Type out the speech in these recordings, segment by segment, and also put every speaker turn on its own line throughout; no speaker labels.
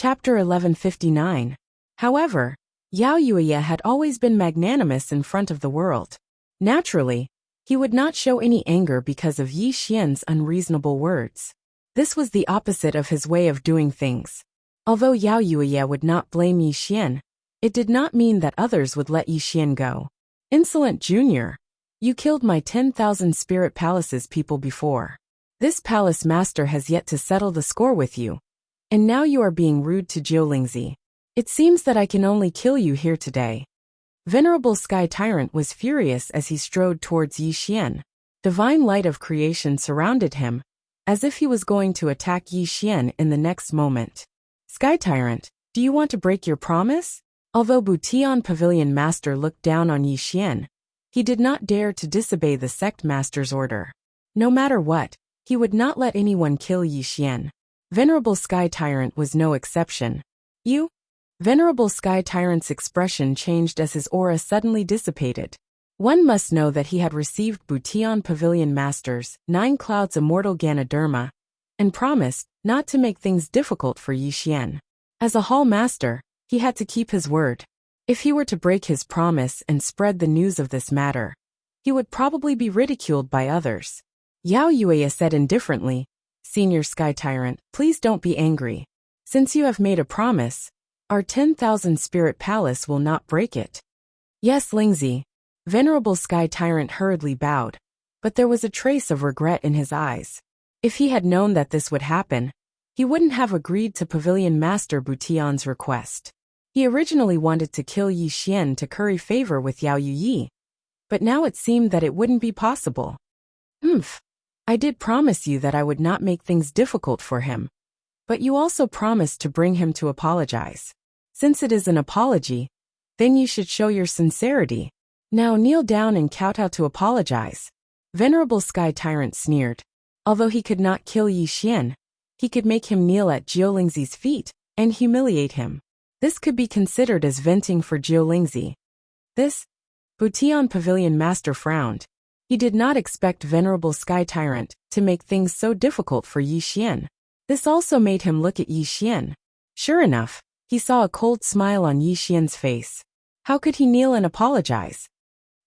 Chapter 1159. However, Yao Yuya had always been magnanimous in front of the world. Naturally, he would not show any anger because of Yi Xian's unreasonable words. This was the opposite of his way of doing things. Although Yao Yuya would not blame Yi Xian, it did not mean that others would let Yi Xian go. Insolent junior! You killed my 10,000 spirit palaces people before. This palace master has yet to settle the score with you. And now you are being rude to Jiulingzi. It seems that I can only kill you here today. Venerable Sky Tyrant was furious as he strode towards Yi Xian. Divine light of creation surrounded him, as if he was going to attack Yi Xian in the next moment. Sky Tyrant, do you want to break your promise? Although Butian Pavilion Master looked down on Yi Xian, he did not dare to disobey the sect master's order. No matter what, he would not let anyone kill Yi Xian. Venerable Sky Tyrant was no exception. You? Venerable Sky Tyrant's expression changed as his aura suddenly dissipated. One must know that he had received Butian Pavilion Master's 9 Clouds Immortal Ganoderma and promised not to make things difficult for Yi Xian. As a hall master, he had to keep his word. If he were to break his promise and spread the news of this matter, he would probably be ridiculed by others. Yao Yuya said indifferently, Senior Sky Tyrant, please don't be angry. Since you have made a promise, our 10,000 spirit palace will not break it. Yes, Lingzi. Venerable Sky Tyrant hurriedly bowed, but there was a trace of regret in his eyes. If he had known that this would happen, he wouldn't have agreed to Pavilion Master Butian's request. He originally wanted to kill Yi Xian to curry favor with Yao Yuyi, but now it seemed that it wouldn't be possible. I did promise you that I would not make things difficult for him. But you also promised to bring him to apologize. Since it is an apology, then you should show your sincerity. Now kneel down and kowtow to apologize. Venerable Sky Tyrant sneered. Although he could not kill Yi Xian, he could make him kneel at Jiulingzi's feet and humiliate him. This could be considered as venting for Jiulingzi. This? Butian Pavilion Master frowned. He did not expect Venerable Sky Tyrant to make things so difficult for Yi Xian. This also made him look at Yi Xian. Sure enough, he saw a cold smile on Yi Xian's face. How could he kneel and apologize?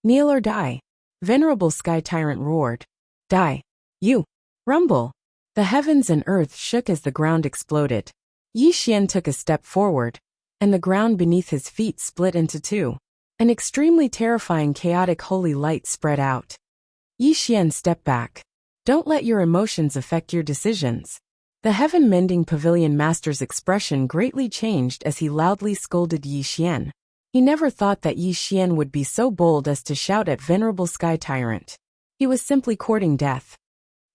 Kneel or die? Venerable Sky Tyrant roared. Die. You. Rumble. The heavens and earth shook as the ground exploded. Yi Xian took a step forward, and the ground beneath his feet split into two. An extremely terrifying chaotic holy light spread out. Yi Xian stepped back. Don't let your emotions affect your decisions. The heaven-mending Pavilion Master's expression greatly changed as he loudly scolded Yi Xian. He never thought that Yi Xian would be so bold as to shout at Venerable Sky Tyrant. He was simply courting death.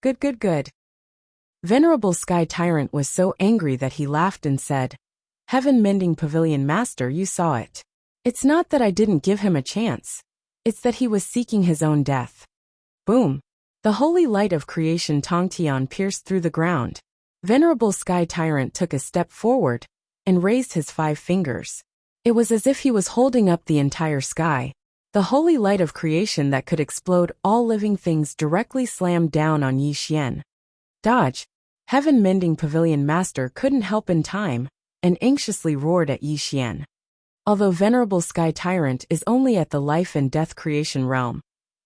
Good. Venerable Sky Tyrant was so angry that he laughed and said, Heaven-mending Pavilion Master, you saw it. It's not that I didn't give him a chance. It's that he was seeking his own death. Boom. The holy light of creation Tongtian pierced through the ground. Venerable Sky Tyrant took a step forward and raised his 5 fingers. It was as if he was holding up the entire sky. The holy light of creation that could explode all living things directly slammed down on Yi Xian. Dodge. Heaven-mending Pavilion Master couldn't help in time and anxiously roared at Yi Xian. Although Venerable Sky Tyrant is only at the life and death creation realm,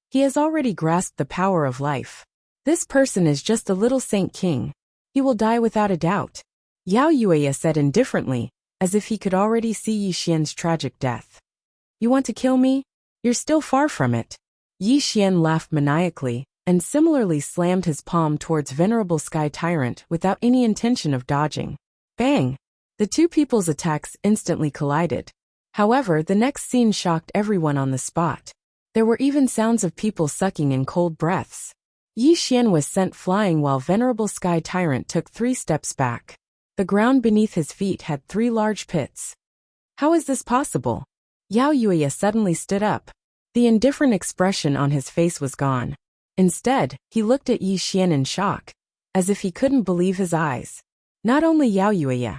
he has already grasped the power of life. This person is just a little Saint King. He will die without a doubt. Yao Yuya said indifferently, as if he could already see Yi Xian's tragic death. You want to kill me? You're still far from it. Yi Xian laughed maniacally, and similarly slammed his palm towards Venerable Sky Tyrant without any intention of dodging. Bang! The two people's attacks instantly collided. However, the next scene shocked everyone on the spot. There were even sounds of people sucking in cold breaths. Yi Xian was sent flying while Venerable Sky Tyrant took 3 steps back. The ground beneath his feet had 3 large pits. How is this possible? Yao Yuya suddenly stood up. The indifferent expression on his face was gone. Instead, he looked at Yi Xian in shock, as if he couldn't believe his eyes. Not only Yao Yuya,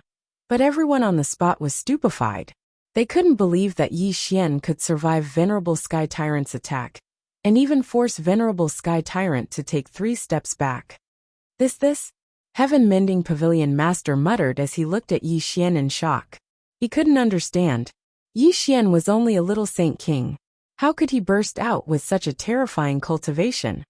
but everyone on the spot was stupefied. They couldn't believe that Yi Xian could survive Venerable Sky Tyrant's attack, and even force Venerable Sky Tyrant to take 3 steps back. This? Heaven-mending pavilion master muttered as he looked at Yi Xian in shock. He couldn't understand. Yi Xian was only a little saint king. How could he burst out with such a terrifying cultivation?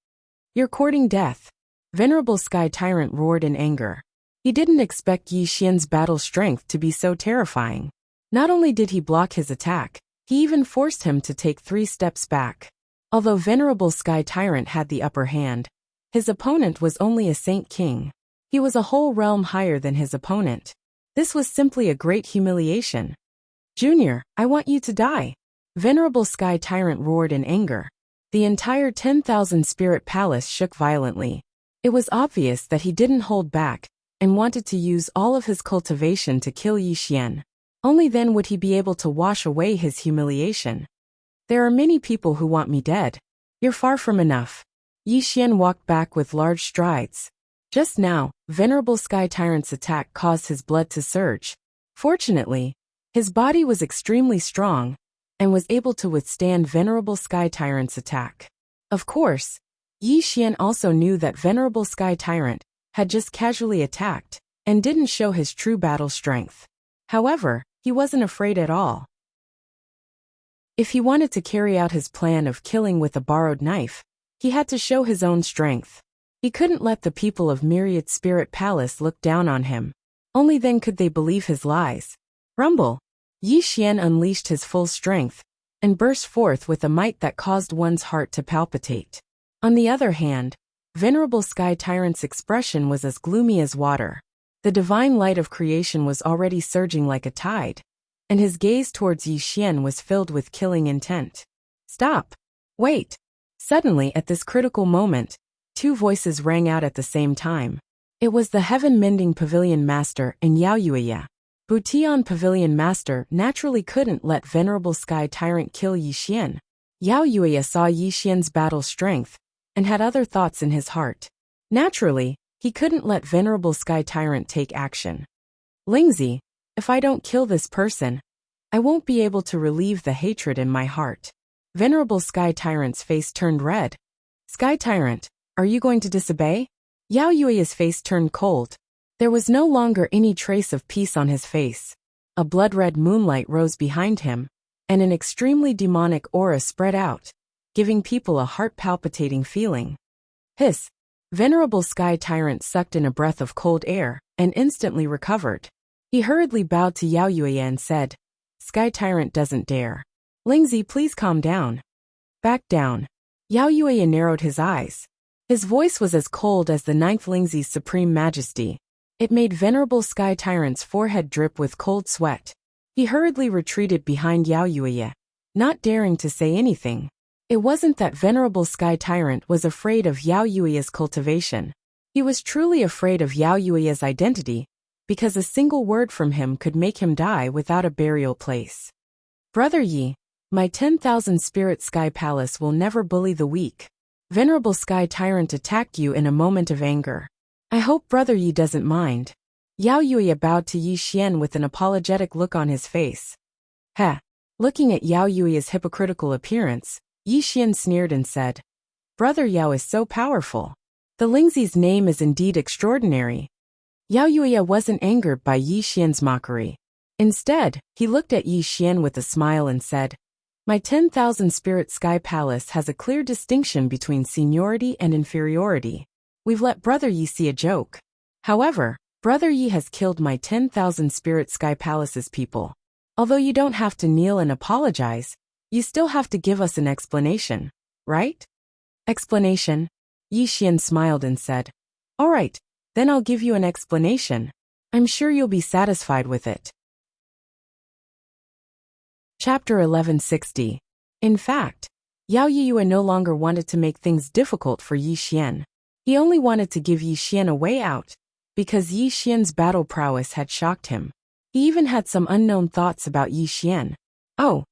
You're courting death. Venerable Sky Tyrant roared in anger. He didn't expect Yi Xian's battle strength to be so terrifying. Not only did he block his attack, he even forced him to take 3 steps back. Although Venerable Sky Tyrant had the upper hand, his opponent was only a saint king. He was a whole realm higher than his opponent. This was simply a great humiliation. Junior, I want you to die. Venerable Sky Tyrant roared in anger. The entire 10,000 Spirit Palace shook violently. It was obvious that he didn't hold back and wanted to use all of his cultivation to kill Yi Xian. Only then would he be able to wash away his humiliation. There are many people who want me dead. You're far from enough. Yi Xian walked back with large strides. Just now, Venerable Sky Tyrant's attack caused his blood to surge. Fortunately, his body was extremely strong and was able to withstand Venerable Sky Tyrant's attack. Of course, Yi Xian also knew that Venerable Sky Tyrant had just casually attacked and didn't show his true battle strength. However, he wasn't afraid at all. If he wanted to carry out his plan of killing with a borrowed knife, he had to show his own strength. He couldn't let the people of Myriad Spirit Palace look down on him. Only then could they believe his lies. Rumble! Yi Xian unleashed his full strength and burst forth with a might that caused one's heart to palpitate. On the other hand, Venerable Sky Tyrant's expression was as gloomy as water. The divine light of creation was already surging like a tide, and his gaze towards Yi Xian was filled with killing intent. Stop! Wait! Suddenly, at this critical moment, 2 voices rang out at the same time. It was the Heaven-mending Pavilion Master and Yao Yueya. Butian Pavilion Master naturally couldn't let Venerable Sky Tyrant kill Yi Xian. Yao Yueya saw Yi Xian's battle strength and had other thoughts in his heart. Naturally, he couldn't let Venerable Sky Tyrant take action. Lingzi, if I don't kill this person, I won't be able to relieve the hatred in my heart. Venerable Sky Tyrant's face turned red. Sky Tyrant, are you going to disobey? Yao Yueya's face turned cold. There was no longer any trace of peace on his face. A blood-red moonlight rose behind him, and an extremely demonic aura spread out, giving people a heart-palpitating feeling. Hiss! Venerable Sky Tyrant sucked in a breath of cold air and instantly recovered. He hurriedly bowed to Yao Yueya and said, Sky Tyrant doesn't dare. Lingzi, please calm down. Back down. Yao Yueya narrowed his eyes. His voice was as cold as the 9th Lingzi's supreme majesty. It made Venerable Sky Tyrant's forehead drip with cold sweat. He hurriedly retreated behind Yao Yueya, not daring to say anything. It wasn't that Venerable Sky Tyrant was afraid of Yao Yueya's cultivation. He was truly afraid of Yao Yueya's identity, because a single word from him could make him die without a burial place. Brother Yi, my 10,000 Spirit Sky Palace will never bully the weak. Venerable Sky Tyrant attacked you in a moment of anger. I hope Brother Yi doesn't mind. Yao Yueya bowed to Yi Xian with an apologetic look on his face. Heh. Looking at Yao Yueya's hypocritical appearance, Yi Xian sneered and said, Brother Yao is so powerful. The Lingzi's name is indeed extraordinary. Yao Yueya wasn't angered by Yi Xian's mockery. Instead, he looked at Yi Xian with a smile and said, My 10,000 Spirit Sky Palace has a clear distinction between seniority and inferiority. We've let Brother Yi see a joke. However, Brother Yi has killed my 10,000 Spirit Sky Palace's people. Although you don't have to kneel and apologize, you still have to give us an explanation, right? Explanation? Yi Xian smiled and said, All right, then I'll give you an explanation. I'm sure you'll be satisfied with it. Chapter 1160. In fact, Yao Yueya no longer wanted to make things difficult for Yi Xian. He only wanted to give Yi Xian a way out, because Yi Xian's battle prowess had shocked him. He even had some unknown thoughts about Yi Xian. Oh!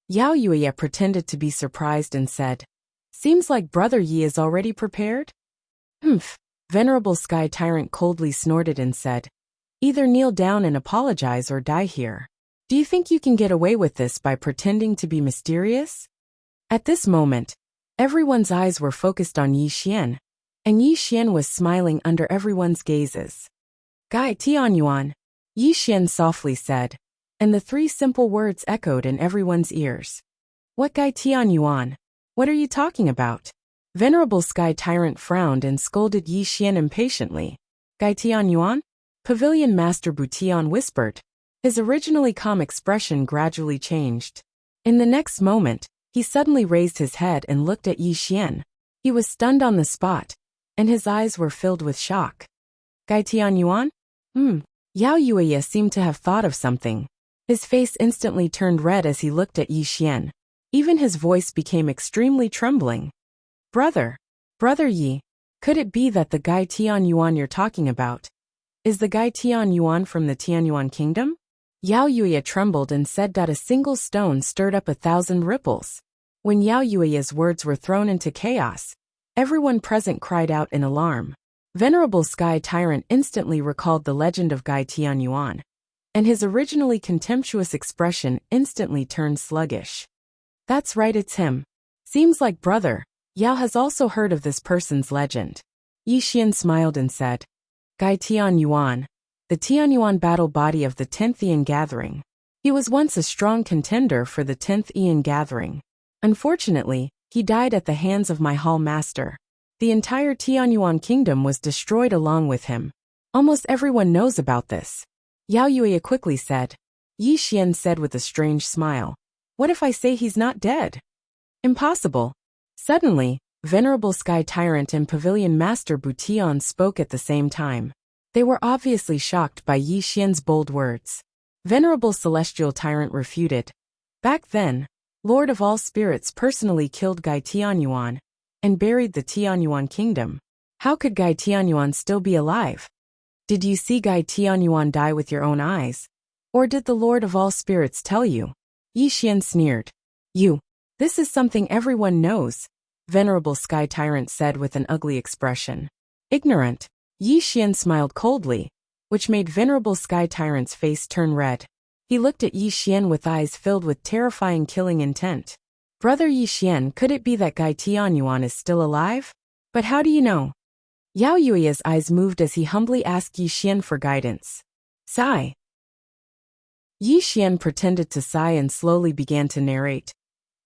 Yao Yueya pretended to be surprised and said, Seems like Brother Yi is already prepared? Humph! Venerable Sky Tyrant coldly snorted and said, Either kneel down and apologize or die here. Do you think you can get away with this by pretending to be mysterious? At this moment, everyone's eyes were focused on Yi Xian, and Yi Xian was smiling under everyone's gazes. Gai Tianyuan, Yi Xian softly said, and the three simple words echoed in everyone's ears. What Gai Tianyuan? What are you talking about? Venerable Sky Tyrant frowned and scolded Yi Xian impatiently. Gai Tianyuan? Pavilion Master Butian whispered. His originally calm expression gradually changed. In the next moment, he suddenly raised his head and looked at Yi Xian. He was stunned on the spot, and his eyes were filled with shock. Gai Tianyuan? Yao Yueya seemed to have thought of something. His face instantly turned red as he looked at Yi Xian. Even his voice became extremely trembling. Brother Yi, could it be that the Gai Tianyuan you're talking about is the Gai Tianyuan from the Tianyuan kingdom? Yao Yueya trembled and said that a single stone stirred up 1,000 ripples. When Yao Yueya's words were thrown into chaos, everyone present cried out in alarm. Venerable Sky Tyrant instantly recalled the legend of Gai Tianyuan, and his originally contemptuous expression instantly turned sluggish. That's right, it's him. Seems like brother Yao has also heard of this person's legend. Yi Xian smiled and said, Gai Tianyuan, the Tianyuan battle body of the 10th Ian Gathering. He was once a strong contender for the 10th Ian Gathering. Unfortunately, he died at the hands of my hall master. The entire Tianyuan kingdom was destroyed along with him. Almost everyone knows about this. Yao Yueya quickly said. Yi Xian said with a strange smile. What if I say he's not dead? Impossible. Suddenly, Venerable Sky Tyrant and Pavilion Master Butian spoke at the same time. They were obviously shocked by Yi Xian's bold words. Venerable Celestial Tyrant refuted. Back then, Lord of all Spirits personally killed Gai Tianyuan and buried the Tianyuan kingdom. How could Gai Tianyuan still be alive? Did you see Gai Tianyuan die with your own eyes? Or did the Lord of all Spirits tell you? Yi Xian sneered. This is something everyone knows, Venerable Sky Tyrant said with an ugly expression. Ignorant. Yi Xian smiled coldly, which made Venerable Sky Tyrant's face turn red. He looked at Yi Xian with eyes filled with terrifying killing intent. Brother Yi Xian, could it be that Gai Tianyuan is still alive? But how do you know? Yao Yueya's eyes moved as he humbly asked Yi Xian for guidance. Sigh. Yi Xian pretended to sigh and slowly began to narrate.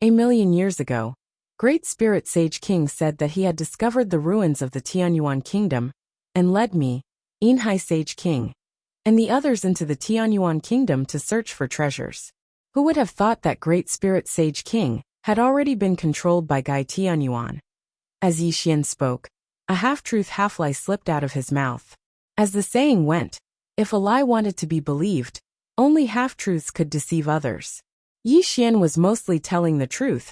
1,000,000 years ago, Great Spirit Sage King said that he had discovered the ruins of the Tianyuan kingdom and led me, Inhai Sage King, and the others into the Tianyuan kingdom to search for treasures. Who would have thought that Great Spirit Sage King had already been controlled by Gai Tianyuan? As Yi Xian spoke, a half-truth half-lie slipped out of his mouth. As the saying went, if a lie wanted to be believed, only half-truths could deceive others. Yi Xian was mostly telling the truth,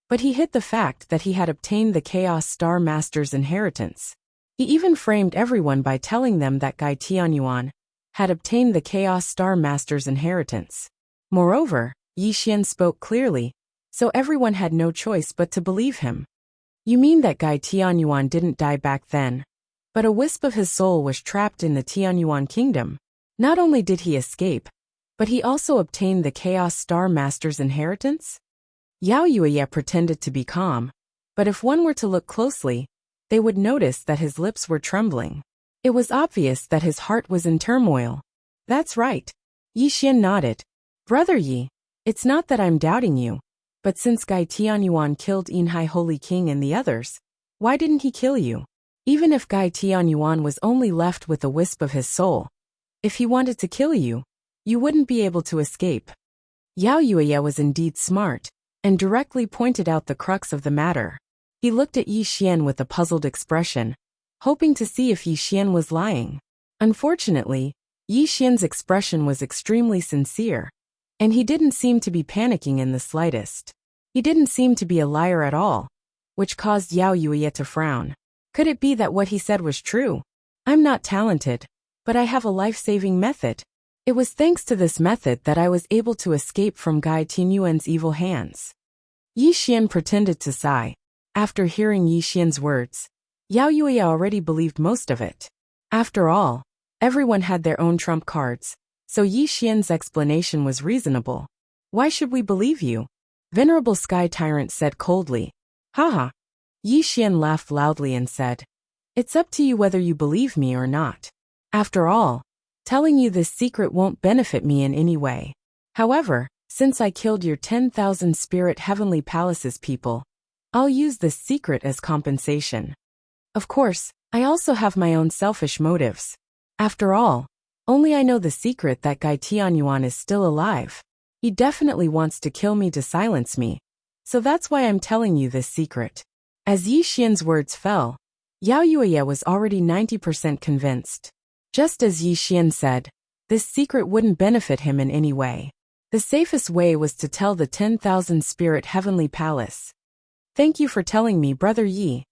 but he hid the fact that he had obtained the Chaos Star Master's inheritance. He even framed everyone by telling them that Gai Tianyuan had obtained the Chaos Star Master's inheritance. Moreover, Yi Xian spoke clearly, so everyone had no choice but to believe him. You mean that Gai Tianyuan didn't die back then, but a wisp of his soul was trapped in the Tianyuan kingdom? Not only did he escape, but he also obtained the Chaos Star Master's inheritance? Yao Yueya pretended to be calm, but if one were to look closely, they would notice that his lips were trembling. It was obvious that his heart was in turmoil. That's right. Yi Xian nodded. Brother Yi, it's not that I'm doubting you, but since Gai Tianyuan killed Inhai Holy King and the others, why didn't he kill you? Even if Gai Tianyuan was only left with a wisp of his soul, if he wanted to kill you, you wouldn't be able to escape. Yao Yueya was indeed smart, and directly pointed out the crux of the matter. He looked at Yi Xian with a puzzled expression, hoping to see if Yi Xian was lying. Unfortunately, Yi Xian's expression was extremely sincere, and he didn't seem to be panicking in the slightest. He didn't seem to be a liar at all, which caused Yao Yueya to frown. Could it be that what he said was true? I'm not talented, but I have a life-saving method. It was thanks to this method that I was able to escape from Gai Tianyuan's evil hands. Yi Xian pretended to sigh. After hearing Yi Xian's words, Yao Yueya already believed most of it. After all, everyone had their own trump cards, so Yi Xian's explanation was reasonable. Why should we believe you? Venerable Sky Tyrant said coldly. Haha. Yi Xian laughed loudly and said, It's up to you whether you believe me or not. After all, Telling you this secret won't benefit me in any way. However, since I killed your 10,000 spirit heavenly palaces people, I'll use this secret as compensation. Of course, I also have my own selfish motives. After all, only I know the secret that Gai Tianyuan is still alive. He definitely wants to kill me to silence me. So that's why I'm telling you this secret. As Yi Xian's words fell, Yao Yueya was already 90% convinced. Just as Yi Xian said, this secret wouldn't benefit him in any way. The safest way was to tell the 10,000 spirit heavenly palace. Thank you for telling me, Brother Yi.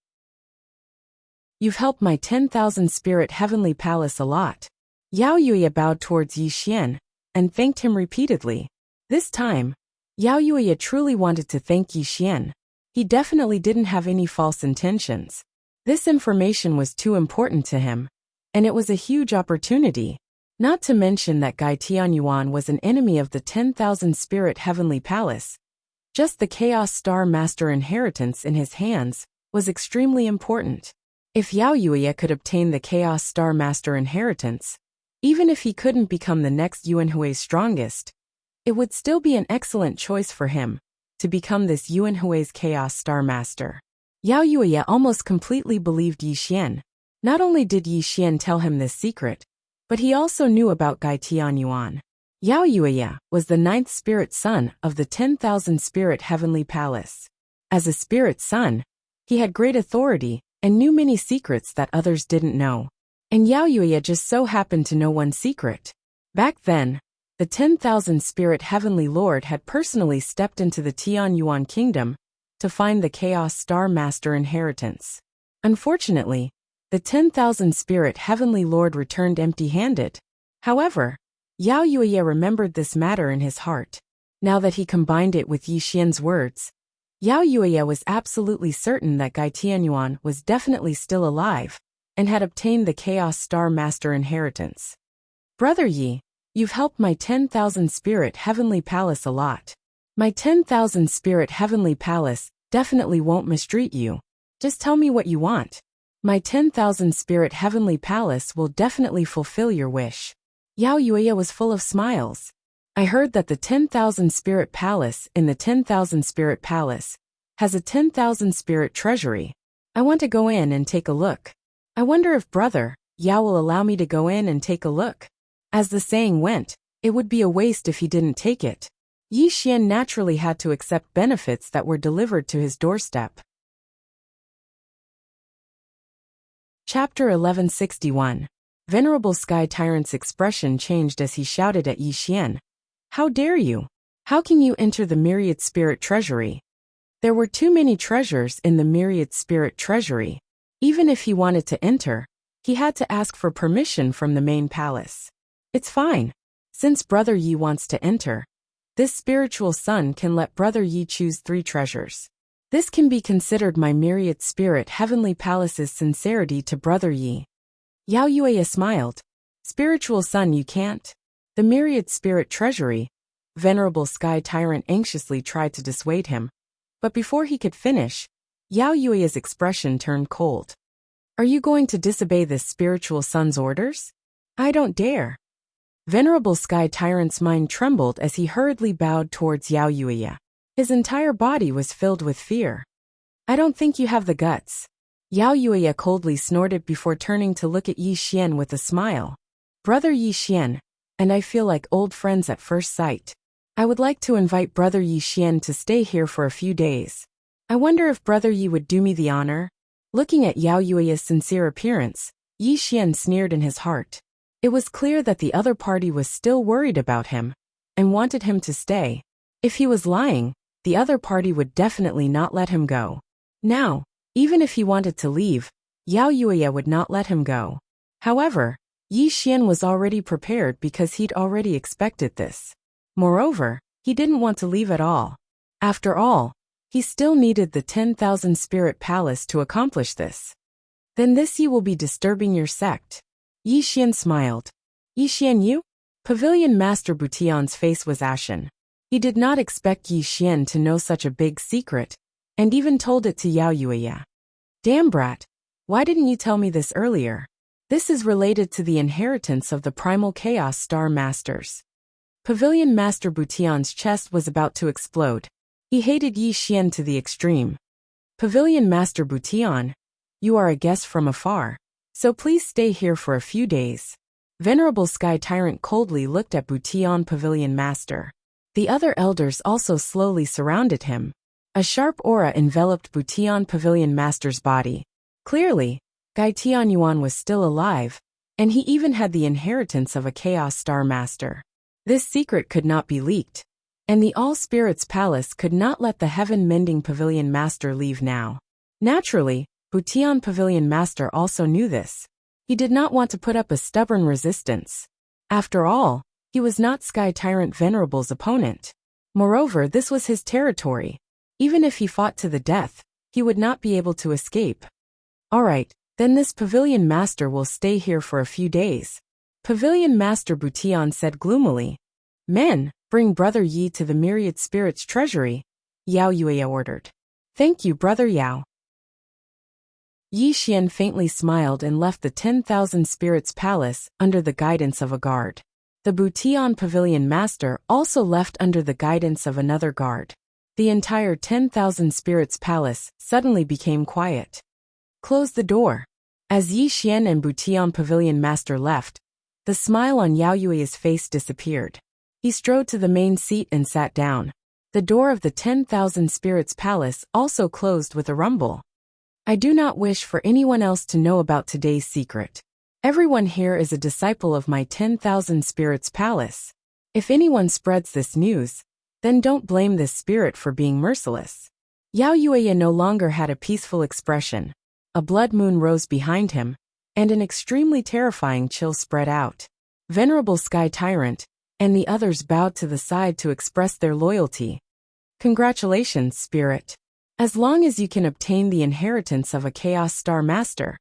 You've helped my 10,000 spirit heavenly palace a lot. Yao Yueya bowed towards Yi Xian and thanked him repeatedly. This time, Yao Yueya truly wanted to thank Yi Xian. He definitely didn't have any false intentions. This information was too important to him, and it was a huge opportunity. Not to mention that Gai Tianyuan was an enemy of the 10,000 spirit heavenly palace. Just the Chaos Star Master inheritance in his hands was extremely important. If Yao Yueya could obtain the Chaos Star Master inheritance, even if he couldn't become the next Yuan Hui's strongest, it would still be an excellent choice for him to become this Yuan Hui's Chaos Star Master. Yao Yueya almost completely believed Yi Xian. Not only did Yi Xian tell him this secret, but he also knew about Gai Tianyuan. Yao Yueya was the 9th spirit son of the 10,000 spirit heavenly palace. As a spirit son, he had great authority and knew many secrets that others didn't know. And Yao Yueya just so happened to know one secret. Back then, the 10,000 spirit heavenly lord had personally stepped into the Tianyuan kingdom to find the Chaos Star Master inheritance. Unfortunately, the 10,000 spirit heavenly lord returned empty-handed. However, Yao Yueya remembered this matter in his heart. Now that he combined it with Yi Xian's words, Yao Yueya was absolutely certain that Gai Tianyuan was definitely still alive and had obtained the Chaos Star Master inheritance. Brother Yi, you've helped my 10,000 spirit heavenly palace a lot. My 10,000 spirit heavenly palace definitely won't mistreat you. Just tell me what you want. My 10,000 spirit heavenly palace will definitely fulfill your wish. Yao Yueya was full of smiles. I heard that the 10,000 spirit palace in the 10,000 spirit palace has a 10,000 spirit treasury. I want to go in and take a look. I wonder if Brother Yao will allow me to go in and take a look. As the saying went, it would be a waste if he didn't take it. Yi Xian naturally had to accept benefits that were delivered to his doorstep. Chapter 1161. Venerable Sky Tyrant's expression changed as he shouted at Yi Xian. How dare you? How can you enter the Myriad Spirit Treasury? There were too many treasures in the Myriad Spirit Treasury. Even if he wanted to enter, he had to ask for permission from the main palace. It's fine. Since Brother Yi wants to enter, this spiritual son can let Brother Yi choose 3 treasures. This can be considered my Myriad Spirit Heavenly Palace's sincerity to Brother Yi. Yao Yueya smiled. Spiritual son, you can't. The Myriad Spirit Treasury. Venerable Sky Tyrant anxiously tried to dissuade him. But before he could finish, Yao Yueya's expression turned cold. Are you going to disobey this spiritual son's orders? I don't dare. Venerable Sky Tyrant's mind trembled as he hurriedly bowed towards Yao Yueya. His entire body was filled with fear. I don't think you have the guts. Yao Yueya coldly snorted before turning to look at Yi Xian with a smile. Brother Yi Xian, and I feel like old friends at first sight. I would like to invite Brother Yi Xian to stay here for a few days. I wonder if Brother Yi would do me the honor? Looking at Yao Yueya's sincere appearance, Yi Xian sneered in his heart. It was clear that the other party was still worried about him and wanted him to stay. If he was lying, the other party would definitely not let him go. Now, even if he wanted to leave, Yao Yueya would not let him go. However, Yi Xian was already prepared because he'd already expected this. Moreover, he didn't want to leave at all. After all, he still needed the 10,000 spirit palace to accomplish this. Then this Yi will be disturbing your sect. Yi Xian smiled. Yi Xian, you? Pavilion Master Bution's face was ashen. He did not expect Yi Xian to know such a big secret, and even told it to Yao Yueya. Damn brat, why didn't you tell me this earlier? This is related to the inheritance of the primal chaos star masters. Pavilion Master Butian's chest was about to explode. He hated Yi Xian to the extreme. Pavilion Master Butian, you are a guest from afar, so please stay here for a few days. Venerable Sky Tyrant coldly looked at Butian Pavilion Master. The other elders also slowly surrounded him. A sharp aura enveloped Butian Pavilion Master's body. Clearly, Gai Tianyuan was still alive, and he even had the inheritance of a Chaos Star Master. This secret could not be leaked, and the All Spirits Palace could not let the Heaven-Mending Pavilion Master leave now. Naturally, Butian Pavilion Master also knew this. He did not want to put up a stubborn resistance. After all, he was not Sky Tyrant Venerable's opponent. Moreover, this was his territory. Even if he fought to the death, he would not be able to escape. Alright, then this Pavilion Master will stay here for a few days. Pavilion Master Butian said gloomily. Men, bring Brother Yi to the Myriad Spirits Treasury, Yao Yueya ordered. Thank you, Brother Yao. Yi Xian faintly smiled and left the 10,000 Spirits Palace under the guidance of a guard. The Butian Pavilion Master also left under the guidance of another guard. The entire 10,000 Spirits Palace suddenly became quiet. Close the door. As Yi Xian and Butian Pavilion Master left, the smile on Yao Yue's face disappeared. He strode to the main seat and sat down. The door of the 10,000 Spirits Palace also closed with a rumble. I do not wish for anyone else to know about today's secret. Everyone here is a disciple of my 10,000 Spirits Palace. If anyone spreads this news, then don't blame this spirit for being merciless. Yao Yueya no longer had a peaceful expression. A blood moon rose behind him, and an extremely terrifying chill spread out. Venerable Sky Tyrant and the others bowed to the side to express their loyalty. Congratulations, Spirit. As long as you can obtain the inheritance of a Chaos Star Master,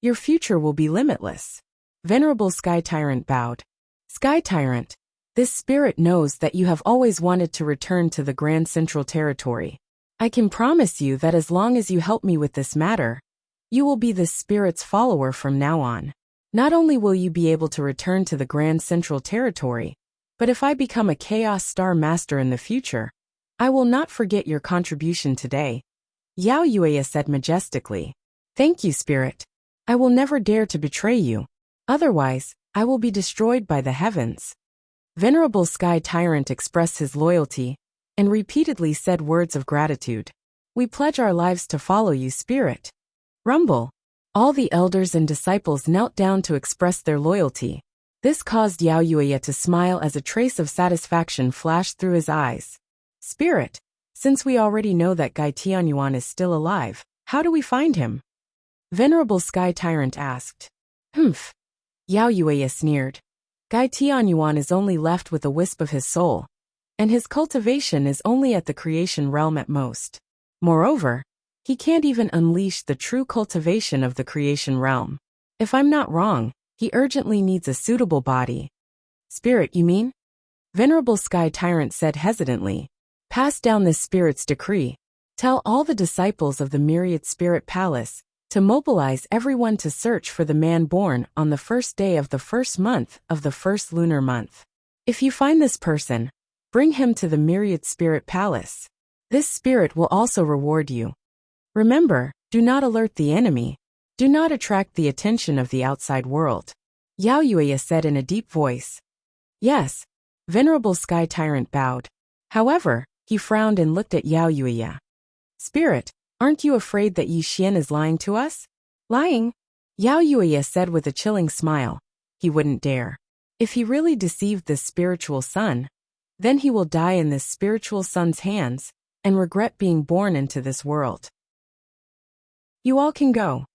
your future will be limitless. Venerable Sky Tyrant bowed. Sky Tyrant, this spirit knows that you have always wanted to return to the Grand Central Territory. I can promise you that as long as you help me with this matter, you will be this spirit's follower from now on. Not only will you be able to return to the Grand Central Territory, but if I become a Chaos Star Master in the future, I will not forget your contribution today. Yao Yueya said majestically. Thank you, Spirit. I will never dare to betray you. Otherwise, I will be destroyed by the heavens. Venerable Sky Tyrant expressed his loyalty and repeatedly said words of gratitude. We pledge our lives to follow you, Spirit. Rumble. All the elders and disciples knelt down to express their loyalty. This caused Yao Yueya to smile as a trace of satisfaction flashed through his eyes. Spirit, since we already know that Gai Tianyuan is still alive, how do we find him? Venerable Sky Tyrant asked. Humph. Yao Yueya sneered. Gai Tianyuan is only left with a wisp of his soul, and his cultivation is only at the creation realm at most. Moreover, he can't even unleash the true cultivation of the creation realm. If I'm not wrong, he urgently needs a suitable body. Spirit, you mean? Venerable Sky Tyrant said hesitantly. Pass down this spirit's decree. Tell all the disciples of the Myriad Spirit Palace to mobilize everyone to search for the man born on the first day of the first month of the first lunar month. If you find this person, bring him to the Myriad Spirit Palace. This spirit will also reward you. Remember, do not alert the enemy. Do not attract the attention of the outside world. Yao Yueya said in a deep voice. Yes. Venerable Sky Tyrant bowed. However, he frowned and looked at Yao Yueya. Spirit, aren't you afraid that Yi Xian is lying to us? Lying? Yao Yueya said with a chilling smile. He wouldn't dare. If he really deceived this spiritual son, then he will die in this spiritual son's hands and regret being born into this world. You all can go.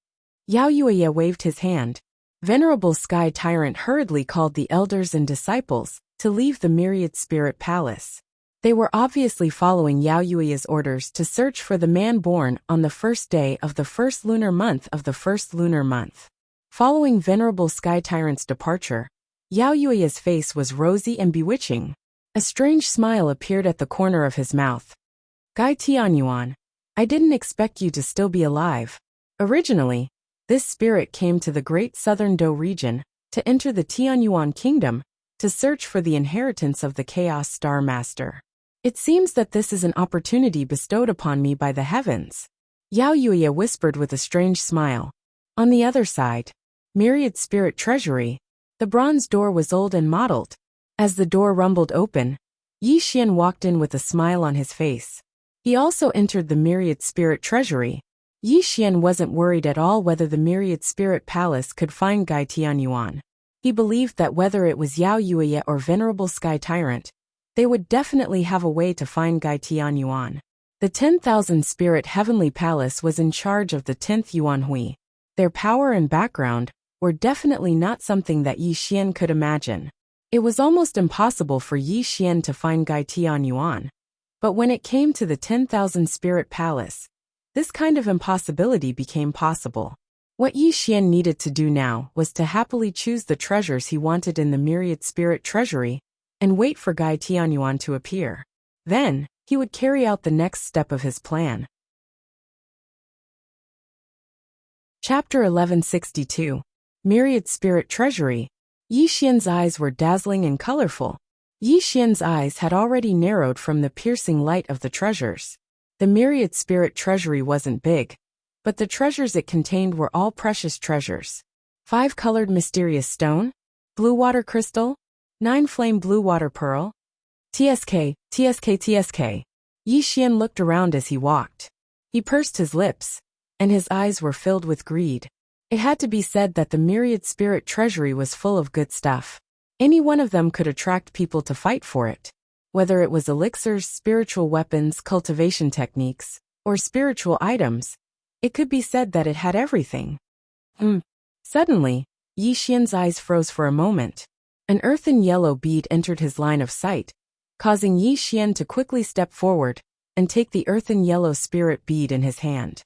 Yao Yueya waved his hand. Venerable Sky Tyrant hurriedly called the elders and disciples to leave the Myriad Spirit Palace. They were obviously following Yao Yueya's orders to search for the man born on the first day of the first lunar month of the first lunar month. Following Venerable Sky Tyrant's departure, Yao Yueya's face was rosy and bewitching. A strange smile appeared at the corner of his mouth. Gai Tianyuan, I didn't expect you to still be alive. Originally, This spirit came to the great southern Do region to enter the Tianyuan kingdom to search for the inheritance of the Chaos Star Master. It seems that this is an opportunity bestowed upon me by the heavens, Yao Yuya whispered with a strange smile. On the other side, Myriad Spirit Treasury, the bronze door was old and mottled. As the door rumbled open, Yi Xian walked in with a smile on his face. He also entered the Myriad Spirit Treasury. Yi Xian wasn't worried at all whether the Myriad Spirit Palace could find Gai Tianyuan. He believed that whether it was Yao Yuya or Venerable Sky Tyrant, they would definitely have a way to find Gai Tianyuan. The 10,000 Spirit Heavenly Palace was in charge of the 10th Yuan Hui. Their power and background were definitely not something that Yi Xian could imagine. It was almost impossible for Yi Xian to find Gai Tianyuan. But when it came to the 10,000 Spirit Palace, this kind of impossibility became possible. What Yi Xian needed to do now was to happily choose the treasures he wanted in the Myriad Spirit Treasury and wait for Gai Tianyuan to appear. Then, he would carry out the next step of his plan. Chapter 1162. Myriad Spirit Treasury. Yi Xian's eyes were dazzling and colorful. Yi Xian's eyes had already narrowed from the piercing light of the treasures. The Myriad Spirit Treasury wasn't big, but the treasures it contained were all precious treasures. 5 colored mysterious stone, blue water crystal, 9 flame blue water pearl. TSK, TSK, TSK. Yi Xian looked around as he walked. He pursed his lips, and his eyes were filled with greed. It had to be said that the Myriad Spirit Treasury was full of good stuff. Any one of them could attract people to fight for it. Whether it was elixirs, spiritual weapons, cultivation techniques, or spiritual items, it could be said that it had everything. Suddenly, Yi Xian's eyes froze for a moment. An earthen yellow bead entered his line of sight, causing Yi Xian to quickly step forward and take the earthen yellow spirit bead in his hand.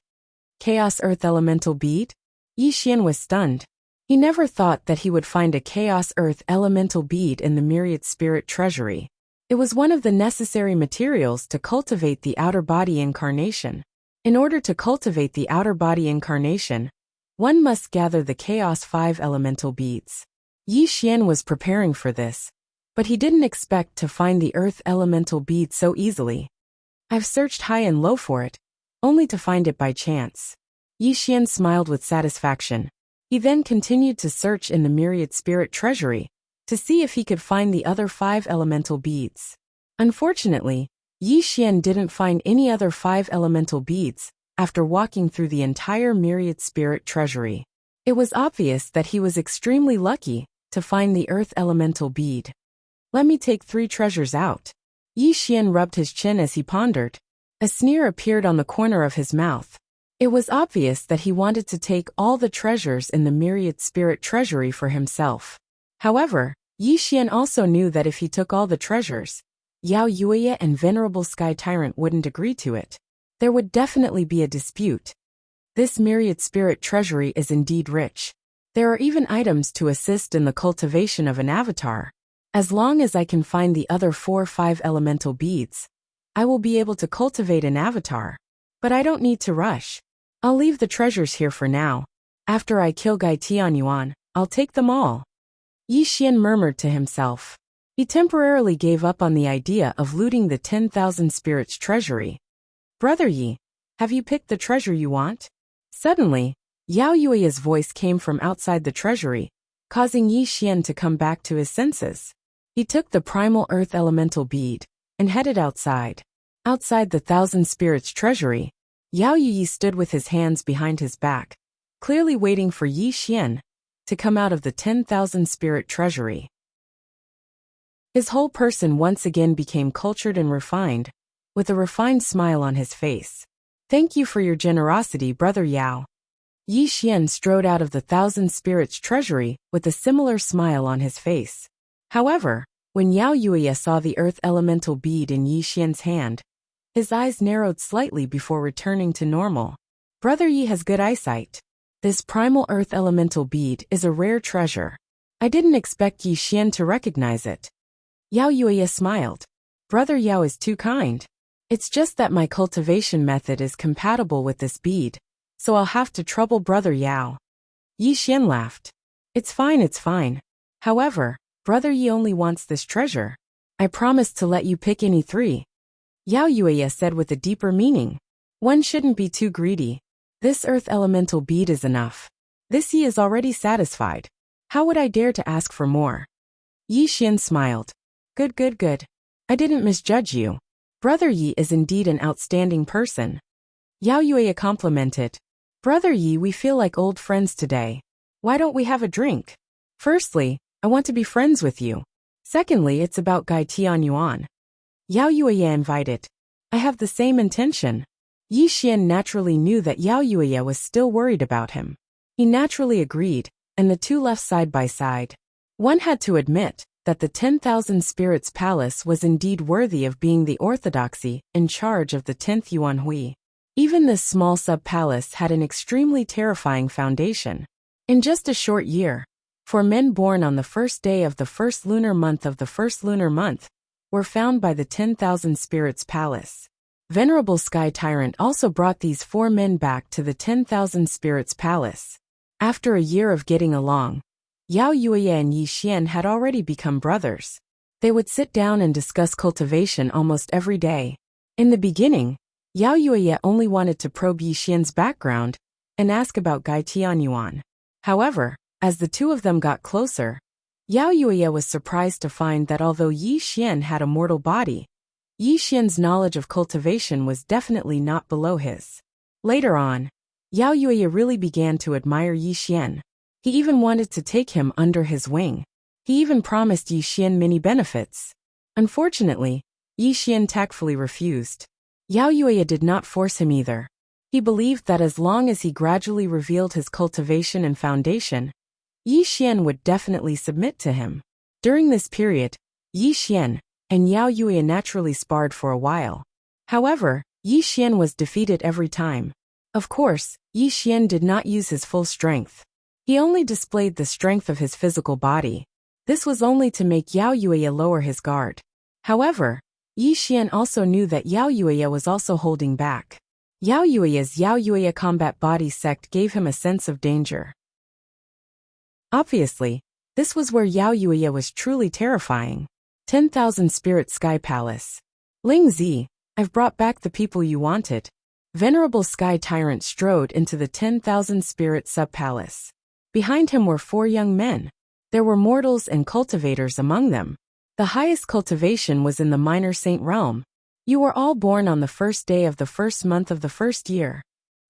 Chaos Earth Elemental Bead? Yi Xian was stunned. He never thought that he would find a Chaos Earth Elemental Bead in the Myriad Spirit Treasury. It was one of the necessary materials to cultivate the outer body incarnation. In order to cultivate the outer body incarnation, one must gather the Chaos 5 Elemental Beads. Yi Xian was preparing for this, but he didn't expect to find the Earth Elemental Bead so easily. I've searched high and low for it, only to find it by chance. Yi Xian smiled with satisfaction. He then continued to search in the Myriad Spirit Treasury to see if he could find the other 5 elemental beads. Unfortunately, Yi Xian didn't find any other 5 elemental beads after walking through the entire Myriad Spirit Treasury. It was obvious that he was extremely lucky to find the Earth Elemental Bead. Let me take 3 treasures out. Yi Xian rubbed his chin as he pondered. A sneer appeared on the corner of his mouth. It was obvious that he wanted to take all the treasures in the Myriad Spirit Treasury for himself. However, Yi Xian also knew that if he took all the treasures, Yao Yuya and Venerable Sky Tyrant wouldn't agree to it. There would definitely be a dispute. This Myriad Spirit Treasury is indeed rich. There are even items to assist in the cultivation of an avatar. As long as I can find the other 4-5 elemental beads, I will be able to cultivate an avatar. But I don't need to rush. I'll leave the treasures here for now. After I kill Gai Tianyuan, I'll take them all. Yi Xian murmured to himself. He temporarily gave up on the idea of looting the 10,000 spirits treasury. Brother Yi, have you picked the treasure you want? Suddenly, Yao Yuya's voice came from outside the treasury, causing Yi Xian to come back to his senses. He took the primal earth elemental bead and headed outside. Outside the 1,000 spirits treasury, Yao Yuyi stood with his hands behind his back, clearly waiting for Yi Xian to come out of the 10,000 spirit treasury. His whole person once again became cultured and refined, with a refined smile on his face. Thank you for your generosity, Brother Yao. Yi Xian strode out of the 1,000 spirits treasury with a similar smile on his face. However, when Yao Yuya saw the earth elemental bead in Yi Xian's hand, his eyes narrowed slightly before returning to normal. Brother Yi has good eyesight. This primal earth elemental bead is a rare treasure. I didn't expect Yi Xian to recognize it. Yao Yuya smiled. Brother Yao is too kind. It's just that my cultivation method is compatible with this bead, so I'll have to trouble Brother Yao. Yi Xian laughed. It's fine, it's fine. However, Brother Yi only wants this treasure. I promised to let you pick any three. Yao Yueya said with a deeper meaning. One shouldn't be too greedy. This earth elemental bead is enough. This Yi is already satisfied. How would I dare to ask for more? Yi Xian smiled. Good, good, good. I didn't misjudge you. Brother Yi is indeed an outstanding person. Yao Yueya complimented. Brother Yi, we feel like old friends today. Why don't we have a drink? Firstly, I want to be friends with you. Secondly, it's about Gai Tianyuan. Yao Yueya invited. I have the same intention. Yi Xian naturally knew that Yao Yueya was still worried about him. He naturally agreed, and the two left side by side. One had to admit that the 10,000 Spirits Palace was indeed worthy of being the orthodoxy in charge of the 10th Yuan Hui. Even this small sub-palace had an extremely terrifying foundation. In just a short year, 4 men born on the first day of the first lunar month were found by the 10,000 Spirits Palace. Venerable Sky Tyrant also brought these 4 men back to the 10,000 Spirits Palace. After a year of getting along, Yao Yueya and Yi Xian had already become brothers. They would sit down and discuss cultivation almost every day. In the beginning, Yao Yueya only wanted to probe Yi Xian's background and ask about Gai Tianyuan. However, as the two of them got closer, Yao Yueya was surprised to find that although Yi Xian had a mortal body, Yi Xian's knowledge of cultivation was definitely not below his. Later on, Yao Yueya really began to admire Yi Xian. He even wanted to take him under his wing. He even promised Yi Xian many benefits. Unfortunately, Yi Xian tactfully refused. Yao Yueya did not force him either. He believed that as long as he gradually revealed his cultivation and foundation, Yi Xian would definitely submit to him. During this period, Yi Xian and Yao Yueya naturally sparred for a while. However, Yi Xian was defeated every time. Of course, Yi Xian did not use his full strength. He only displayed the strength of his physical body. This was only to make Yao Yueya lower his guard. However, Yi Xian also knew that Yao Yueya was also holding back. Yao Yueya's Yao Yueya combat body sect gave him a sense of danger. Obviously, this was where Yao Yueya was truly terrifying. 10,000 Spirit Sky Palace. Ling Zi, I've brought back the people you wanted. Venerable Sky Tyrant strode into the 10,000 Spirit Sub-Palace. Behind him were 4 young men. There were mortals and cultivators among them. The highest cultivation was in the Minor Saint realm. You were all born on the first day of the first month of the first year.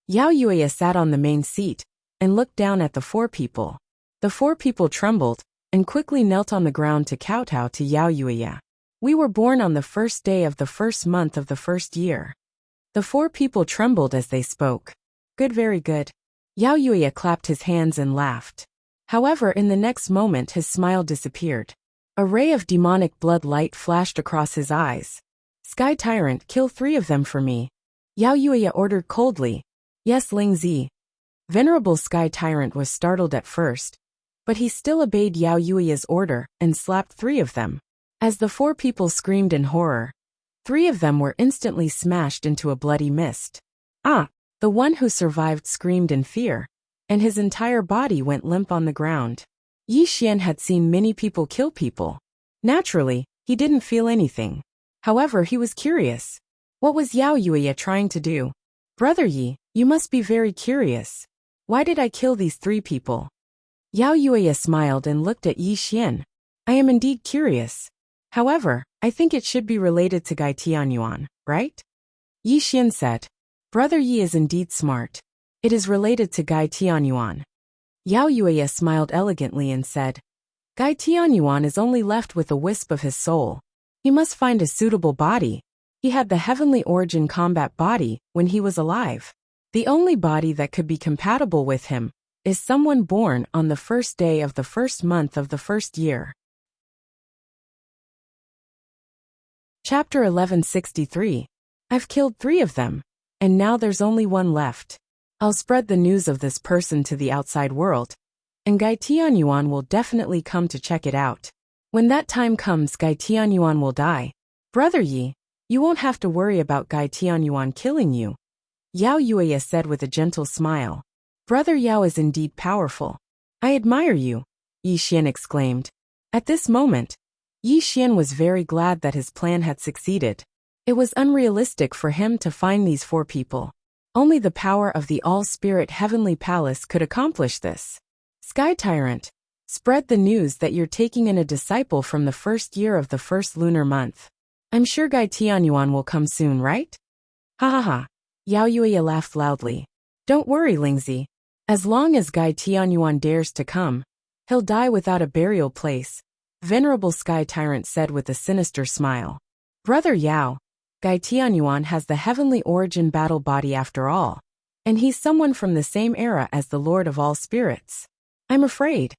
Yao Yueya sat on the main seat and looked down at the 4 people. The 4 people trembled and quickly knelt on the ground to kowtow to Yao Yueya. We were born on the first day of the first month of the first year. The 4 people trembled as they spoke. Good, very good. Yao Yueya clapped his hands and laughed. However, in the next moment his smile disappeared. A ray of demonic blood light flashed across his eyes. Sky Tyrant, kill 3 of them for me. Yao Yueya ordered coldly. Yes, Ling Zi. Venerable Sky Tyrant was startled at first, but he still obeyed Yao Yueya's order and slapped 3 of them. As the 4 people screamed in horror, 3 of them were instantly smashed into a bloody mist. Ah! The one who survived screamed in fear, and his entire body went limp on the ground. Yi Xian had seen many people kill people. Naturally, he didn't feel anything. However, he was curious. What was Yao Yueya trying to do? Brother Yi, you must be very curious. Why did I kill these 3 people? Yao Yueya smiled and looked at Yi Xian. I am indeed curious. However, I think it should be related to Gai Tianyuan, right? Yi Xian said. Brother Yi is indeed smart. It is related to Gai Tianyuan. Yao Yueya smiled elegantly and said, Gai Tianyuan is only left with a wisp of his soul. He must find a suitable body. He had the heavenly origin combat body when he was alive. The only body that could be compatible with him is someone born on the first day of the first month of the first year. Chapter 1163. I've killed 3 of them, and now there's only 1 left. I'll spread the news of this person to the outside world, and Gai Tianyuan will definitely come to check it out. When that time comes, Gai Tianyuan will die. Brother Yi, you won't have to worry about Gai Tianyuan killing you. Yao Yueya said with a gentle smile. Brother Yao is indeed powerful. I admire you, Yi Xian exclaimed. At this moment, Yi Xian was very glad that his plan had succeeded. It was unrealistic for him to find these 4 people. Only the power of the All-Spirit Heavenly Palace could accomplish this. Sky Tyrant, spread the news that you're taking in a disciple from the first year of the first lunar month. I'm sure Gai Tianyuan will come soon, right? Ha ha ha. Yao Yuya laughed loudly. Don't worry, Lingzi. As long as Gai Tianyuan dares to come, he'll die without a burial place, Venerable Sky Tyrant said with a sinister smile. Brother Yao, Gai Tianyuan has the heavenly origin battle body after all, and he's someone from the same era as the Lord of all spirits. I'm afraid.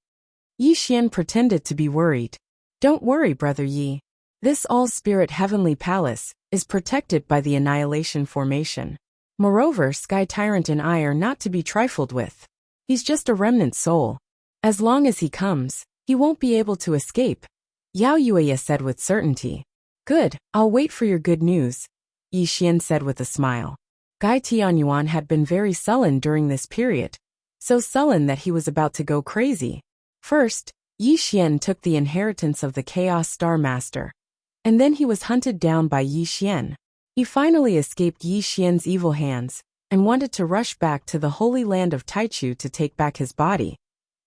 Yi Xian pretended to be worried. Don't worry, Brother Yi. This all-spirit heavenly palace is protected by the Annihilation Formation. Moreover, Sky Tyrant and I are not to be trifled with. He's just a remnant soul. As long as he comes, he won't be able to escape, Yao Yuya said with certainty. Good, I'll wait for your good news, Yi Xian said with a smile. Gai Tianyuan had been very sullen during this period, so sullen that he was about to go crazy. First, Yi Xian took the inheritance of the Chaos Star Master, and then he was hunted down by Yi Xian. He finally escaped Yi Xian's evil hands and wanted to rush back to the holy land of Taichu to take back his body.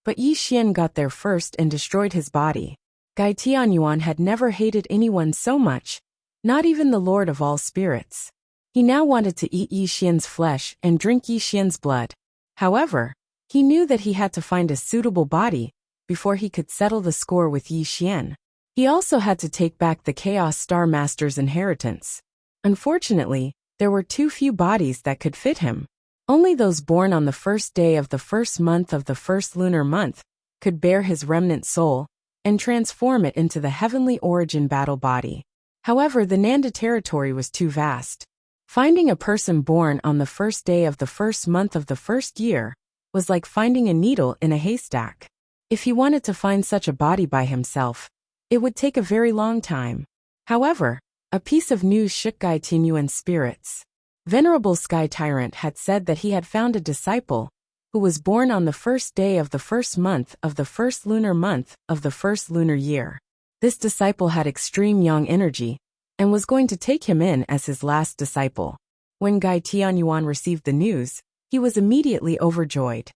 But Yi Xian got there first and destroyed his body. Gai Tianyuan had never hated anyone so much, not even the Lord of all spirits. He now wanted to eat Yi Xian's flesh and drink Yi Xian's blood. However, he knew that he had to find a suitable body before he could settle the score with Yi Xian. He also had to take back the Chaos Star Master's inheritance. Unfortunately, there were too few bodies that could fit him. Only those born on the first day of the first month of the first lunar month could bear his remnant soul and transform it into the heavenly origin battle body. However, the Nanda territory was too vast. Finding a person born on the first day of the first month of the first year was like finding a needle in a haystack. If he wanted to find such a body by himself, it would take a very long time. However, a piece of news shook Gai Tianyuan's spirits. Venerable Sky Tyrant had said that he had found a disciple who was born on the first day of the first month of the first lunar month of the first lunar year. This disciple had extreme yang energy and was going to take him in as his last disciple. When Gai Tianyuan received the news, he was immediately overjoyed.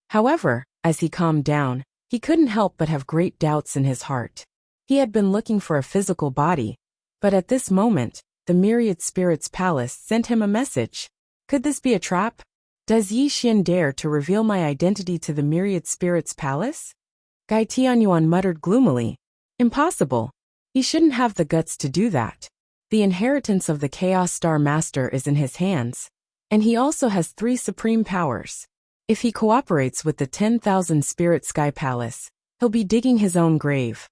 However, as he calmed down, he couldn't help but have great doubts in his heart. He had been looking for a physical body, but at this moment, the Myriad Spirits Palace sent him a message. Could this be a trap? Does Yi Xian dare to reveal my identity to the Myriad Spirits Palace? Gai Tianyuan muttered gloomily. Impossible. He shouldn't have the guts to do that. The inheritance of the Chaos Star Master is in his hands, and he also has 3 supreme powers. If he cooperates with the 10,000 Spirit Sky Palace, he'll be digging his own grave.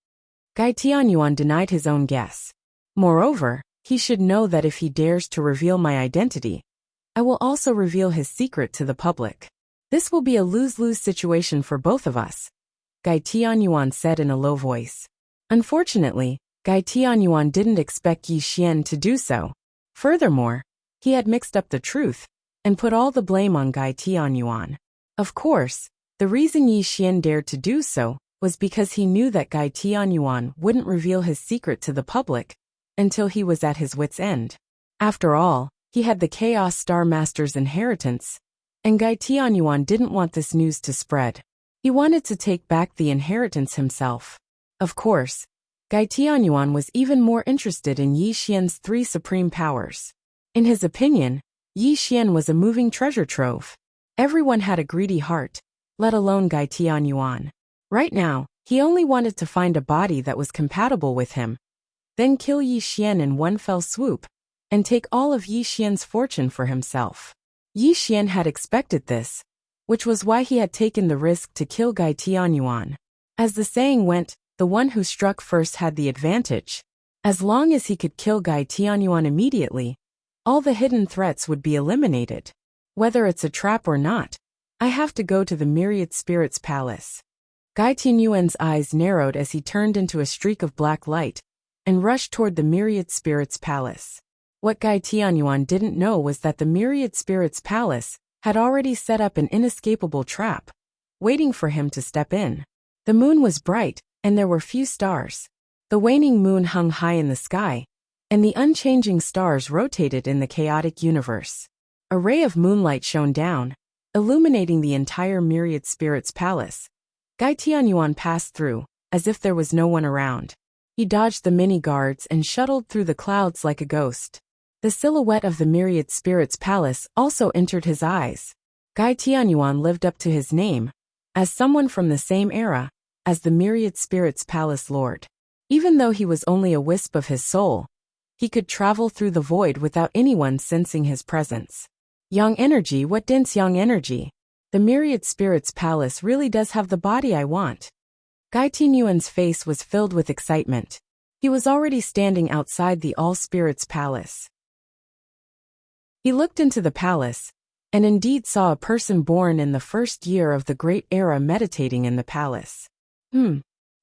Gai Tianyuan denied his own guess. Moreover, he should know that if he dares to reveal my identity, I will also reveal his secret to the public. This will be a lose-lose situation for both of us, Gai Tianyuan said in a low voice. Unfortunately, Gai Tianyuan didn't expect Yi Xian to do so. Furthermore, he had mixed up the truth and put all the blame on Gai Tianyuan. Of course, the reason Yi Xian dared to do so was because he knew that Gai Tianyuan wouldn't reveal his secret to the public until he was at his wit's end. After all, he had the Chaos Star Master's inheritance, and Gai Tianyuan didn't want this news to spread. He wanted to take back the inheritance himself. Of course, Gai Tianyuan was even more interested in Yi Xian's 3 supreme powers. In his opinion, Yi Xian was a moving treasure trove. Everyone had a greedy heart, let alone Gai Tianyuan. Right now, he only wanted to find a body that was compatible with him, then kill Yi Xian in one fell swoop, and take all of Yi Xian's fortune for himself. Yi Xian had expected this, which was why he had taken the risk to kill Gai Tianyuan. As the saying went, the one who struck first had the advantage. As long as he could kill Gai Tianyuan immediately, all the hidden threats would be eliminated. Whether it's a trap or not, I have to go to the Myriad Spirits Palace. Gai Tianyuan's eyes narrowed as he turned into a streak of black light and rushed toward the Myriad Spirits Palace. What Gai Tianyuan didn't know was that the Myriad Spirits Palace had already set up an inescapable trap, waiting for him to step in. The moon was bright, and there were few stars. The waning moon hung high in the sky, and the unchanging stars rotated in the chaotic universe. A ray of moonlight shone down, illuminating the entire Myriad Spirits Palace. Gai Tianyuan passed through, as if there was no one around. He dodged the mini-guards and shuttled through the clouds like a ghost. The silhouette of the Myriad Spirits Palace also entered his eyes. Gai Tianyuan lived up to his name, as someone from the same era as the Myriad Spirits Palace Lord. Even though he was only a wisp of his soul, he could travel through the void without anyone sensing his presence. Yang energy, what dense yang energy? The Myriad Spirits Palace really does have the body I want. Gai Tianyuan's face was filled with excitement. He was already standing outside the All Spirits Palace. He looked into the palace, and indeed saw a person born in the first year of the Great Era meditating in the palace.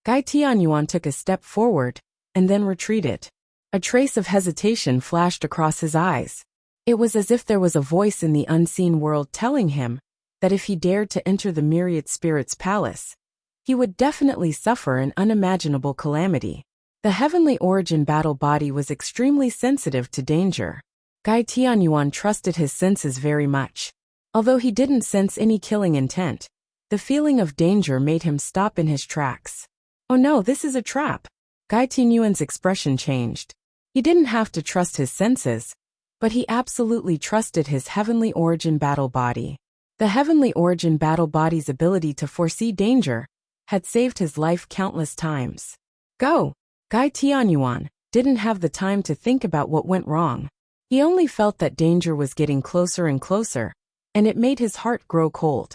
Gai Tianyuan took a step forward, and then retreated. A trace of hesitation flashed across his eyes. It was as if there was a voice in the unseen world telling him that if he dared to enter the Myriad Spirits Palace, he would definitely suffer an unimaginable calamity. The heavenly origin battle body was extremely sensitive to danger. Gai Tianyuan trusted his senses very much. Although he didn't sense any killing intent, the feeling of danger made him stop in his tracks. Oh no, this is a trap. Gai Tianyuan's expression changed. He didn't have to trust his senses, but he absolutely trusted his heavenly origin battle body. The heavenly origin battle body's ability to foresee danger had saved his life countless times. Go! Gai Tianyuan didn't have the time to think about what went wrong. He only felt that danger was getting closer and closer, and it made his heart grow cold.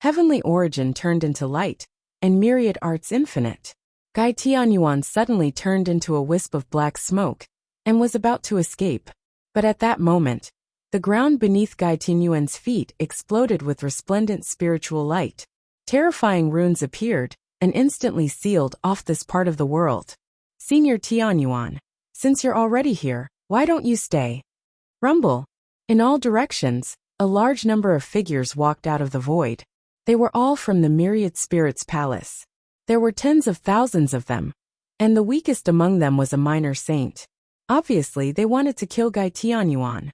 Heavenly origin turned into light, and myriad arts infinite. Gai Tianyuan suddenly turned into a wisp of black smoke, and was about to escape. But at that moment, the ground beneath Gai Tianyuan's feet exploded with resplendent spiritual light. Terrifying runes appeared, and instantly sealed off this part of the world. Senior Tianyuan, since you're already here, why don't you stay? Rumble. In all directions, a large number of figures walked out of the void. They were all from the Myriad Spirits Palace. There were tens of thousands of them, and the weakest among them was a minor saint. Obviously, they wanted to kill Gai Tianyuan.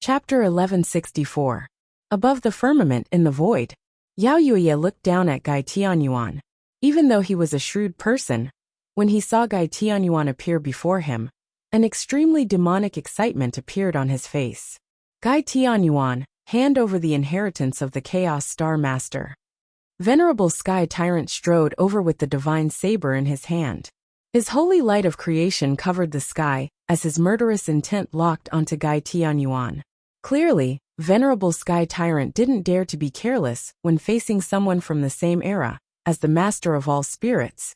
Chapter 1164. Above the firmament in the void, Yao Yuya looked down at Gai Tianyuan. Even though he was a shrewd person, when he saw Gai Tianyuan appear before him, an extremely demonic excitement appeared on his face. Gai Tianyuan, hand over the inheritance of the Chaos Star Master. Venerable Sky Tyrant strode over with the divine saber in his hand. His holy light of creation covered the sky, as his murderous intent locked onto Gai Tianyuan. Clearly, Venerable Sky Tyrant didn't dare to be careless when facing someone from the same era as the Master of all spirits,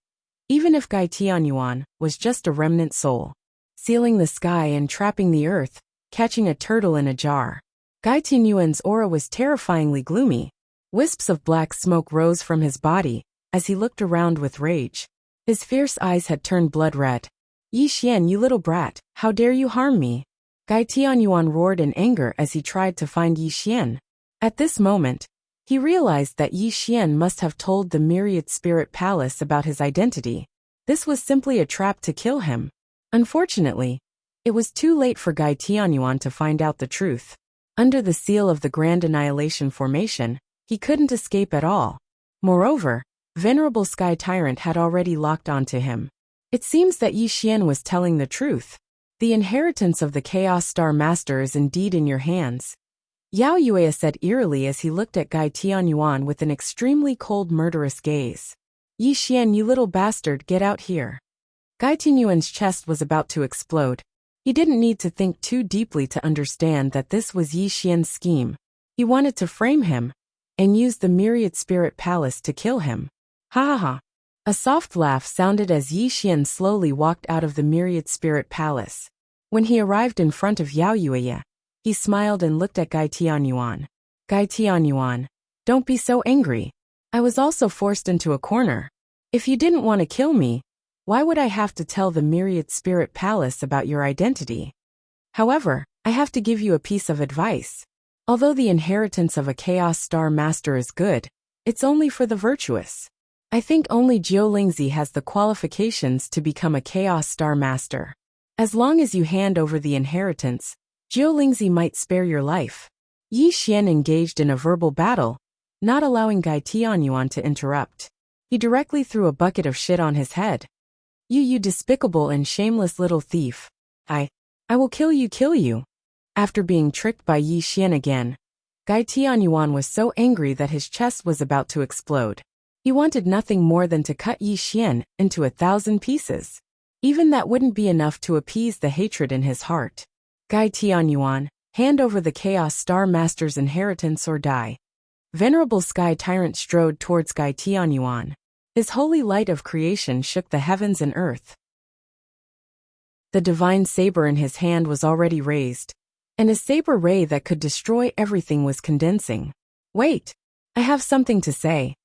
even if Gai Tianyuan was just a remnant soul. Sealing the sky and trapping the earth, catching a turtle in a jar. Gai Tianyuan's aura was terrifyingly gloomy. Wisps of black smoke rose from his body as he looked around with rage. His fierce eyes had turned blood red. Yi Xian, you little brat, how dare you harm me? Gai Tianyuan roared in anger as he tried to find Yi Xian. At this moment, he realized that Yi Xian must have told the Myriad Spirit Palace about his identity. This was simply a trap to kill him. Unfortunately, it was too late for Gai Tianyuan to find out the truth. Under the seal of the Grand Annihilation Formation, he couldn't escape at all. Moreover, Venerable Sky Tyrant had already locked onto him. It seems that Yi Xian was telling the truth. The inheritance of the Chaos Star Master is indeed in your hands. Yao Yuya said eerily as he looked at Gai Tianyuan with an extremely cold murderous gaze. Yi Xian, you little bastard, get out here. Gai Tianyuan's chest was about to explode. He didn't need to think too deeply to understand that this was Yi Xian's scheme. He wanted to frame him, and use the Myriad Spirit Palace to kill him. Ha ha ha. A soft laugh sounded as Yi Xian slowly walked out of the Myriad Spirit Palace. When he arrived in front of Yao Yuya, he smiled and looked at Gai Tianyuan. Gai Tianyuan, don't be so angry. I was also forced into a corner. If you didn't want to kill me, why would I have to tell the Myriad Spirit Palace about your identity? However, I have to give you a piece of advice. Although the inheritance of a Chaos Star Master is good, it's only for the virtuous. I think only Jiu Lingzi has the qualifications to become a Chaos Star Master. As long as you hand over the inheritance, Jiu Lingzi might spare your life. Yi Xian engaged in a verbal battle, not allowing Gai Tianyuan to interrupt. He directly threw a bucket of shit on his head. You despicable and shameless little thief. I will kill you. After being tricked by Yi Xian again, Gai Tianyuan was so angry that his chest was about to explode. He wanted nothing more than to cut Yi Xian into 1,000 pieces. Even that wouldn't be enough to appease the hatred in his heart. Gai Tianyuan, hand over the Chaos Star Master's inheritance or die. Venerable Sky Tyrant strode towards Gai Tianyuan. His holy light of creation shook the heavens and earth. The divine saber in his hand was already raised, and a saber ray that could destroy everything was condensing. Wait, I have something to say.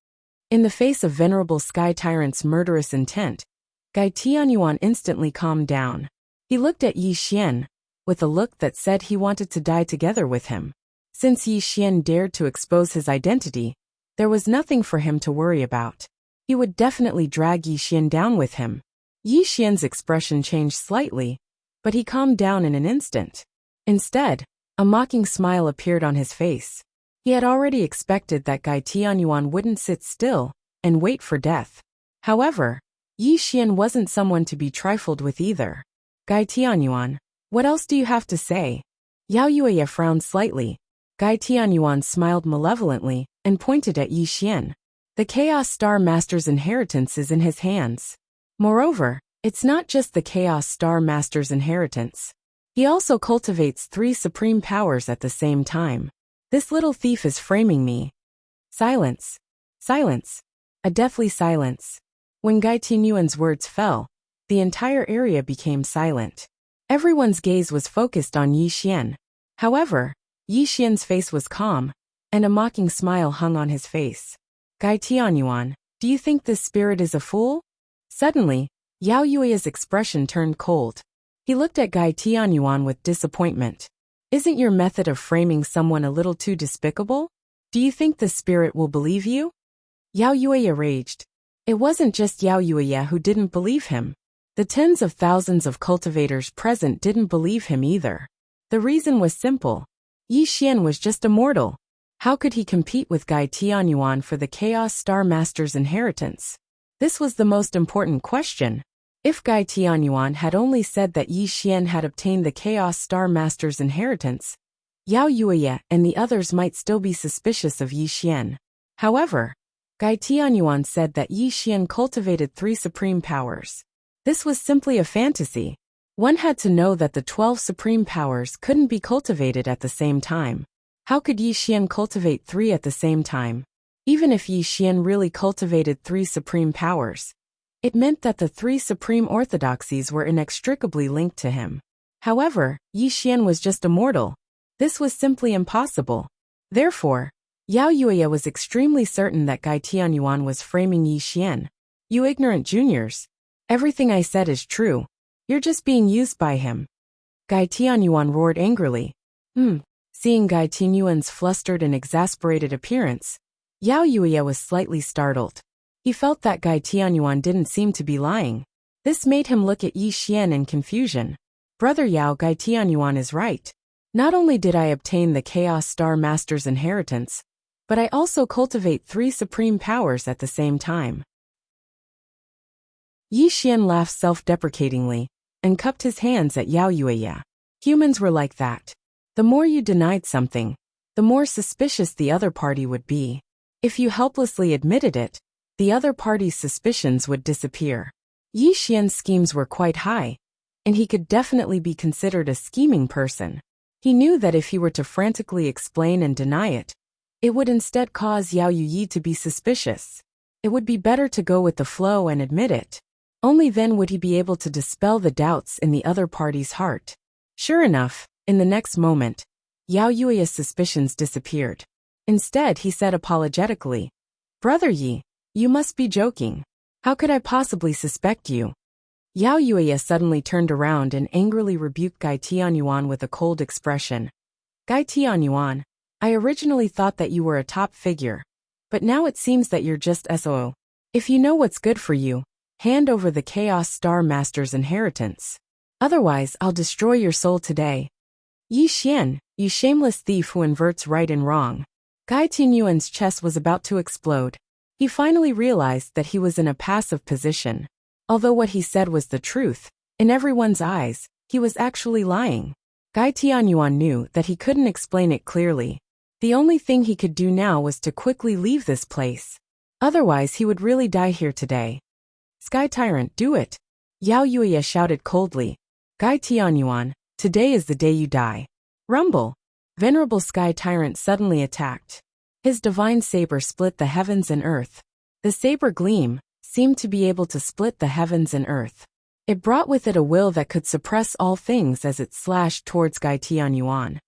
In the face of Venerable Sky Tyrant's murderous intent, Gai Tianyuan instantly calmed down. He looked at Yi Xian, with a look that said he wanted to die together with him. Since Yi Xian dared to expose his identity, there was nothing for him to worry about. He would definitely drag Yi Xian down with him. Yi Xian's expression changed slightly, but he calmed down in an instant. Instead, a mocking smile appeared on his face. He had already expected that Gai Tianyuan wouldn't sit still and wait for death. However, Yi Xian wasn't someone to be trifled with either. Gai Tianyuan, what else do you have to say? Yao Yueya frowned slightly. Gai Tianyuan smiled malevolently and pointed at Yi Xian. The Chaos Star Master's inheritance is in his hands. Moreover, it's not just the Chaos Star Master's inheritance. He also cultivates 3 supreme powers at the same time. This little thief is framing me. Silence. Silence. A deathly silence. When Gai Tianyuan's words fell, the entire area became silent. Everyone's gaze was focused on Yi Xian. However, Yi Xian's face was calm, and a mocking smile hung on his face. Gai Tianyuan, do you think this spirit is a fool? Suddenly, Yao Yueya's expression turned cold. He looked at Gai Tianyuan with disappointment. Isn't your method of framing someone a little too despicable? Do you think the spirit will believe you? Yao Yueya raged. It wasn't just Yao Yueya who didn't believe him. The tens of thousands of cultivators present didn't believe him either. The reason was simple. Yi Xian was just a mortal. How could he compete with Gai Tianyuan for the Chaos Star Master's inheritance? This was the most important question. If Gai Tianyuan had only said that Yi Xian had obtained the Chaos Star Master's inheritance, Yao Yueya and the others might still be suspicious of Yi Xian. However, Gai Tianyuan said that Yi Xian cultivated 3 supreme powers. This was simply a fantasy. One had to know that the 12 supreme powers couldn't be cultivated at the same time. How could Yi Xian cultivate 3 at the same time? Even if Yi Xian really cultivated 3 supreme powers, it meant that the 3 supreme orthodoxies were inextricably linked to him. However, Yi Xian was just a mortal. This was simply impossible. Therefore, Yao Yueya was extremely certain that Gai Tianyuan was framing Yi Xian. You ignorant juniors. Everything I said is true. You're just being used by him. Gai Tianyuan roared angrily. Seeing Gai Tianyuan's flustered and exasperated appearance, Yao Yueya was slightly startled. He felt that Gai Tianyuan didn't seem to be lying. This made him look at Yi Xian in confusion. Brother Yao, Gai Tianyuan is right. Not only did I obtain the Chaos Star Master's inheritance, but I also cultivate 3 supreme powers at the same time. Yi Xian laughed self-deprecatingly and cupped his hands at Yao Yueya. Humans were like that. The more you denied something, the more suspicious the other party would be. If you helplessly admitted it, the other party's suspicions would disappear. Yi Xian's schemes were quite high, and he could definitely be considered a scheming person. He knew that if he were to frantically explain and deny it, it would instead cause Yao Yuyi to be suspicious. It would be better to go with the flow and admit it. Only then would he be able to dispel the doubts in the other party's heart. Sure enough, in the next moment, Yao Yueya's suspicions disappeared. Instead, he said apologetically, Brother Yi, you must be joking. How could I possibly suspect you? Yao Yueya suddenly turned around and angrily rebuked Gai Tianyuan with a cold expression. Gai Tianyuan, I originally thought that you were a top figure, but now it seems that you're just SOO. If you know what's good for you, hand over the Chaos Star Master's inheritance. Otherwise, I'll destroy your soul today. Yi Xian, you shameless thief who inverts right and wrong. Gai Tianyuan's chest was about to explode. He finally realized that he was in a passive position. Although what he said was the truth, in everyone's eyes, he was actually lying. Gai Tianyuan knew that he couldn't explain it clearly. The only thing he could do now was to quickly leave this place. Otherwise he would really die here today. Sky Tyrant, do it! Yao Yueya shouted coldly. Gai Tianyuan, today is the day you die. Rumble! Venerable Sky Tyrant suddenly attacked. His divine saber split the heavens and earth. The saber gleam seemed to be able to split the heavens and earth. It brought with it a will that could suppress all things as it slashed towards Gai Tianyuan.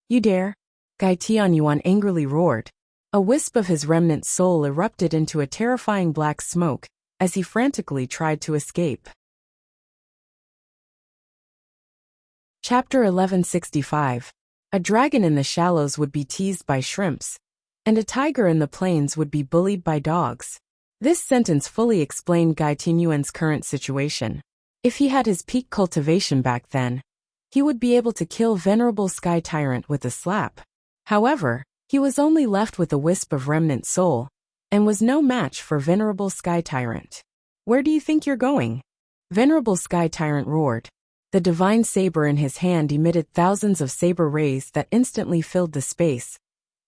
You dare? Gai Tianyuan angrily roared. A wisp of his remnant soul erupted into a terrifying black smoke as he frantically tried to escape. Chapter 1165. A dragon in the shallows would be teased by shrimps, and a tiger in the plains would be bullied by dogs. This sentence fully explained Gai Tianyuan's current situation. If he had his peak cultivation back then, he would be able to kill Venerable Sky Tyrant with a slap. However, he was only left with a wisp of remnant soul, and was no match for Venerable Sky Tyrant. Where do you think you're going? Venerable Sky Tyrant roared. The divine saber in his hand emitted thousands of saber rays that instantly filled the space,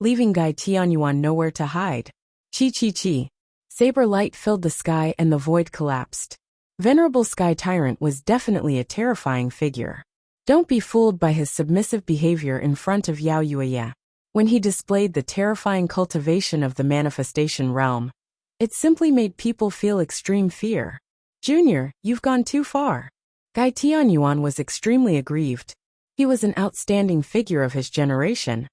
leaving Gai Tianyuan nowhere to hide. Chi chi chi. Saber light filled the sky and the void collapsed. Venerable Sky Tyrant was definitely a terrifying figure. Don't be fooled by his submissive behavior in front of Yao Yueya. When he displayed the terrifying cultivation of the manifestation realm, it simply made people feel extreme fear. Junior, you've gone too far. Gai Tianyuan was extremely aggrieved. He was an outstanding figure of his generation,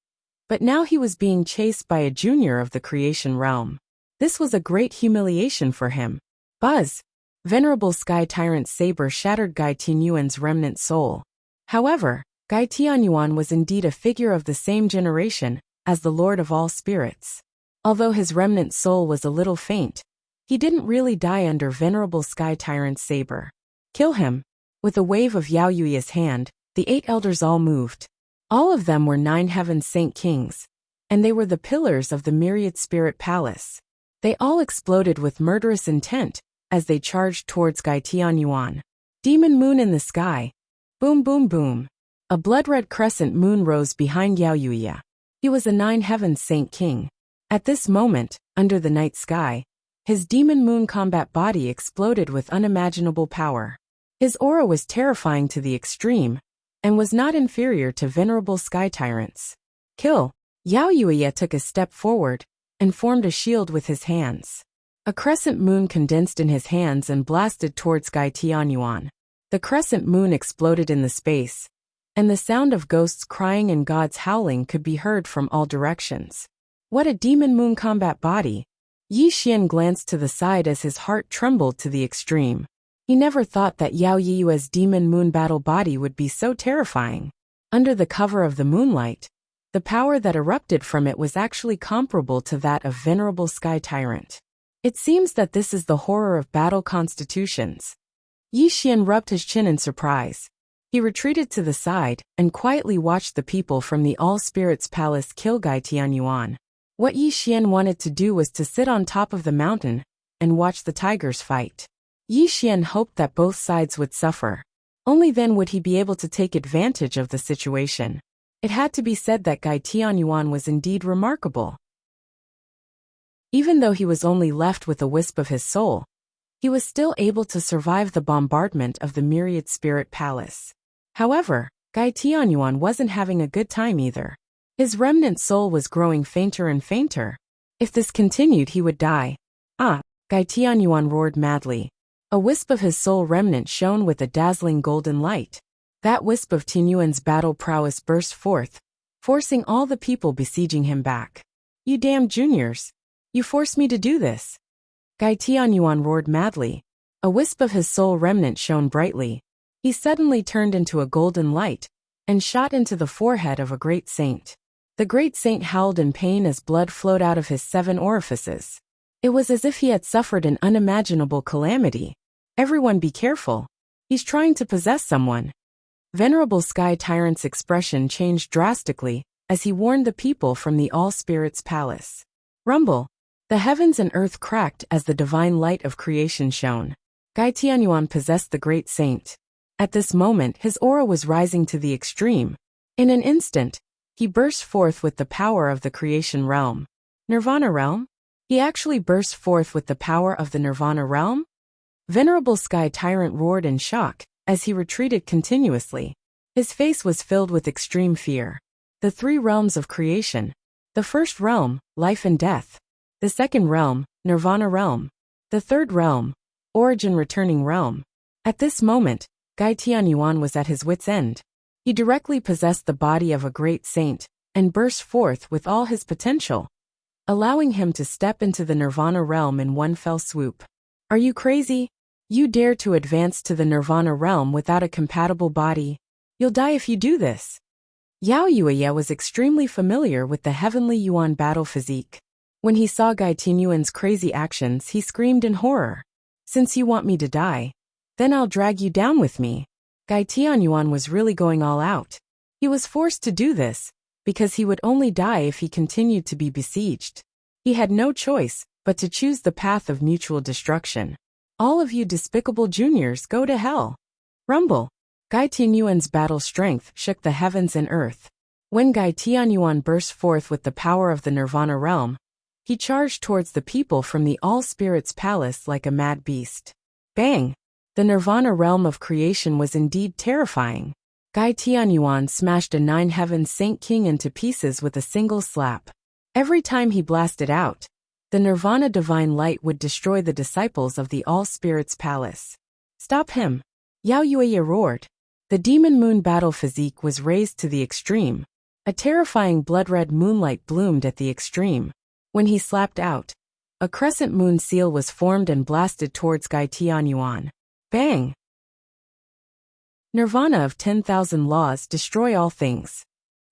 but now he was being chased by a junior of the creation realm. This was a great humiliation for him. Buzz! Venerable Sky Tyrant's saber shattered Gai Tianyuan's remnant soul. However, Gai Tianyuan was indeed a figure of the same generation as the Lord of all spirits. Although his remnant soul was a little faint, he didn't really die under Venerable Sky Tyrant's saber. Kill him! With a wave of Yao Yueya's hand, the 8 elders all moved. All of them were 9 heaven saint kings, and they were the pillars of the myriad spirit palace. They all exploded with murderous intent as they charged towards Gai Tianyuan. Demon moon in the sky. Boom boom boom. A blood-red crescent moon rose behind Yao Yueya. He was a 9 heaven saint king. At this moment, under the night sky, his demon moon combat body exploded with unimaginable power. His aura was terrifying to the extreme, and was not inferior to Venerable Sky Tyrant's. Kill! Yao Yueya took a step forward, and formed a shield with his hands. A crescent moon condensed in his hands and blasted towards Gai Tianyuan. The crescent moon exploded in the space, and the sound of ghosts crying and gods howling could be heard from all directions. What a demon moon combat body! Yi Xian glanced to the side as his heart trembled to the extreme. He never thought that Yao Yueya's demon moon battle body would be so terrifying. Under the cover of the moonlight, the power that erupted from it was actually comparable to that of Venerable Sky Tyrant. It seems that this is the horror of battle constitutions. Yi Xian rubbed his chin in surprise. He retreated to the side and quietly watched the people from the All Spirits Palace kill Gai Tianyuan. What Yi Xian wanted to do was to sit on top of the mountain and watch the tigers fight. Yi Xian hoped that both sides would suffer. Only then would he be able to take advantage of the situation. It had to be said that Gai Tianyuan was indeed remarkable. Even though he was only left with a wisp of his soul, he was still able to survive the bombardment of the myriad spirit palace. However, Gai Tianyuan wasn't having a good time either. His remnant soul was growing fainter and fainter. If this continued, he would die. Ah! Gai Tianyuan roared madly. A wisp of his soul remnant shone with a dazzling golden light. That wisp of Tianyuan's battle prowess burst forth, forcing all the people besieging him back. You damn juniors! You forced me to do this! Gai Tianyuan roared madly. A wisp of his soul remnant shone brightly. He suddenly turned into a golden light and shot into the forehead of a great saint. The great saint howled in pain as blood flowed out of his 7 orifices. It was as if he had suffered an unimaginable calamity. Everyone be careful. He's trying to possess someone. Venerable Sky Tyrant's expression changed drastically as he warned the people from the All-Spirits Palace. Rumble. The heavens and earth cracked as the divine light of creation shone. Gai Tianyuan possessed the great saint. At this moment his aura was rising to the extreme. In an instant, he burst forth with the power of the creation realm. Nirvana realm? He actually burst forth with the power of the Nirvana realm? Venerable Sky Tyrant roared in shock as he retreated continuously. His face was filled with extreme fear. The 3 realms of creation. The first realm, life and death. The second realm, Nirvana realm. The third realm, origin returning realm. At this moment, Gai Tianyuan was at his wit's end. He directly possessed the body of a great saint and burst forth with all his potential, allowing him to step into the Nirvana realm in one fell swoop. Are you crazy? You dare to advance to the Nirvana realm without a compatible body? You'll die if you do this. Yao Yueya was extremely familiar with the heavenly Yuan battle physique. When he saw Gai Tianyuan's crazy actions, he screamed in horror. Since you want me to die, then I'll drag you down with me. Gai Tianyuan was really going all out. He was forced to do this because he would only die if he continued to be besieged. He had no choice but to choose the path of mutual destruction. All of you despicable juniors, go to hell. Rumble. Gai Tianyuan's battle strength shook the heavens and earth. When Gai Tianyuan burst forth with the power of the Nirvana realm, he charged towards the people from the All-Spirits Palace like a mad beast. Bang! The Nirvana realm of creation was indeed terrifying. Gai Tianyuan smashed a 9 heavens Saint King into pieces with a single slap. Every time he blasted out, the Nirvana divine light would destroy the disciples of the All-Spirits Palace. Stop him! Yao Yueya roared. The demon moon battle physique was raised to the extreme. A terrifying blood-red moonlight bloomed at the extreme. When he slapped out, a crescent moon seal was formed and blasted towards Gai Tianyuan. Bang! Nirvana of 10,000 laws destroy all things.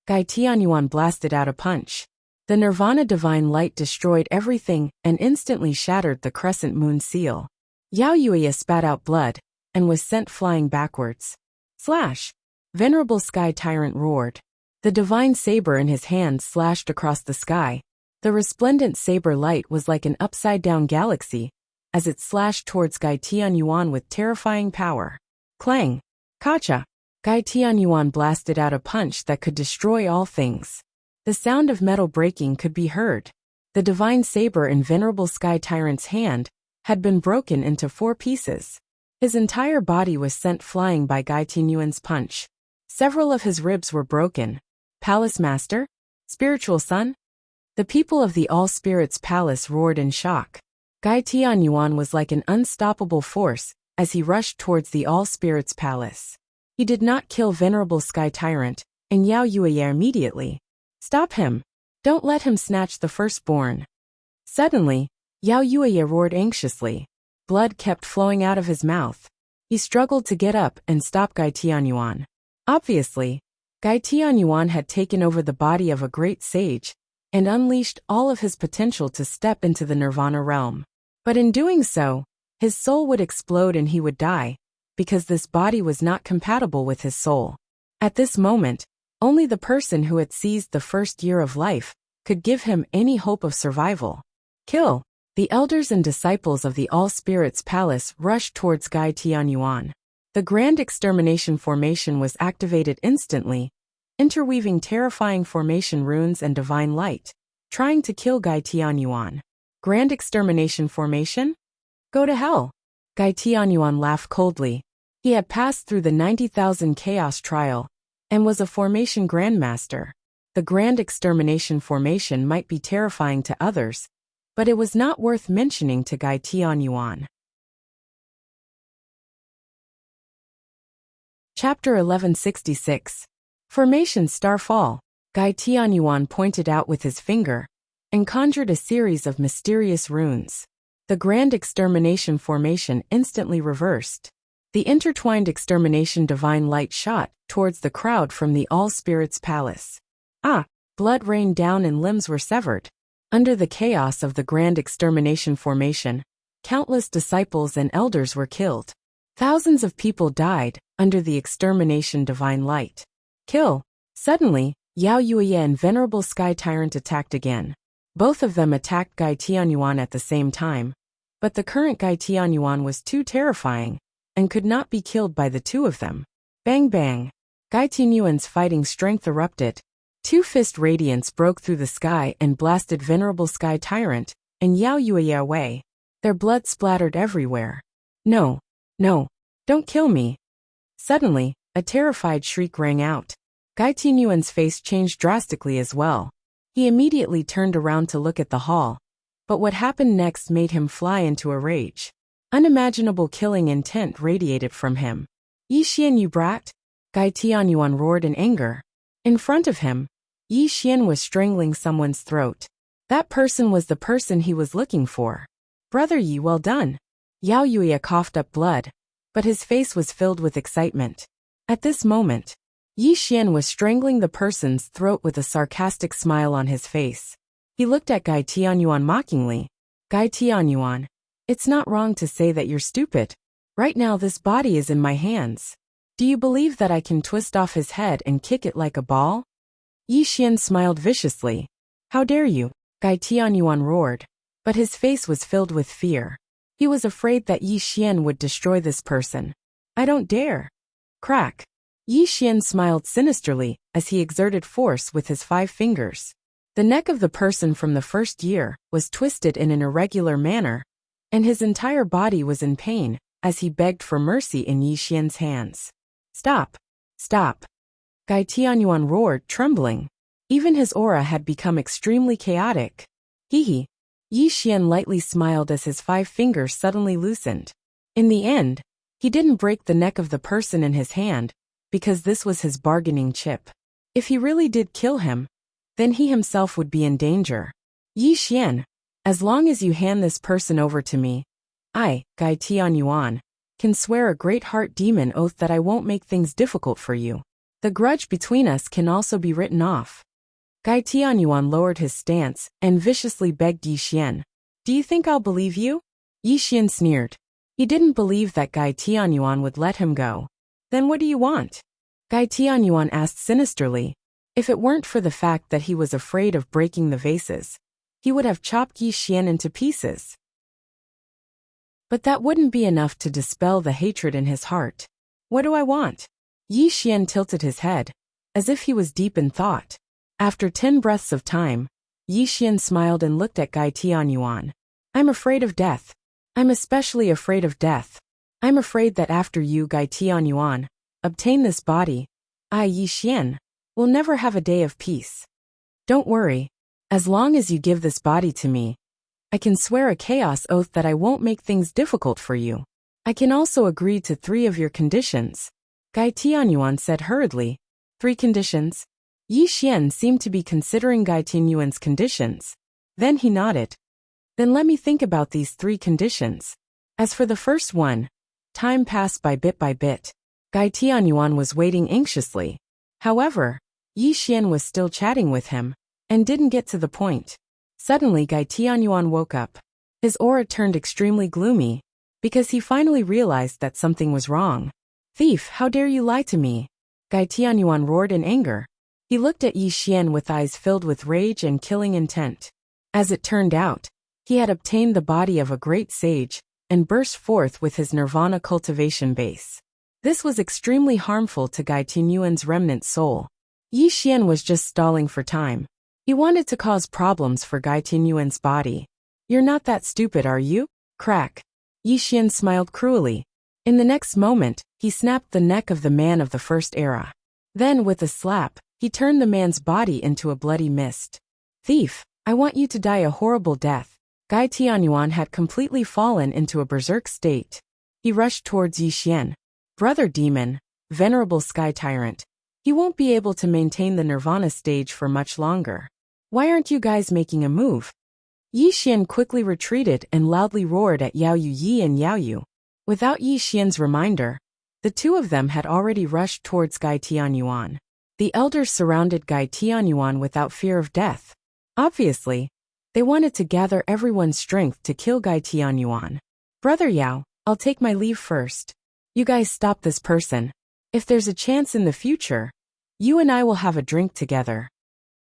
Gai Tianyuan blasted out a punch. The Nirvana divine light destroyed everything and instantly shattered the crescent moon seal. Yao Yueya spat out blood and was sent flying backwards. Slash! Venerable Sky Tyrant roared. The divine saber in his hand slashed across the sky. The resplendent saber light was like an upside-down galaxy as it slashed towards Gai Tianyuan with terrifying power. Clang! Kacha! Gai Tianyuan blasted out a punch that could destroy all things. The sound of metal breaking could be heard. The divine saber in Venerable Sky Tyrant's hand had been broken into 4 pieces. His entire body was sent flying by Gai Tianyuan's punch. Several of his ribs were broken. Palace Master? Spiritual Son? The people of the All-Spirits Palace roared in shock. Gai Tianyuan was like an unstoppable force as he rushed towards the All-Spirits Palace. He did not kill Venerable Sky Tyrant and Yao Yueya immediately. Stop him! Don't let him snatch the firstborn. Suddenly, Yao Yueya roared anxiously. Blood kept flowing out of his mouth. He struggled to get up and stop Gai Tianyuan. Obviously, Gai Tianyuan had taken over the body of a great sage and unleashed all of his potential to step into the Nirvana realm. But in doing so, his soul would explode and he would die, because this body was not compatible with his soul. At this moment, only the person who had seized the first year of life could give him any hope of survival. Kill! The elders and disciples of the All-Spirits Palace rushed towards Gai Tianyuan. The Grand Extermination Formation was activated instantly, interweaving terrifying formation runes and divine light, trying to kill Gai Tianyuan. Grand Extermination Formation? Go to hell! Gai Tianyuan laughed coldly. He had passed through the 90,000 Chaos Trial and was a Formation Grandmaster. The Grand Extermination Formation might be terrifying to others, but it was not worth mentioning to Gai Tianyuan. Chapter 1166. Formation Starfall. Gai Tianyuan pointed out with his finger and conjured a series of mysterious runes. The grand extermination formation instantly reversed. The intertwined extermination divine light shot towards the crowd from the All-Spirits Palace. Blood rained down and limbs were severed. Under the chaos of the grand extermination formation, countless disciples and elders were killed. Thousands of people died under the extermination divine light. Kill. Suddenly, Yao Yuya and Venerable Sky Tyrant attacked again. Both of them attacked Gai Tianyuan at the same time, but the current Gai Tianyuan was too terrifying and could not be killed by the two of them. Bang bang. Gai Tianyuan's fighting strength erupted. Two-fist radiance broke through the sky and blasted Venerable Sky Tyrant and Yao Yuya away. Their blood splattered everywhere. No, don't kill me. Suddenly, a terrified shriek rang out. Gai Tianyuan's face changed drastically as well. He immediately turned around to look at the hall, but what happened next made him fly into a rage. Unimaginable killing intent radiated from him. Yi Xian, you brat! Gai Tianyuan roared in anger. In front of him, Yi Xian was strangling someone's throat. That person was the person he was looking for. Brother Yi, well done. Yao Yuya coughed up blood, but his face was filled with excitement. At this moment, Yi Xian was strangling the person's throat with a sarcastic smile on his face. He looked at Gai Tianyuan mockingly. Gai Tianyuan, it's not wrong to say that you're stupid. Right now this body is in my hands. Do you believe that I can twist off his head and kick it like a ball? Yi Xian smiled viciously. How dare you? Gai Tianyuan roared, but his face was filled with fear. He was afraid that Yi Xian would destroy this person. I don't dare. Crack. Yi Xian smiled sinisterly as he exerted force with his 5 fingers. The neck of the person from the first year was twisted in an irregular manner, and his entire body was in pain as he begged for mercy in Yi Xian's hands. Stop! Stop! Gai Tianyuan roared, trembling. Even his aura had become extremely chaotic. Hee. Yi Xian lightly smiled as his 5 fingers suddenly loosened. In the end, he didn't break the neck of the person in his hand, because this was his bargaining chip. If he really did kill him, then he himself would be in danger. Yi Xian, as long as you hand this person over to me, I, Gai Tianyuan, can swear a great heart demon oath that I won't make things difficult for you. The grudge between us can also be written off. Gai Tianyuan lowered his stance and viciously begged Yi Xian. Do you think I'll believe you? Yi Xian sneered. He didn't believe that Gai Tianyuan would let him go. Then what do you want? Gai Tianyuan asked sinisterly. If it weren't for the fact that he was afraid of breaking the vases, he would have chopped Yi Xian into pieces. But that wouldn't be enough to dispel the hatred in his heart. What do I want? Yi Xian tilted his head, as if he was deep in thought. After 10 breaths of time, Yi Xian smiled and looked at Gai Tianyuan. I'm afraid of death. I'm especially afraid of death. I'm afraid that after you, Gai Tianyuan, obtain this body, I, Yi Xian, will never have a day of peace. Don't worry. As long as you give this body to me, I can swear a chaos oath that I won't make things difficult for you. I can also agree to 3 of your conditions. Gai Tianyuan said hurriedly. 3 conditions? Yi Xian seemed to be considering Gai Tianyuan's conditions. Then he nodded. Then let me think about these 3 conditions. As for the first one, time passed by bit. Gai Tianyuan was waiting anxiously. However, Yi Xian was still chatting with him, and didn't get to the point. Suddenly Gai Tianyuan woke up. His aura turned extremely gloomy, because he finally realized that something was wrong. Thief, how dare you lie to me? Gai Tianyuan roared in anger. He looked at Yi Xian with eyes filled with rage and killing intent. As it turned out, he had obtained the body of a great sage, and burst forth with his nirvana cultivation base. This was extremely harmful to Gai Tianyuan's remnant soul. Yi Xian was just stalling for time. He wanted to cause problems for Gai Tianyuan's body. You're not that stupid, are you? Crack. Yi Xian smiled cruelly. In the next moment, he snapped the neck of the man of the first era. Then, with a slap, he turned the man's body into a bloody mist. Thief, I want you to die a horrible death. Gai Tianyuan had completely fallen into a berserk state. He rushed towards Yi Xian. Brother demon, Venerable Sky Tyrant. He won't be able to maintain the nirvana stage for much longer. Why aren't you guys making a move? Yi Xian quickly retreated and loudly roared at Yao Yi and Yao Yu. Without Yi Xian's reminder, the two of them had already rushed towards Gai Tianyuan. The elders surrounded Gai Tianyuan without fear of death. Obviously, they wanted to gather everyone's strength to kill Gai Tianyuan. Brother Yao, I'll take my leave first. You guys stop this person. If there's a chance in the future, you and I will have a drink together.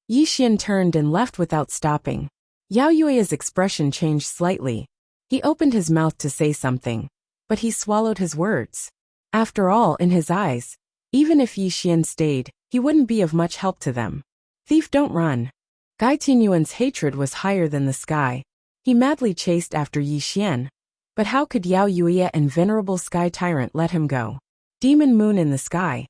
Yi Xian turned and left without stopping. Yao Yue's expression changed slightly. He opened his mouth to say something, but he swallowed his words. After all, in his eyes, even if Yi Xian stayed, he wouldn't be of much help to them. Thief, don't run. Gai Tianyuan's hatred was higher than the sky. He madly chased after Yi Xian. But how could Yao Yuya and Venerable Sky Tyrant let him go? Demon Moon in the sky.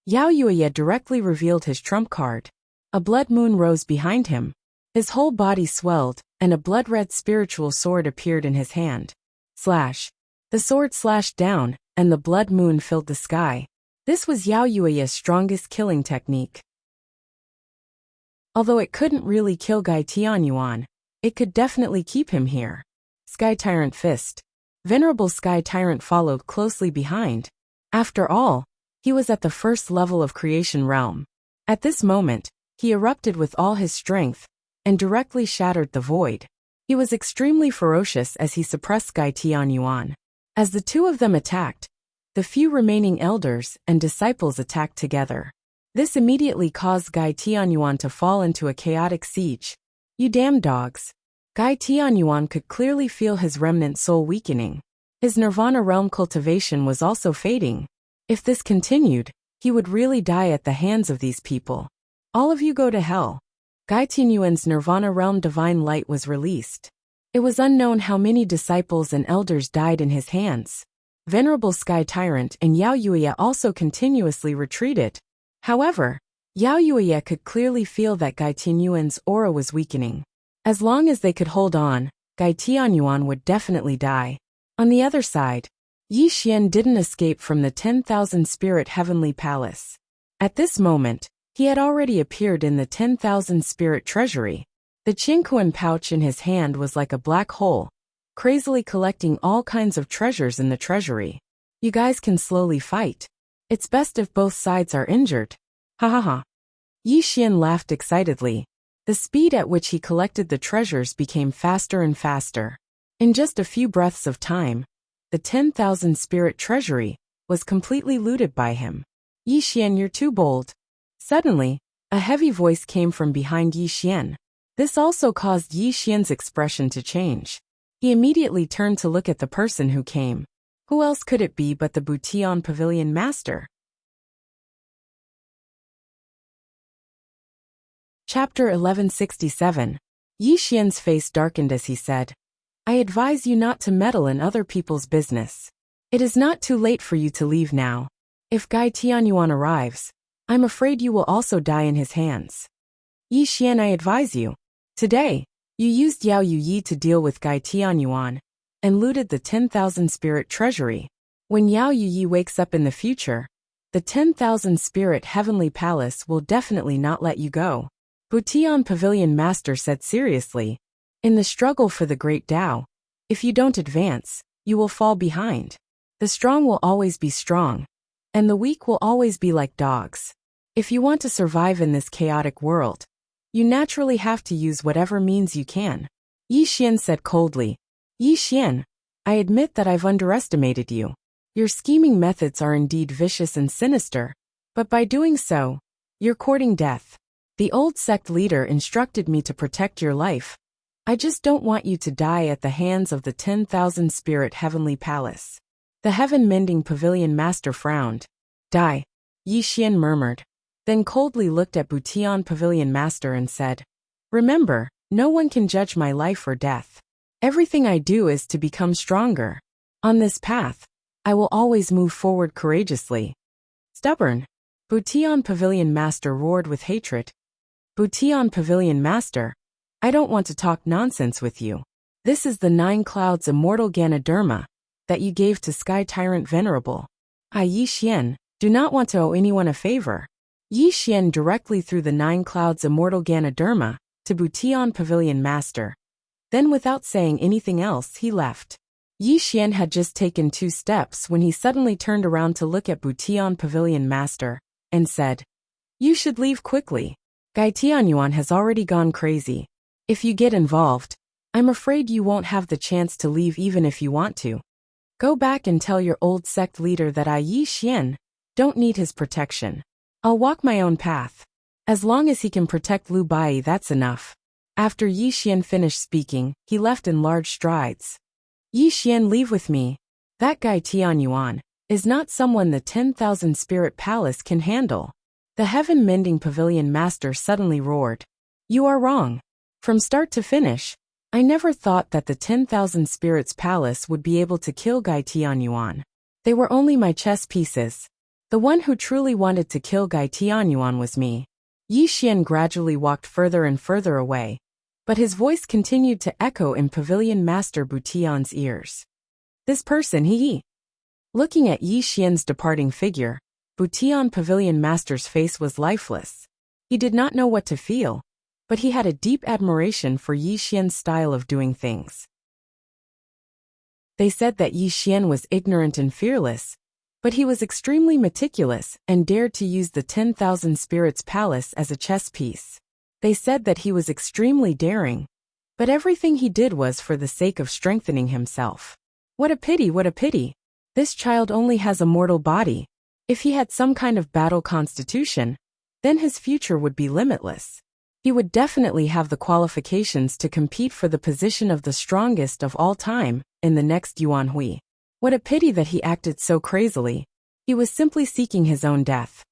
Yao Yuya directly revealed his trump card. A blood moon rose behind him. His whole body swelled, and a blood-red spiritual sword appeared in his hand. Slash. The sword slashed down, and the blood moon filled the sky. This was Yao Yuya's strongest killing technique. Although it couldn't really kill Gai Tianyuan, it could definitely keep him here. Sky Tyrant Fist. Venerable Sky Tyrant followed closely behind. After all, he was at the first level of creation realm. At this moment, he erupted with all his strength, and directly shattered the void. He was extremely ferocious as he suppressed Gai Tianyuan. As the two of them attacked, the few remaining elders and disciples attacked together. This immediately caused Gai Tianyuan to fall into a chaotic siege. You damn dogs. Gai Tianyuan could clearly feel his remnant soul weakening. His Nirvana realm cultivation was also fading. If this continued, he would really die at the hands of these people. All of you go to hell. Gai Tianyuan's Nirvana realm divine light was released. It was unknown how many disciples and elders died in his hands. Venerable Sky Tyrant and Yao Yuya also continuously retreated. However, Yao Yuya could clearly feel that Gai Tianyuan's aura was weakening. As long as they could hold on, Gai Tianyuan would definitely die. On the other side, Yi Xian didn't escape from the 10,000 Spirit Heavenly Palace. At this moment, he had already appeared in the 10,000 Spirit Treasury. The Qingquan pouch in his hand was like a black hole, crazily collecting all kinds of treasures in the treasury. You guys can slowly fight. It's best if both sides are injured. Ha ha ha. Yi Xian laughed excitedly. The speed at which he collected the treasures became faster and faster. In just a few breaths of time, the 10,000 Spirit Treasury was completely looted by him. Yi Xian, you're too bold. Suddenly, a heavy voice came from behind Yi Xian. This also caused Yi Xian's expression to change. He immediately turned to look at the person who came. Who else could it be but the Butian Pavilion Master? Chapter 1167. Yi Xian's face darkened as he said, I advise you not to meddle in other people's business. It is not too late for you to leave now. If Gai Tianyuan arrives, I'm afraid you will also die in his hands. Yi Xian, I advise you. Today, you used Yao Yuyi to deal with Gai Tianyuan, and looted the 10,000 Spirit Treasury. When Yao Yuyi wakes up in the future, the 10,000 Spirit Heavenly Palace will definitely not let you go. Butian Pavilion Master said seriously, in the struggle for the Great Tao, if you don't advance, you will fall behind. The strong will always be strong, and the weak will always be like dogs. If you want to survive in this chaotic world, you naturally have to use whatever means you can. Yi Xian said coldly. Yi Xian, I admit that I've underestimated you. Your scheming methods are indeed vicious and sinister, but by doing so, you're courting death. The old sect leader instructed me to protect your life. I just don't want you to die at the hands of the 10,000 Spirit Heavenly Palace. The Heaven-Mending Pavilion Master frowned. Die, Yi Xian murmured, then coldly looked at Butian Pavilion Master and said, Remember, no one can judge my life or death. Everything I do is to become stronger. On this path, I will always move forward courageously. Stubborn. Butian Pavilion Master roared with hatred. Butian Pavilion Master, I don't want to talk nonsense with you. This is the 9 Clouds Immortal Ganoderma that you gave to Sky Tyrant Venerable. I, Yi Xian, do not want to owe anyone a favor. Yi Xian directly threw the 9 Clouds Immortal Ganoderma to Butian Pavilion Master. Then without saying anything else, he left. Yi Xian had just taken 2 steps when he suddenly turned around to look at Butian Pavilion Master, and said, "You should leave quickly. Gai Tianyuan has already gone crazy. If you get involved, I'm afraid you won't have the chance to leave even if you want to. Go back and tell your old sect leader that I, Yi Xian, don't need his protection. I'll walk my own path. As long as he can protect Lu Bai, that's enough." After Yi Xian finished speaking, he left in large strides. "Yi Xian, leave with me. That guy Tianyuan is not someone the 10,000 Spirit Palace can handle." The Heaven Mending Pavilion Master suddenly roared. "You are wrong. From start to finish, I never thought that the 10,000 Spirits Palace would be able to kill Gai Tianyuan. They were only my chess pieces. The one who truly wanted to kill Gai Tianyuan was me." Yi Xian gradually walked further and further away, but his voice continued to echo in Pavilion Master Butian's ears. "This person, he." Looking at Yi Xian's departing figure, Butian Pavilion Master's face was lifeless. He did not know what to feel, but he had a deep admiration for Yi Xian's style of doing things. They said that Yi Xian was ignorant and fearless, but he was extremely meticulous and dared to use the 10,000 Spirits Palace as a chess piece. They said that he was extremely daring, but everything he did was for the sake of strengthening himself. What a pity, what a pity. This child only has a mortal body. If he had some kind of battle constitution, then his future would be limitless. He would definitely have the qualifications to compete for the position of the strongest of all time in the next Yuan Hui. What a pity that he acted so crazily. He was simply seeking his own death.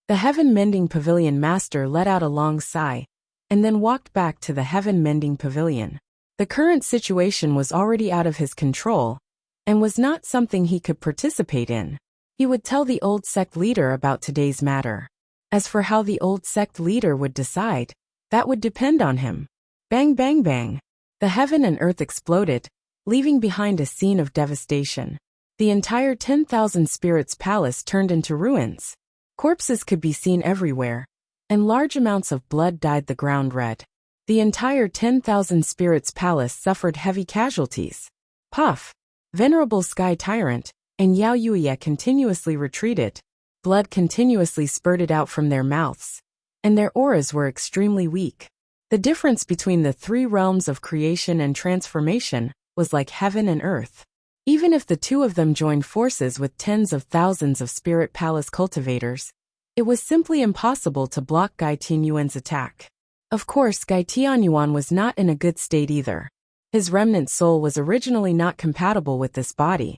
The Heaven Mending Pavilion Master let out a long sigh, and then walked back to the Heaven Mending Pavilion. The current situation was already out of his control, and was not something he could participate in. He would tell the old sect leader about today's matter. As for how the old sect leader would decide, that would depend on him. Bang, bang, bang. The heaven and earth exploded, leaving behind a scene of devastation. The entire 10,000 Spirits Palace turned into ruins. Corpses could be seen everywhere, and large amounts of blood dyed the ground red. The entire 10,000 Spirits Palace suffered heavy casualties. Puff! Venerable Sky Tyrant and Yao Yuya continuously retreated. Blood continuously spurted out from their mouths, and their auras were extremely weak. The difference between the 3 realms of creation and transformation was like heaven and earth. Even if the 2 of them joined forces with tens of thousands of Spirit Palace cultivators, it was simply impossible to block Gai Tianyuan's attack. Of course, Gai Tianyuan was not in a good state either. His remnant soul was originally not compatible with this body,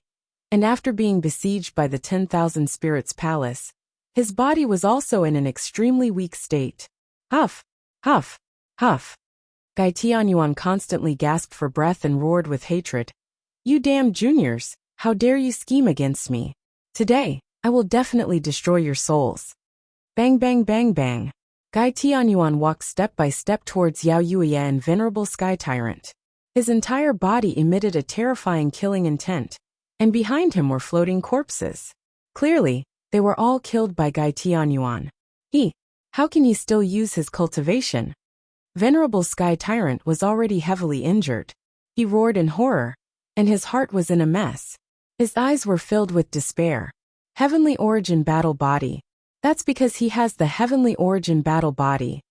and after being besieged by the 10,000 Spirits Palace, his body was also in an extremely weak state. Huff! Huff! Huff! Gai Tianyuan constantly gasped for breath and roared with hatred. "You damn juniors, how dare you scheme against me? Today, I will definitely destroy your souls." Bang, bang, bang, bang. Gai Tianyuan walked step by step towards Yao Yuya and Venerable Sky Tyrant. His entire body emitted a terrifying killing intent, and behind him were floating corpses. Clearly, they were all killed by Gai Tianyuan. How can he still use his cultivation? Venerable Sky Tyrant was already heavily injured. He roared in horror, and his heart was in a mess. His eyes were filled with despair. Heavenly Origin Battle Body. That's because he has the Heavenly Origin Battle Body.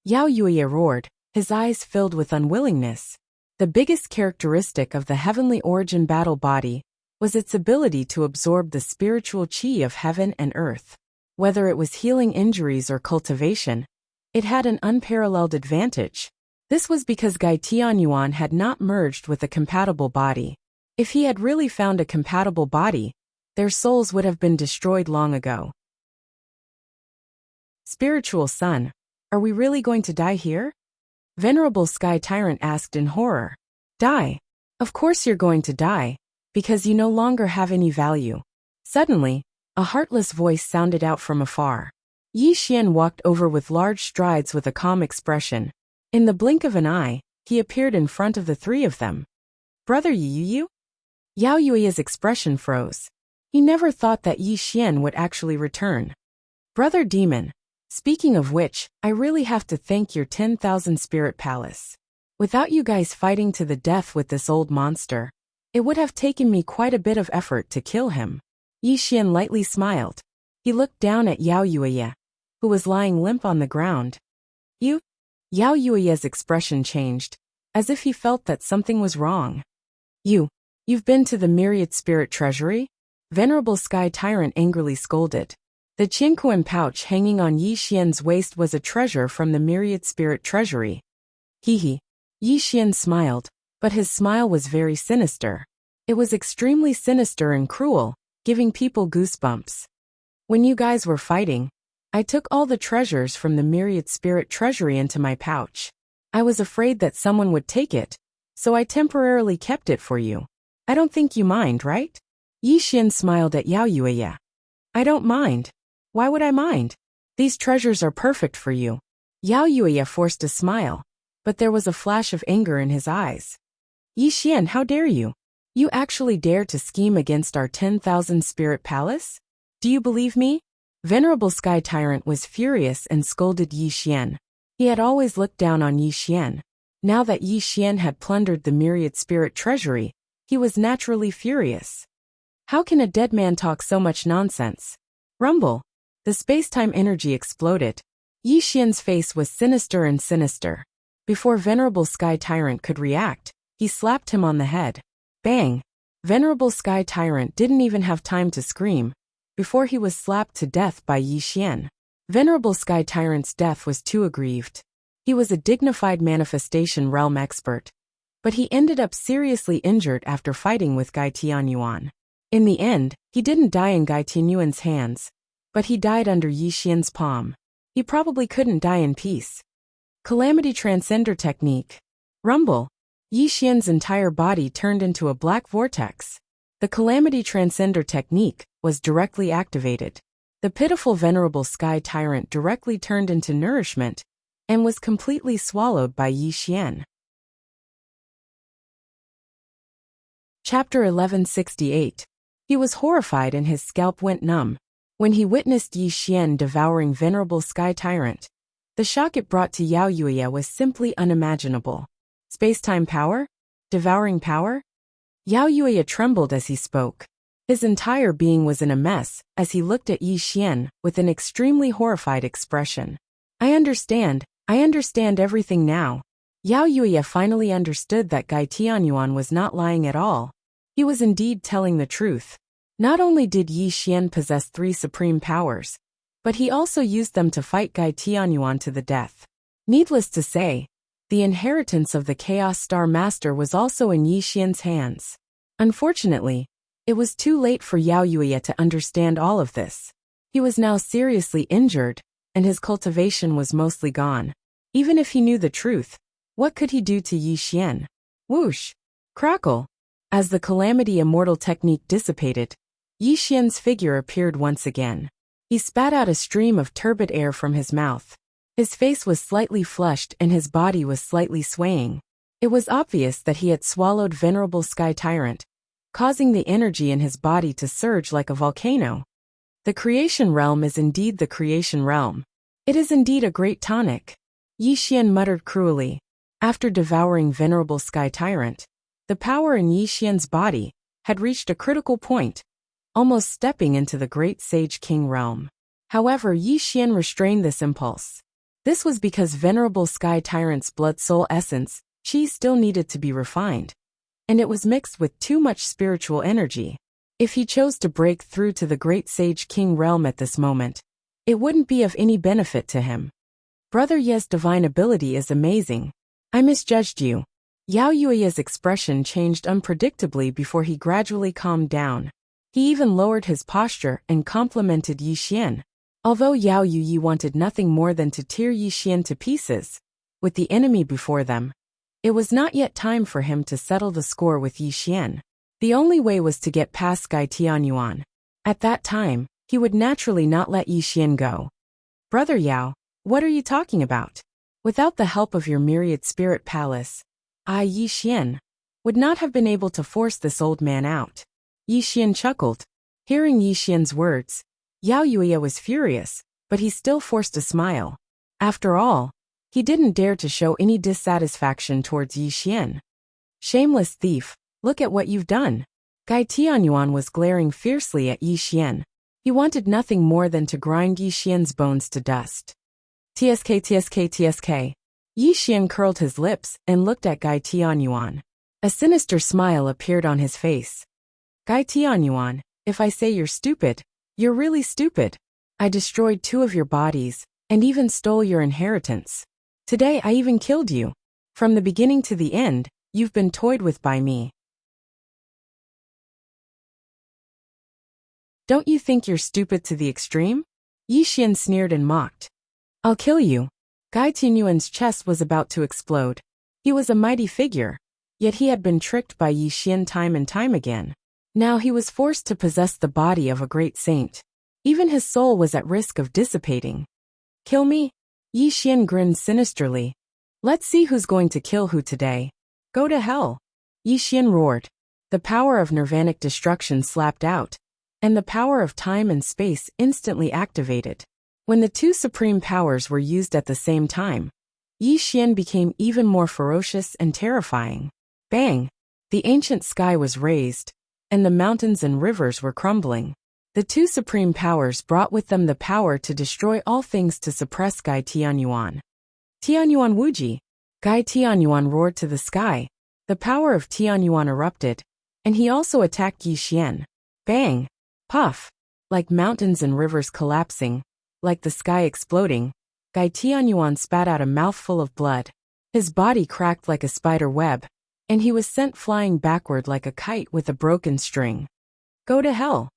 Yao Yuya roared, his eyes filled with unwillingness. The biggest characteristic of the Heavenly Origin Battle Body was its ability to absorb the spiritual chi of heaven and earth. Whether it was healing injuries or cultivation, it had an unparalleled advantage. This was because Gai Tianyuan had not merged with a compatible body. If he had really found a compatible body, their souls would have been destroyed long ago. Spiritual Son, are we really going to die here? Venerable Sky Tyrant asked in horror. Die? Of course you're going to die, because you no longer have any value. Suddenly, a heartless voice sounded out from afar. Yi Xian walked over with large strides with a calm expression. In the blink of an eye, he appeared in front of the 3 of them. Brother Yi Yu? Yao Yuya's expression froze. He never thought that Yi Xian would actually return. Brother Demon, speaking of which, I really have to thank your 10,000 Spirit Palace. Without you guys fighting to the death with this old monster, it would have taken me quite a bit of effort to kill him. Yi Xian lightly smiled. He looked down at Yao Yueya, who was lying limp on the ground. You? Yao Yueya's expression changed, as if he felt that something was wrong. You've been to the Myriad Spirit Treasury? Venerable Sky Tyrant angrily scolded. The Qingquan pouch hanging on Yi Xian's waist was a treasure from the Myriad Spirit Treasury. Hee. Yi Xian smiled, but his smile was very sinister. It was extremely sinister and cruel, giving people goosebumps. When you guys were fighting, I took all the treasures from the Myriad Spirit Treasury into my pouch. I was afraid that someone would take it, so I temporarily kept it for you. I don't think you mind, right? Yi Xian smiled at Yao Yueya. I don't mind. Why would I mind? These treasures are perfect for you. Yao Yueya forced a smile, but there was a flash of anger in his eyes. Yi Xian, how dare you? You actually dare to scheme against our 10,000 spirit palace? Do you believe me? Venerable Sky Tyrant was furious and scolded Yi Xian. He had always looked down on Yi Xian. Now that Yi Xian had plundered the Myriad Spirit Treasury, he was naturally furious. How can a dead man talk so much nonsense? Rumble. The space-time energy exploded. Yi Xian's face was sinister and sinister. Before Venerable Sky Tyrant could react, he slapped him on the head. Bang! Venerable Sky Tyrant didn't even have time to scream before he was slapped to death by Yi Xian. Venerable Sky Tyrant's death was too aggrieved. He was a dignified manifestation realm expert, but he ended up seriously injured after fighting with Gai Tianyuan. In the end, he didn't die in Gai Tianyuan's hands, but he died under Yi Xian's palm. He probably couldn't die in peace. Calamity Transcender Technique. Rumble. Yi Xian's entire body turned into a black vortex. The Calamity Transcender Technique was directly activated. The pitiful Venerable Sky Tyrant directly turned into nourishment and was completely swallowed by Yi Xian. Chapter 1168. He was horrified and his scalp went numb when he witnessed Yi Xian devouring Venerable Sky Tyrant. The shock it brought to Yao Yueya was simply unimaginable. Space-time power? Devouring power? Yao Yueya trembled as he spoke. His entire being was in a mess as he looked at Yi Xian with an extremely horrified expression. I understand everything now. Yao Yueya finally understood that Gai Tianyuan was not lying at all. He was indeed telling the truth. Not only did Yi Xian possess 3 supreme powers, but he also used them to fight Gai Tianyuan to the death. Needless to say, the inheritance of the Chaos Star Master was also in Yi Xian's hands. Unfortunately, it was too late for Yao Yueya to understand all of this. He was now seriously injured, and his cultivation was mostly gone. Even if he knew the truth, what could he do to Yi Xian? Whoosh! Crackle! As the Calamity Immortal technique dissipated, Yi Xian's figure appeared once again. He spat out a stream of turbid air from his mouth. His face was slightly flushed and his body was slightly swaying. It was obvious that he had swallowed Venerable Sky Tyrant, causing the energy in his body to surge like a volcano. The creation realm is indeed the creation realm. It is indeed a great tonic. Yi Xian muttered cruelly. After devouring Venerable Sky Tyrant, the power in Yi Xian's body had reached a critical point, almost stepping into the Great Sage King realm. However, Yi Xian restrained this impulse. This was because Venerable Sky Tyrant's blood soul essence, Qi, still needed to be refined, and it was mixed with too much spiritual energy. If he chose to break through to the Great Sage King realm at this moment, it wouldn't be of any benefit to him. Brother Ye's divine ability is amazing. I misjudged you. Yao Yueya's expression changed unpredictably before he gradually calmed down. He even lowered his posture and complimented Yi Xian. Although Yao Yueya wanted nothing more than to tear Yi Xian to pieces, with the enemy before them, it was not yet time for him to settle the score with Yi Xian. The only way was to get past Gai Tianyuan. At that time, he would naturally not let Yi Xian go. Brother Yao, what are you talking about? Without the help of your Myriad Spirit Palace, I, Yi Xian, would not have been able to force this old man out. Yi Xian chuckled. Hearing Yi Xian's words, Yao Yueya was furious, but he still forced a smile. After all, He didn't dare to show any dissatisfaction towards Yi Xian. Shameless thief, look at what you've done. Gai Tianyuan was glaring fiercely at Yi Xian. He wanted nothing more than to grind Yi Xian's bones to dust. TSK TSK TSK. Yi Xian curled his lips and looked at Gai Tianyuan. A sinister smile appeared on his face. Gai Tianyuan, if I say you're stupid, you're really stupid. I destroyed 2 of your bodies, and even stole your inheritance. Today I even killed you. From the beginning to the end, you've been toyed with by me. Don't you think you're stupid to the extreme? Yi Xian sneered and mocked. I'll kill you. Gai Tianyuan's chest was about to explode. He was a mighty figure, yet he had been tricked by Yi Xian time and time again. Now he was forced to possess the body of a great saint. Even his soul was at risk of dissipating. Kill me? Yi Xian grinned sinisterly. Let's see who's going to kill who today. Go to hell. Yi Xian roared. The power of nirvanic destruction slapped out, and the power of time and space instantly activated. When the 2 supreme powers were used at the same time, Yi Xian became even more ferocious and terrifying. Bang! The ancient sky was raised, and the mountains and rivers were crumbling. The 2 supreme powers brought with them the power to destroy all things to suppress Gai Tianyuan. Tianyuan Wuji! Gai Tianyuan roared to the sky. The power of Tianyuan erupted, and he also attacked Yi Xian. Bang! Puff! Like mountains and rivers collapsing, like the sky exploding, Gai Tianyuan spat out a mouthful of blood. His body cracked like a spider web, and he was sent flying backward like a kite with a broken string. Go to hell!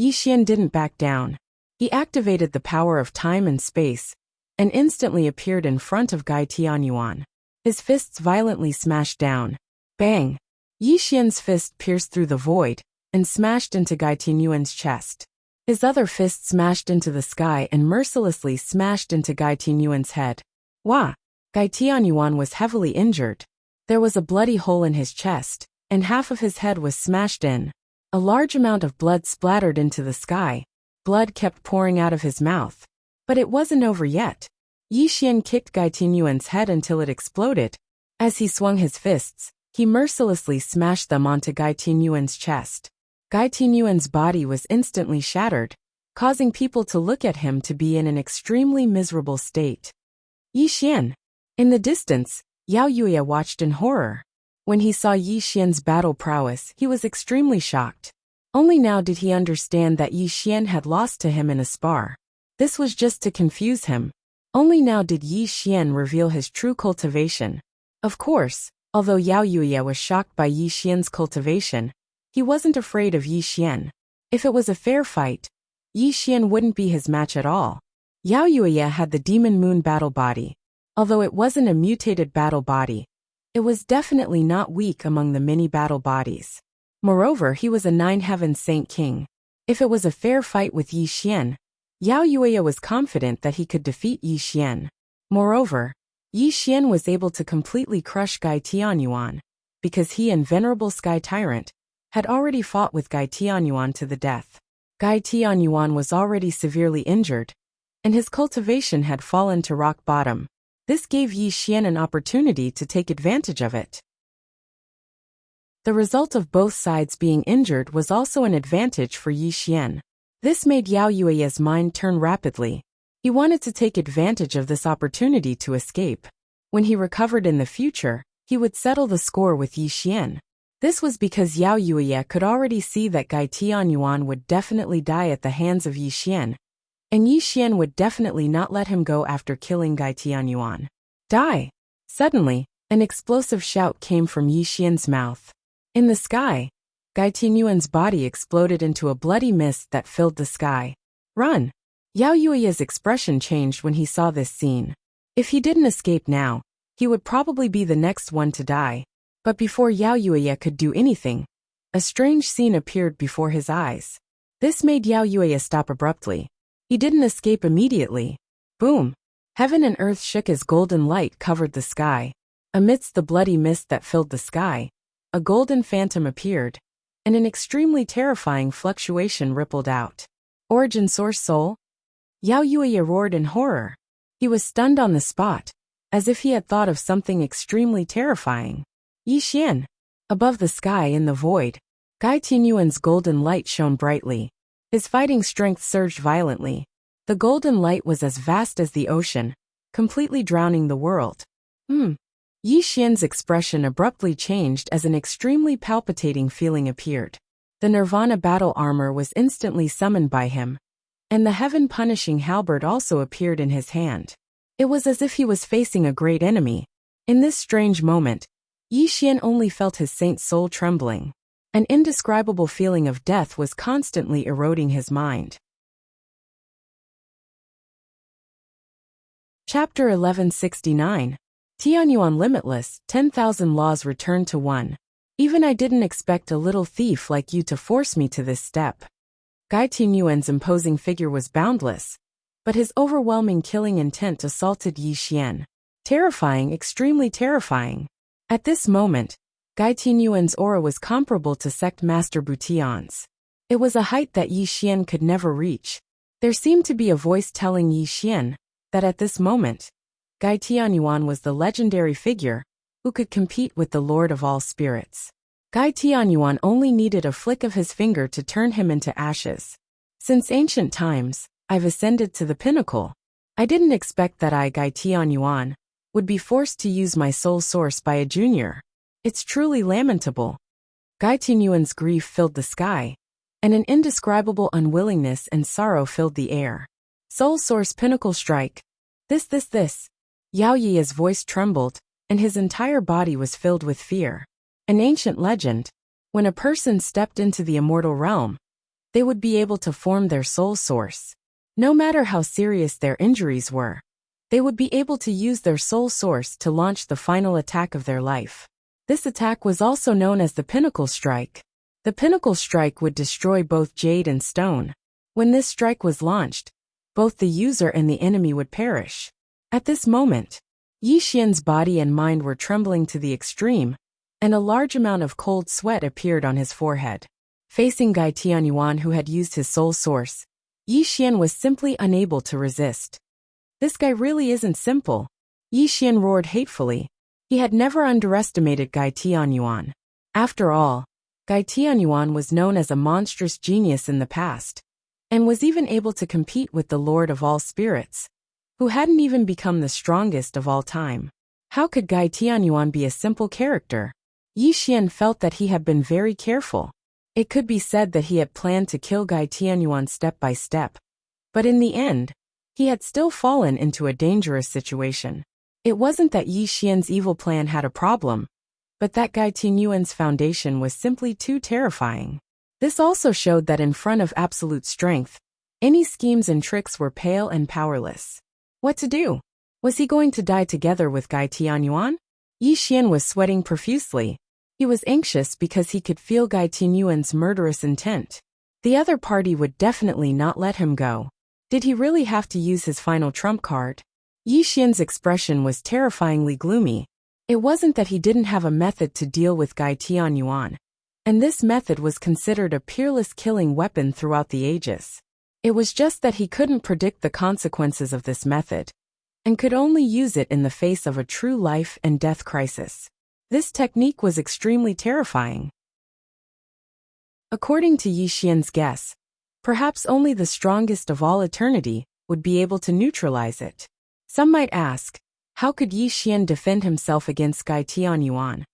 Yi Xian didn't back down. He activated the power of time and space, and instantly appeared in front of Gai Tianyuan. His fists violently smashed down. Bang! Yi Xian's fist pierced through the void, and smashed into Gai Tianyuan's chest. His other fist smashed into the sky and mercilessly smashed into Gai Tianyuan's head. Wah! Gai Tianyuan was heavily injured. There was a bloody hole in his chest, and half of his head was smashed in. A large amount of blood splattered into the sky. Blood kept pouring out of his mouth. But it wasn't over yet. Yi Xian kicked Gai Tianyuan's head until it exploded. As he swung his fists, he mercilessly smashed them onto Gai Tianyuan's chest. Gai Tianyuan's body was instantly shattered, causing people to look at him to be in an extremely miserable state. Yi Xian! In the distance, Yao Yuya watched in horror. When he saw Yi Xian's battle prowess, he was extremely shocked. Only now did he understand that Yi Xian had lost to him in a spar. This was just to confuse him. Only now did Yi Xian reveal his true cultivation. Of course, although Yao Yuya was shocked by Yi Xian's cultivation, he wasn't afraid of Yi Xian. If it was a fair fight, Yi Xian wouldn't be his match at all. Yao Yuya had the Demon Moon battle body. Although it wasn't a mutated battle body, it was definitely not weak among the many battle bodies. Moreover, he was a 9-heaven saint king. If it was a fair fight with Yi Xian, Yao Yuya was confident that he could defeat Yi Xian. Moreover, Yi Xian was able to completely crush Gai Tianyuan, because he and Venerable Sky Tyrant had already fought with Gai Tianyuan to the death. Gai Tianyuan was already severely injured, and his cultivation had fallen to rock bottom. This gave Yi Xian an opportunity to take advantage of it. The result of both sides being injured was also an advantage for Yi Xian. This made Yao Yuya's mind turn rapidly. He wanted to take advantage of this opportunity to escape. When he recovered in the future, he would settle the score with Yi Xian. This was because Yao Yuya could already see that Gai Tianyuan would definitely die at the hands of Yi Xian, and Yi Xian would definitely not let him go after killing Gai Tianyuan. Die! Suddenly, an explosive shout came from Yi Xian's mouth. In the sky, Gai Tianyuan's body exploded into a bloody mist that filled the sky. Run! Yao Yuya's expression changed when he saw this scene. If he didn't escape now, he would probably be the next one to die. But before Yao Yuya could do anything, a strange scene appeared before his eyes. This made Yao Yuya stop abruptly. He didn't escape immediately. Boom! Heaven and earth shook as golden light covered the sky. Amidst the bloody mist that filled the sky, a golden phantom appeared, and an extremely terrifying fluctuation rippled out. Origin source soul? Yao Yuya roared in horror. He was stunned on the spot. as if he had thought of something extremely terrifying. Yi Xian. Above the sky in the void, Gai Tianyuan's golden light shone brightly. His fighting strength surged violently. The golden light was as vast as the ocean, completely drowning the world. Yi Xian's expression abruptly changed as an extremely palpitating feeling appeared. The Nirvana battle armor was instantly summoned by him, and the heaven-punishing halberd also appeared in his hand. It was as if he was facing a great enemy. In this strange moment, Yi Xian only felt his saint's soul trembling. An indescribable feeling of death was constantly eroding his mind. Chapter 1169. Tianyuan Limitless, 10,000 Laws Return to 1. Even I didn't expect a little thief like you to force me to this step. Gai Tianyuan's imposing figure was boundless, but his overwhelming killing intent assaulted Yi Xian. Terrifying, extremely terrifying. At this moment, Gai Tianyuan's aura was comparable to Sect Master Butian's. It was a height that Yi Xian could never reach. There seemed to be a voice telling Yi Xian that at this moment, Gai Tianyuan was the legendary figure who could compete with the Lord of all spirits. Gai Tianyuan only needed a flick of his finger to turn him into ashes. Since ancient times, I've ascended to the pinnacle. I didn't expect that I, Gai Tianyuan, would be forced to use my soul source by a junior. It's truly lamentable. Gai Tianyuan's grief filled the sky, and an indescribable unwillingness and sorrow filled the air. Soul source pinnacle strike. This. Yao Yi's voice trembled, and his entire body was filled with fear. An ancient legend. When a person stepped into the immortal realm, they would be able to form their soul source. No matter how serious their injuries were, they would be able to use their soul source to launch the final attack of their life. This attack was also known as the Pinnacle Strike. The Pinnacle Strike would destroy both jade and stone. When this strike was launched, both the user and the enemy would perish. At this moment, Yi Xian's body and mind were trembling to the extreme, and a large amount of cold sweat appeared on his forehead. Facing Gai Tianyuan, who had used his soul source, Yi Xian was simply unable to resist. This guy really isn't simple. Yi Xian roared hatefully. He had never underestimated Gai Tianyuan. After all, Gai Tianyuan was known as a monstrous genius in the past, and was even able to compete with the Lord of all spirits, who hadn't even become the strongest of all time. How could Gai Tianyuan be a simple character? Yi Xian felt that he had been very careful. It could be said that he had planned to kill Gai Tianyuan step by step. But in the end, he had still fallen into a dangerous situation. It wasn't that Yi Xian's evil plan had a problem, but that Gai Tianyuan's foundation was simply too terrifying. This also showed that in front of absolute strength, any schemes and tricks were pale and powerless. What to do? Was he going to die together with Gai Tianyuan? Yi Xian was sweating profusely. He was anxious because he could feel Gai Tianyuan's murderous intent. The other party would definitely not let him go. Did he really have to use his final trump card? Yi Xian's expression was terrifyingly gloomy. It wasn't that he didn't have a method to deal with Gai Tianyuan, and this method was considered a peerless killing weapon throughout the ages. It was just that he couldn't predict the consequences of this method, and could only use it in the face of a true life and death crisis. This technique was extremely terrifying. According to Yi Xian's guess, perhaps only the strongest of all eternity would be able to neutralize it. Some might ask, how could Yi Xian defend himself against Gai Tianyuan,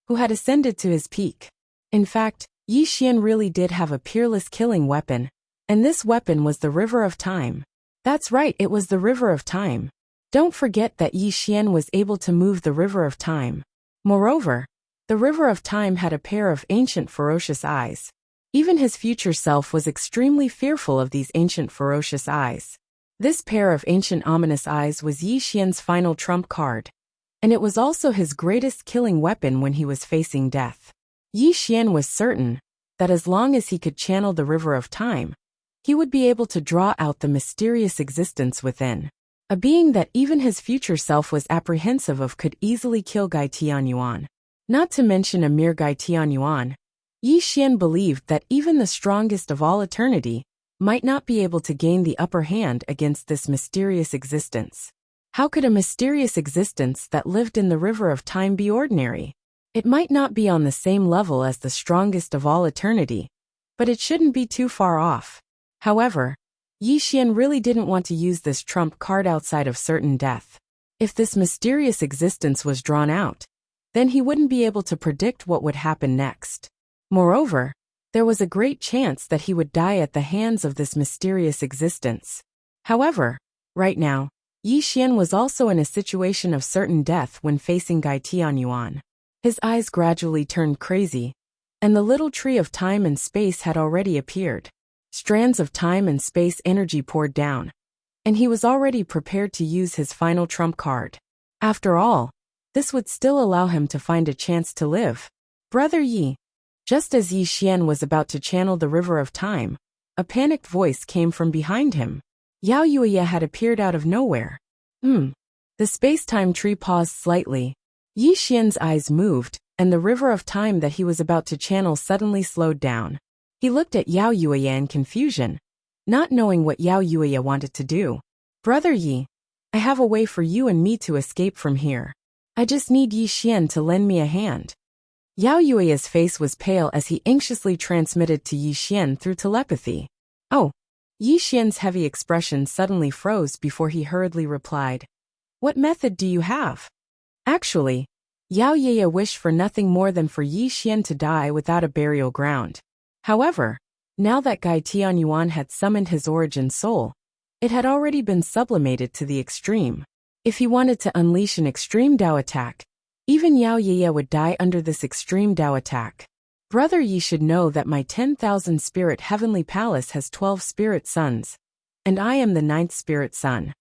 who had ascended to his peak? In fact, Yi Xian really did have a peerless killing weapon, and this weapon was the River of Time. That's right, it was the River of Time. Don't forget that Yi Xian was able to move the River of Time. Moreover, the River of Time had a pair of ancient ferocious eyes. Even his future self was extremely fearful of these ancient ferocious eyes. This pair of ancient ominous eyes was Yi Xian's final trump card, and it was also his greatest killing weapon when he was facing death. Yi Xian was certain that as long as he could channel the River of Time, he would be able to draw out the mysterious existence within. A being that even his future self was apprehensive of could easily kill Gai Tianyuan. Not to mention a mere Gai Tianyuan, Yi Xian believed that even the strongest of all eternity might not be able to gain the upper hand against this mysterious existence. How could a mysterious existence that lived in the river of time be ordinary? It might not be on the same level as the strongest of all eternity, but it shouldn't be too far off. However, Yi Xian really didn't want to use this trump card outside of certain death. If this mysterious existence was drawn out, then he wouldn't be able to predict what would happen next. Moreover, there was a great chance that he would die at the hands of this mysterious existence. However, right now, Yi Xian was also in a situation of certain death when facing Gai Tianyuan. His eyes gradually turned crazy, and the little tree of time and space had already appeared. Strands of time and space energy poured down, and he was already prepared to use his final trump card. After all, this would still allow him to find a chance to live. Brother Yi. Just as Yi Xian was about to channel the river of time, a panicked voice came from behind him. Yao Yuya had appeared out of nowhere. The space-time tree paused slightly. Yi Xian's eyes moved, and the river of time that he was about to channel suddenly slowed down. He looked at Yao Yuya in confusion, not knowing what Yao Yuya wanted to do. Brother Yi, I have a way for you and me to escape from here. I just need Yi Xian to lend me a hand. Yao Yuya's face was pale as he anxiously transmitted to Yi Xian through telepathy. Oh. Yi Xian's heavy expression suddenly froze before he hurriedly replied. What method do you have? Actually, Yao Yuya wished for nothing more than for Yi Xian to die without a burial ground. However, now that Gai Tianyuan had summoned his origin soul, it had already been sublimated to the extreme. If he wanted to unleash an extreme Dao attack, even Yao Yuya would die under this extreme Dao attack. Brother Yi should know that my 10,000 spirit heavenly palace has 12 spirit sons, and I am the 9th spirit son.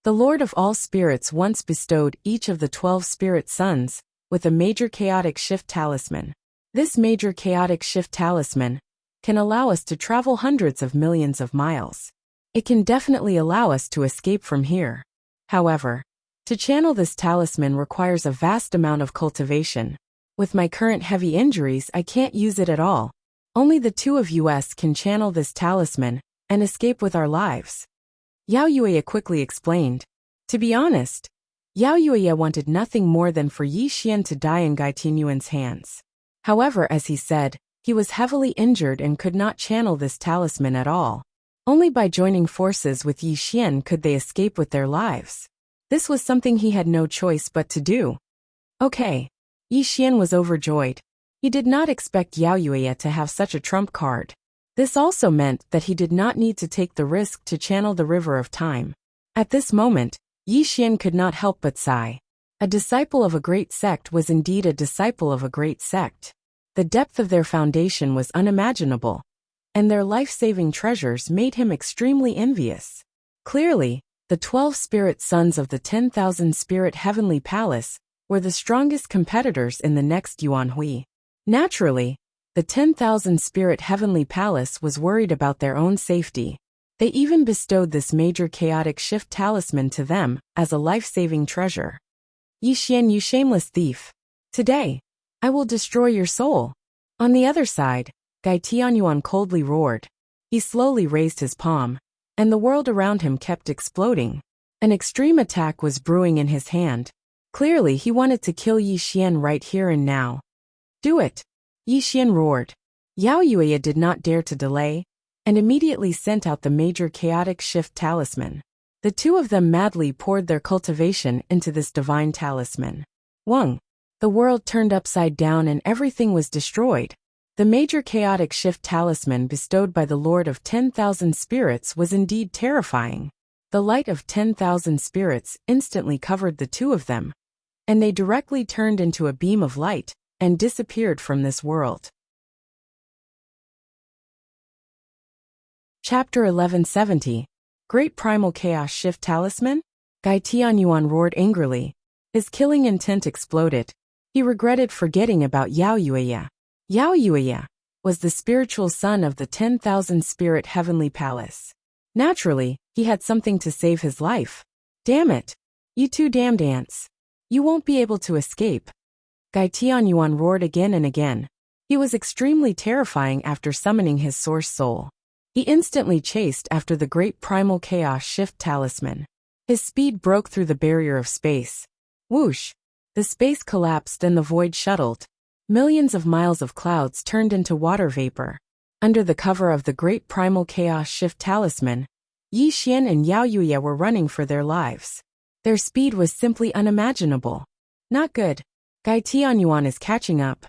The Lord of all spirits once bestowed each of the 12 spirit sons with a major chaotic shift talisman. This major chaotic shift talisman can allow us to travel hundreds of millions of miles. It can definitely allow us to escape from here. However, to channel this talisman requires a vast amount of cultivation. With my current heavy injuries, I can't use it at all. Only the two of us can channel this talisman and escape with our lives. Yao Yuya quickly explained. To be honest, Yao Yuya wanted nothing more than for Yi Xian to die in Gai Tianyuan's hands. However, as he said, he was heavily injured and could not channel this talisman at all. Only by joining forces with Yi Xian could they escape with their lives. This was something he had no choice but to do. Okay. Yi Xian was overjoyed. He did not expect Yao Yuya to have such a trump card. This also meant that he did not need to take the risk to channel the river of time. At this moment, Yi Xian could not help but sigh. A disciple of a great sect was indeed a disciple of a great sect. The depth of their foundation was unimaginable, and their life-saving treasures made him extremely envious. Clearly, the 12 spirit sons of the 10,000 spirit heavenly palace were the strongest competitors in the next Yuanhui. Naturally, the 10,000 spirit heavenly palace was worried about their own safety. They even bestowed this major chaotic shift talisman to them as a life-saving treasure. Yi Xian, you shameless thief. Today, I will destroy your soul. On the other side, Gai Tianyuan coldly roared. He slowly raised his palm, and the world around him kept exploding. An extreme attack was brewing in his hand. Clearly, he wanted to kill Yi Xian right here and now. Do it! Yi Xian roared. Yao Yuya did not dare to delay, and immediately sent out the major chaotic shift talisman. The two of them madly poured their cultivation into this divine talisman. Wang! The world turned upside down and everything was destroyed. The major chaotic shift talisman bestowed by the Lord of 10,000 spirits was indeed terrifying. The light of 10,000 spirits instantly covered the two of them, and they directly turned into a beam of light and disappeared from this world. Chapter 1170. Great Primal Chaos Shift Talisman? Gai Tianyuan roared angrily. His killing intent exploded. He regretted forgetting about Yao Yuya. Yao Yuya was the spiritual son of the 10,000 spirit heavenly palace. Naturally, he had something to save his life. Damn it! You two damned ants. You won't be able to escape. Gai Tianyuan roared again and again. He was extremely terrifying after summoning his source soul. He instantly chased after the great primal chaos shift talisman. His speed broke through the barrier of space. Whoosh! The space collapsed and the void shuttled. Millions of miles of clouds turned into water vapor. Under the cover of the great primal chaos shift talisman, Yi Xian and Yao Yuya were running for their lives. Their speed was simply unimaginable. Not good. Gai Tianyuan is catching up.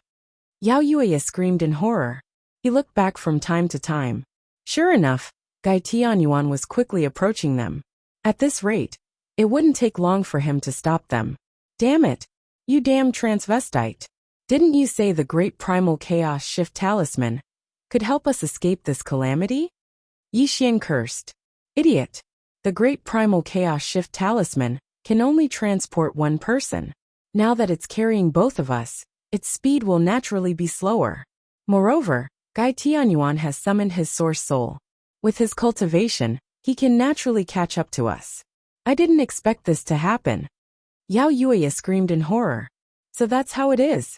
Yao Yuya screamed in horror. He looked back from time to time. Sure enough, Gai Tianyuan was quickly approaching them. At this rate, it wouldn't take long for him to stop them. Damn it! You damn transvestite! Didn't you say the great primal chaos shift talisman could help us escape this calamity? Yi Xian cursed. Idiot! The great primal chaos shift talisman can only transport one person. Now that it's carrying both of us, its speed will naturally be slower. Moreover, Gai Tianyuan has summoned his source soul. With his cultivation, he can naturally catch up to us. I didn't expect this to happen. Yao Yuya screamed in horror. So that's how it is.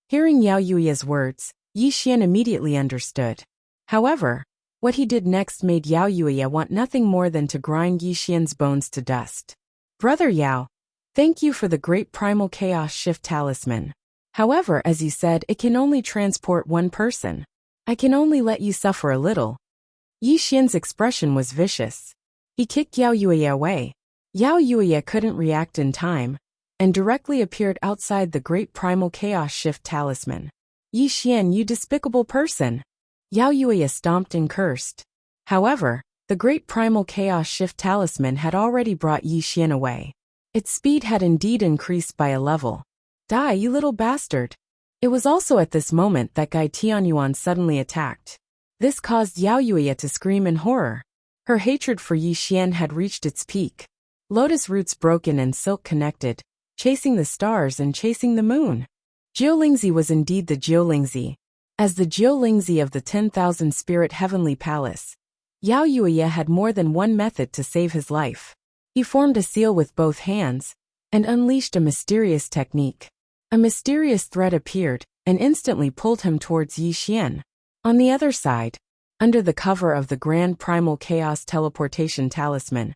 Hearing Yao Yuya's words, Yi Xian immediately understood. However, what he did next made Yao Yuya want nothing more than to grind Yi Xian's bones to dust. Brother Yao, thank you for the great primal chaos shift talisman. However, as you said, it can only transport one person. I can only let you suffer a little. Yi Xian's expression was vicious. He kicked Yao Yuya away. Yao Yuya couldn't react in time, and directly appeared outside the great primal chaos shift talisman. Yi Xian, you despicable person! Yao Yuya stomped and cursed. However, the great primal chaos shift talisman had already brought Yi Xian away. Its speed had indeed increased by a level. Die, you little bastard! It was also at this moment that Gai Tianyuan suddenly attacked. This caused Yao Yuya to scream in horror. Her hatred for Yi Xian had reached its peak. Lotus roots broken and silk connected, chasing the stars and chasing the moon. Jiulingzi was indeed the Jiulingzi. As the Jiulingzi of the 10,000 Spirit Heavenly Palace, Yao Yuya had more than one method to save his life. He formed a seal with both hands and unleashed a mysterious technique. A mysterious thread appeared and instantly pulled him towards Yi Xian. On the other side, under the cover of the Grand Primal Chaos Teleportation Talisman,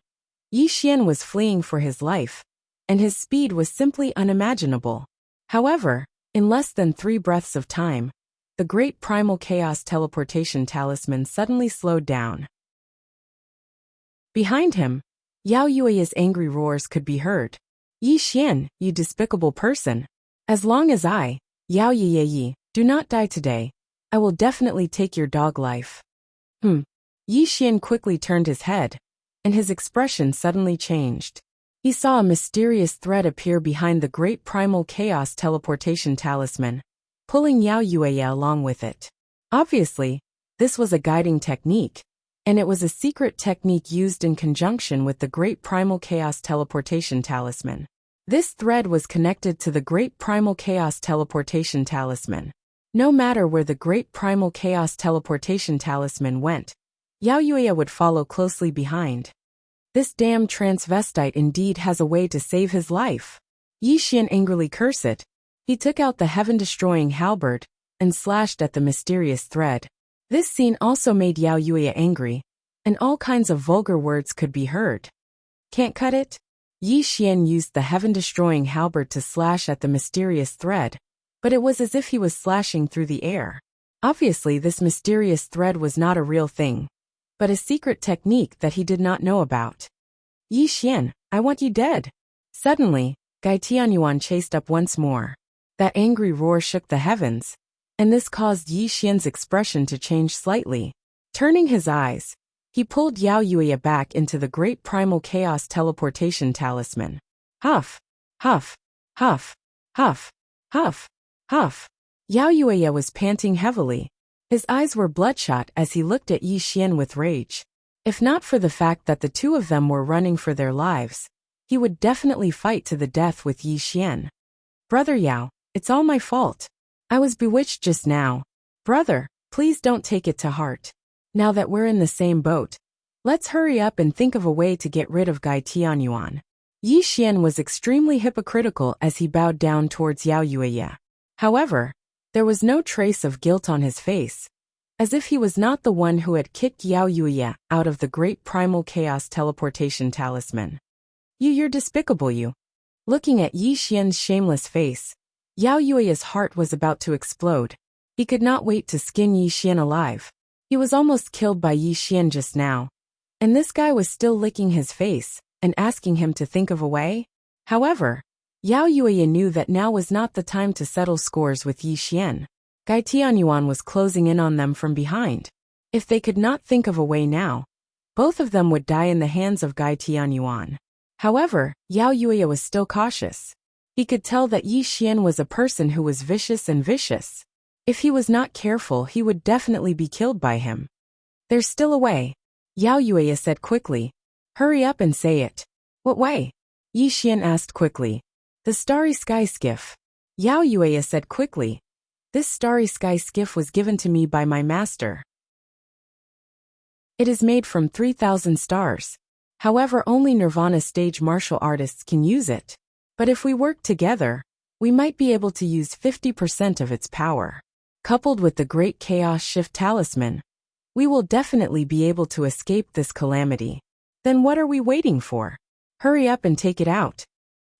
Yi Xian was fleeing for his life, and his speed was simply unimaginable. However, in less than 3 breaths of time, the Great Primal Chaos Teleportation Talisman suddenly slowed down. Behind him, Yao Yuya's angry roars could be heard. Yi Xian, you despicable person! As long as I, Yao Yuya, do not die today, I will definitely take your dog life. Yi Xian quickly turned his head, and his expression suddenly changed. He saw a mysterious thread appear behind the Great Primal Chaos Teleportation Talisman, pulling Yao Yuya along with it. Obviously, this was a guiding technique, and it was a secret technique used in conjunction with the Great Primal Chaos Teleportation Talisman. This thread was connected to the Great Primal Chaos Teleportation Talisman. No matter where the Great Primal Chaos Teleportation Talisman went, Yao Yuya would follow closely behind. This damn transvestite indeed has a way to save his life. Yi Xian angrily cursed. He took out the heaven-destroying halberd and slashed at the mysterious thread. This scene also made Yao Yuya angry, and all kinds of vulgar words could be heard. Can't cut it? Yi Xian used the heaven-destroying halberd to slash at the mysterious thread, but it was as if he was slashing through the air. Obviously, this mysterious thread was not a real thing, but a secret technique that he did not know about. Yi Xian, I want you dead! Suddenly, Gai Tianyuan chased up once more. That angry roar shook the heavens, and this caused Yi Xian's expression to change slightly. Turning his eyes, he pulled Yao Yuya back into the Great Primal Chaos Teleportation Talisman. Huff! Huff! Huff! Huff! Huff! Huff! Yao Yuya was panting heavily. His eyes were bloodshot as he looked at Yi Xian with rage. If not for the fact that the two of them were running for their lives, he would definitely fight to the death with Yi Xian. Brother Yao, it's all my fault. I was bewitched just now. Brother, please don't take it to heart. Now that we're in the same boat, let's hurry up and think of a way to get rid of Gai Tianyuan. Yi Xian was extremely hypocritical as he bowed down towards Yao Yuya. However, there was no trace of guilt on his face, as if he was not the one who had kicked Yao Yuya out of the Great Primal Chaos Teleportation Talisman. You're despicable, you. Looking at Yi Xian's shameless face, Yao Yue's heart was about to explode. He could not wait to skin Yi Xian alive. He was almost killed by Yi Xian just now. And this guy was still licking his face and asking him to think of a way? However, Yao Yue knew that now was not the time to settle scores with Yi Xian. Gai Tianyuan was closing in on them from behind. If they could not think of a way now, both of them would die in the hands of Gai Tianyuan. However, Yao Yue was still cautious. He could tell that Yi Xian was a person who was vicious and vicious. If he was not careful, he would definitely be killed by him. There's still a way, Yao Yue said quickly. Hurry up and say it. What way? Yi Xian asked quickly. The starry sky skiff. Yao Yue said quickly. This starry sky skiff was given to me by my master. It is made from 3,000 stars. However, only Nirvana stage martial artists can use it. But if we work together, we might be able to use 50% of its power. Coupled with the Great Chaos Shift Talisman, we will definitely be able to escape this calamity. Then what are we waiting for? Hurry up and take it out.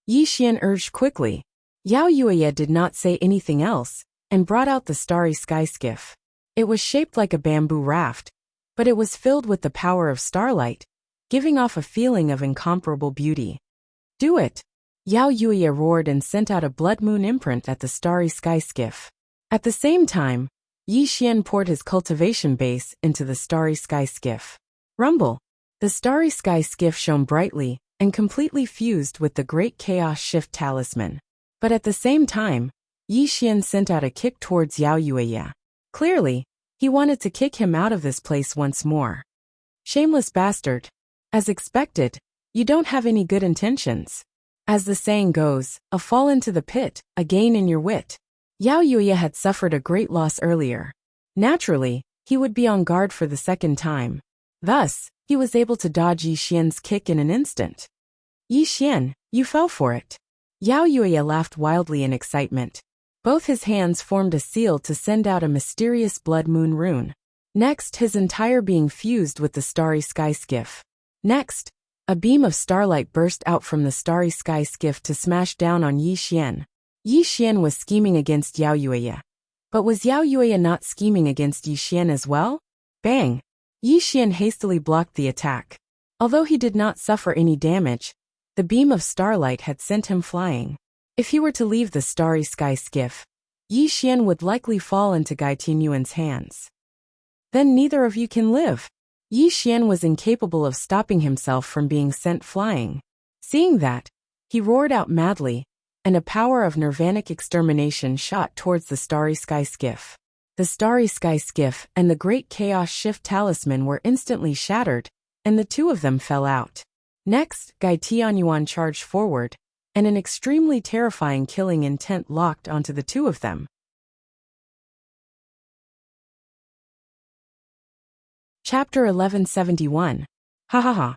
Yi Xian urged quickly. Yao Yue did not say anything else, and brought out the starry sky skiff. It was shaped like a bamboo raft, but it was filled with the power of starlight, giving off a feeling of incomparable beauty. Do it! Yao Yue roared and sent out a blood moon imprint at the starry sky skiff. At the same time, Yi Xian poured his cultivation base into the starry sky skiff. Rumble! The starry sky skiff shone brightly and completely fused with the Great Chaos Shift Talisman. But at the same time, Yi Xian sent out a kick towards Yao Yue. Clearly, he wanted to kick him out of this place once more. Shameless bastard. As expected, you don't have any good intentions. As the saying goes, a fall into the pit, a gain in your wit. Yao Yue had suffered a great loss earlier. Naturally, he would be on guard for the second time. Thus, he was able to dodge Yi Xian's kick in an instant. Yi Xian, you fell for it. Yao Yue laughed wildly in excitement. Both his hands formed a seal to send out a mysterious blood moon rune. Next, his entire being fused with the starry sky skiff. Next, a beam of starlight burst out from the starry sky skiff to smash down on Yi Xian. Yi Xian was scheming against Yao Yue. But was Yao Yue not scheming against Yi Xian as well? Bang! Yi Xian hastily blocked the attack. Although he did not suffer any damage, the beam of starlight had sent him flying. If he were to leave the starry sky skiff, Yi Xian would likely fall into Gai Tianyuan's hands. Then neither of you can live. Yi Xian was incapable of stopping himself from being sent flying. Seeing that, he roared out madly, and a power of nirvanic extermination shot towards the starry sky skiff. The starry sky skiff and the Great Chaos Shift Talisman were instantly shattered, and the two of them fell out. Next, Gai Tianyuan charged forward, and an extremely terrifying killing intent locked onto the two of them. Chapter 1171. Ha ha ha.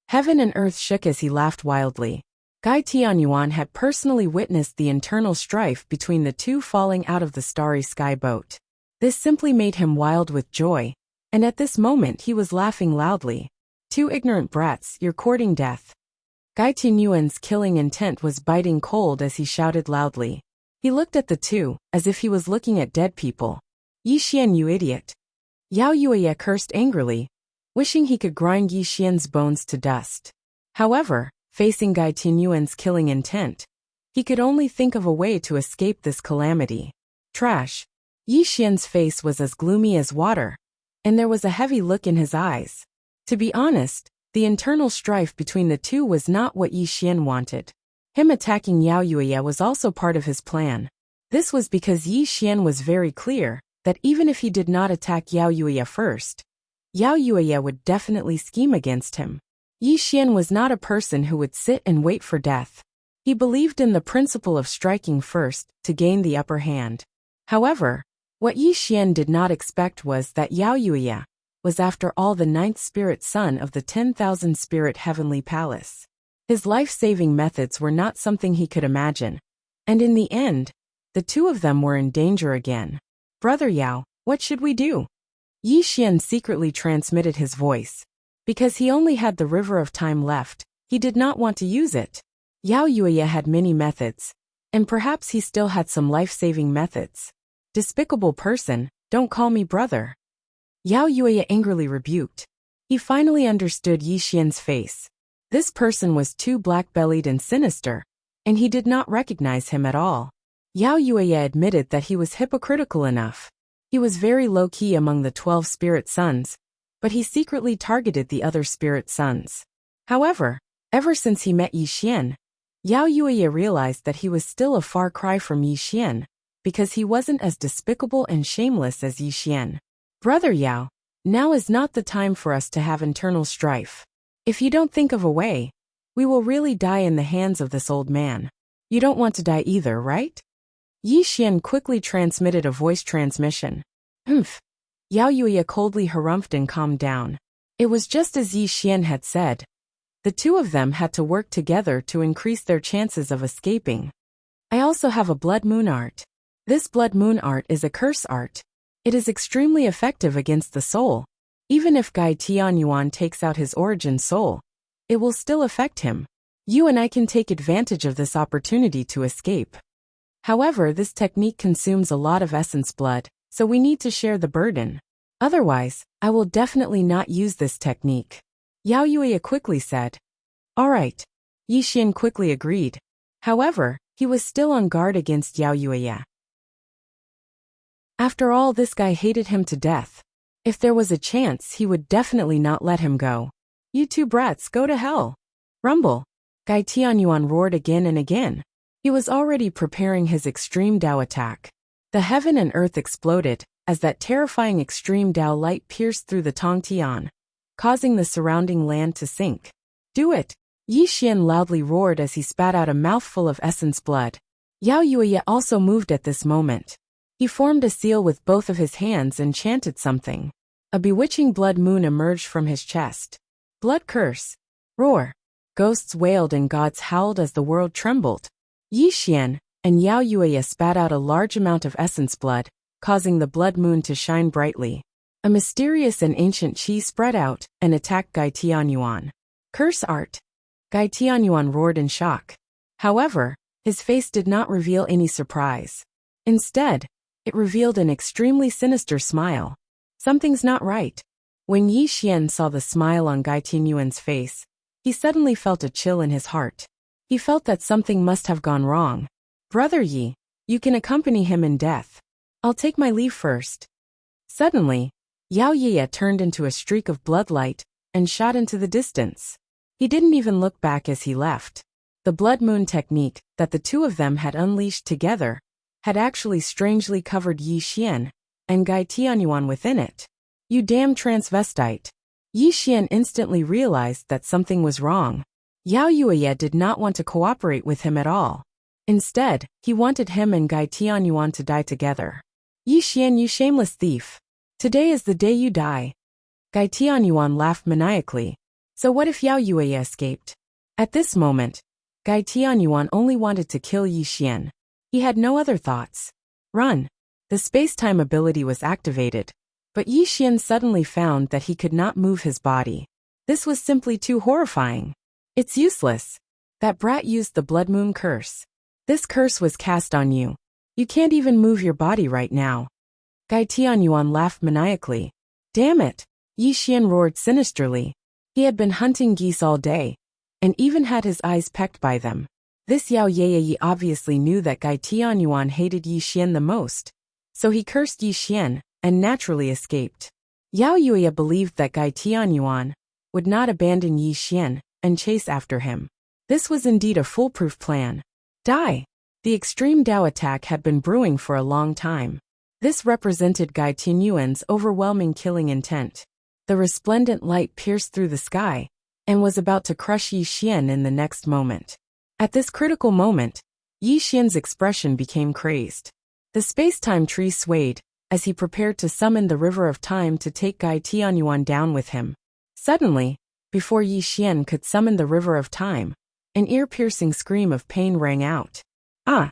Heaven and earth shook as he laughed wildly. Gai Tianyuan had personally witnessed the internal strife between the two falling out of the starry sky boat. This simply made him wild with joy, and at this moment he was laughing loudly. Two ignorant brats, you're courting death. Gai Tianyuan's killing intent was biting cold as he shouted loudly. He looked at the two, as if he was looking at dead people. Yi Xian, you idiot. Yao Yue cursed angrily, wishing he could grind Yi Xian's bones to dust. However, facing Gai Tianyuan's killing intent, he could only think of a way to escape this calamity. Trash. Yi Xian's face was as gloomy as water, and there was a heavy look in his eyes. To be honest, the internal strife between the two was not what Yi Xian wanted. Him attacking Yao Yue was also part of his plan. This was because Yi Xian was very clear that even if he did not attack Yao Yue first, Yao Yue would definitely scheme against him. Yi Xian was not a person who would sit and wait for death. He believed in the principle of striking first to gain the upper hand. However, what Yi Xian did not expect was that Yao Yue was after all the 9th spirit son of the 10,000 spirit heavenly palace. His life-saving methods were not something he could imagine, and in the end, the two of them were in danger again. Brother Yao, what should we do? Yi Xian secretly transmitted his voice. Because he only had the river of time left, he did not want to use it. Yao Yuya had many methods, and perhaps he still had some life-saving methods. Despicable person, don't call me brother. Yao Yuya angrily rebuked. He finally understood Yi Xian's face. This person was too black-bellied and sinister, and he did not recognize him at all. Yao Yuya admitted that he was hypocritical enough. He was very low-key among the 12 spirit sons, but he secretly targeted the other spirit sons. However, ever since he met Yi Xian, Yao Yuya realized that he was still a far cry from Yi Xian, because he wasn't as despicable and shameless as Yi Xian. Brother Yao, now is not the time for us to have internal strife. If you don't think of a way, we will really die in the hands of this old man. You don't want to die either, right? Yi Xian quickly transmitted a voice transmission. Humph. Yao Yuya coldly harumphed and calmed down. It was just as Yi Xian had said. The two of them had to work together to increase their chances of escaping. I also have a blood moon art. This blood moon art is a curse art. It is extremely effective against the soul. Even if Gai Tianyuan takes out his origin soul, it will still affect him. You and I can take advantage of this opportunity to escape. However, this technique consumes a lot of essence blood, so we need to share the burden. Otherwise, I will definitely not use this technique. Yao Yuya quickly said. Alright. Yi Xian quickly agreed. However, he was still on guard against Yao Yuya. After all, this guy hated him to death. If there was a chance, he would definitely not let him go. You two brats, go to hell. Rumble. Gai Tianyuan roared again and again. He was already preparing his extreme Dao attack. The heaven and earth exploded, as that terrifying extreme Dao light pierced through the Tongtian, causing the surrounding land to sink. Do it! Yi Xian loudly roared as he spat out a mouthful of essence blood. Yao Yuya also moved at this moment. He formed a seal with both of his hands and chanted something. A bewitching blood moon emerged from his chest. Blood curse. Roar. Ghosts wailed and gods howled as the world trembled. Yi Xian and Yao Yuya spat out a large amount of essence blood, causing the blood moon to shine brightly. A mysterious and ancient qi spread out and attacked Gai Tianyuan. Curse art. Gai Tianyuan roared in shock. However, his face did not reveal any surprise. Instead, it revealed an extremely sinister smile. Something's not right. When Yi Xian saw the smile on Gai Tianyuan's face, he suddenly felt a chill in his heart. He felt that something must have gone wrong. Brother Yi, you can accompany him in death. I'll take my leave first. Suddenly, Yao Yuya turned into a streak of bloodlight and shot into the distance. He didn't even look back as he left. The blood moon technique that the two of them had unleashed together had actually strangely covered Yi Xian and Gai Tianyuan within it. You damn transvestite. Yi Xian instantly realized that something was wrong. Yao Yuya did not want to cooperate with him at all. Instead, he wanted him and Gai Tianyuan to die together. Yi Xian, you shameless thief. Today is the day you die. Gai Tianyuan laughed maniacally. So what if Yao Yuya escaped? At this moment, Gai Tianyuan only wanted to kill Yi Xian. He had no other thoughts. Run. The space-time ability was activated, but Yi Xian suddenly found that he could not move his body. This was simply too horrifying. It's useless. That brat used the blood moon curse. This curse was cast on you. You can't even move your body right now. Gai Tianyuan laughed maniacally. Damn it! Yi Xian roared sinisterly. He had been hunting geese all day, and even had his eyes pecked by them. This Yao Yuya obviously knew that Gai Tianyuan hated Yi Xian the most, so he cursed Yi Xian and naturally escaped. Yao Yuya believed that Gai Tianyuan would not abandon Yi Xian and chase after him. This was indeed a foolproof plan. Die! The extreme Dao attack had been brewing for a long time. This represented Gai Tianyuan's overwhelming killing intent. The resplendent light pierced through the sky and was about to crush Yi Xian in the next moment. At this critical moment, Yi Xian's expression became crazed. The space-time tree swayed as he prepared to summon the river of time to take Gai Tianyuan down with him. Suddenly, before Yi Xian could summon the river of time, an ear-piercing scream of pain rang out. Ah!